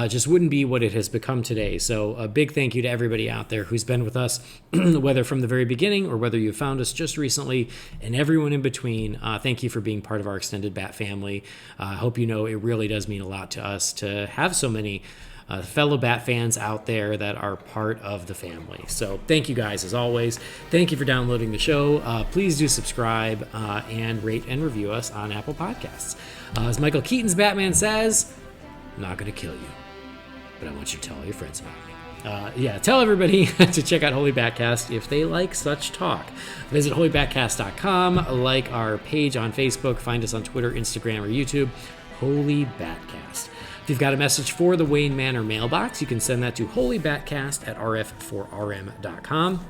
just wouldn't be what it has become today. So a big thank you to everybody out there who's been with us, whether from the very beginning or whether you found us just recently, and everyone in between. Thank you for being part of our extended Bat family. I hope you know it really does mean a lot to us to have so many fellow Bat fans out there that are part of the family. So thank you guys as always. Thank you for downloading the show. Please do subscribe and rate and review us on Apple Podcasts. As Michael Keaton's Batman says, I'm not going to kill you, but I want you to tell all your friends about me. Tell everybody to check out Holy BatCast if they like such talk. Visit holybatcast.com, like our page on Facebook, find us on Twitter, Instagram, or YouTube, Holy BatCast. If you've got a message for the Wayne Manor mailbox, you can send that to holybatcast@rf4rm.com.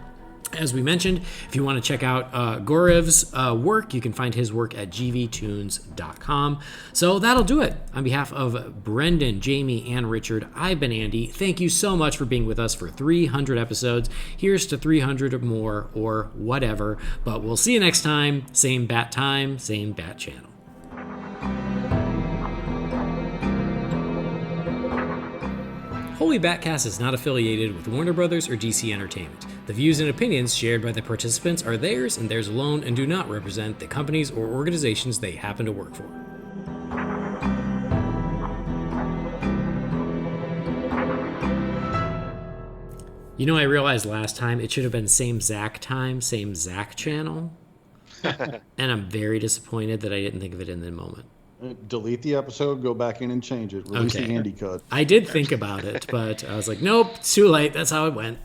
As we mentioned, if you want to check out Gaurev's work, you can find his work at gvtunes.com. So that'll do it. On behalf of Brendan, Jamie, and Richard, I've been Andy. Thank you so much for being with us for 300 episodes. Here's to 300 more or whatever. But we'll see you next time. Same Bat time, same Bat channel. Holy BatCast is not affiliated with Warner Brothers or DC Entertainment. The views and opinions shared by the participants are theirs and theirs alone and do not represent the companies or organizations they happen to work for. I realized last time it should have been same Zack time, same Zack channel. And I'm very disappointed that I didn't think of it in the moment. Delete the episode, go back in and change it. Release the Andy cut. I did think about it, but I was like, nope, it's too late. That's how it went.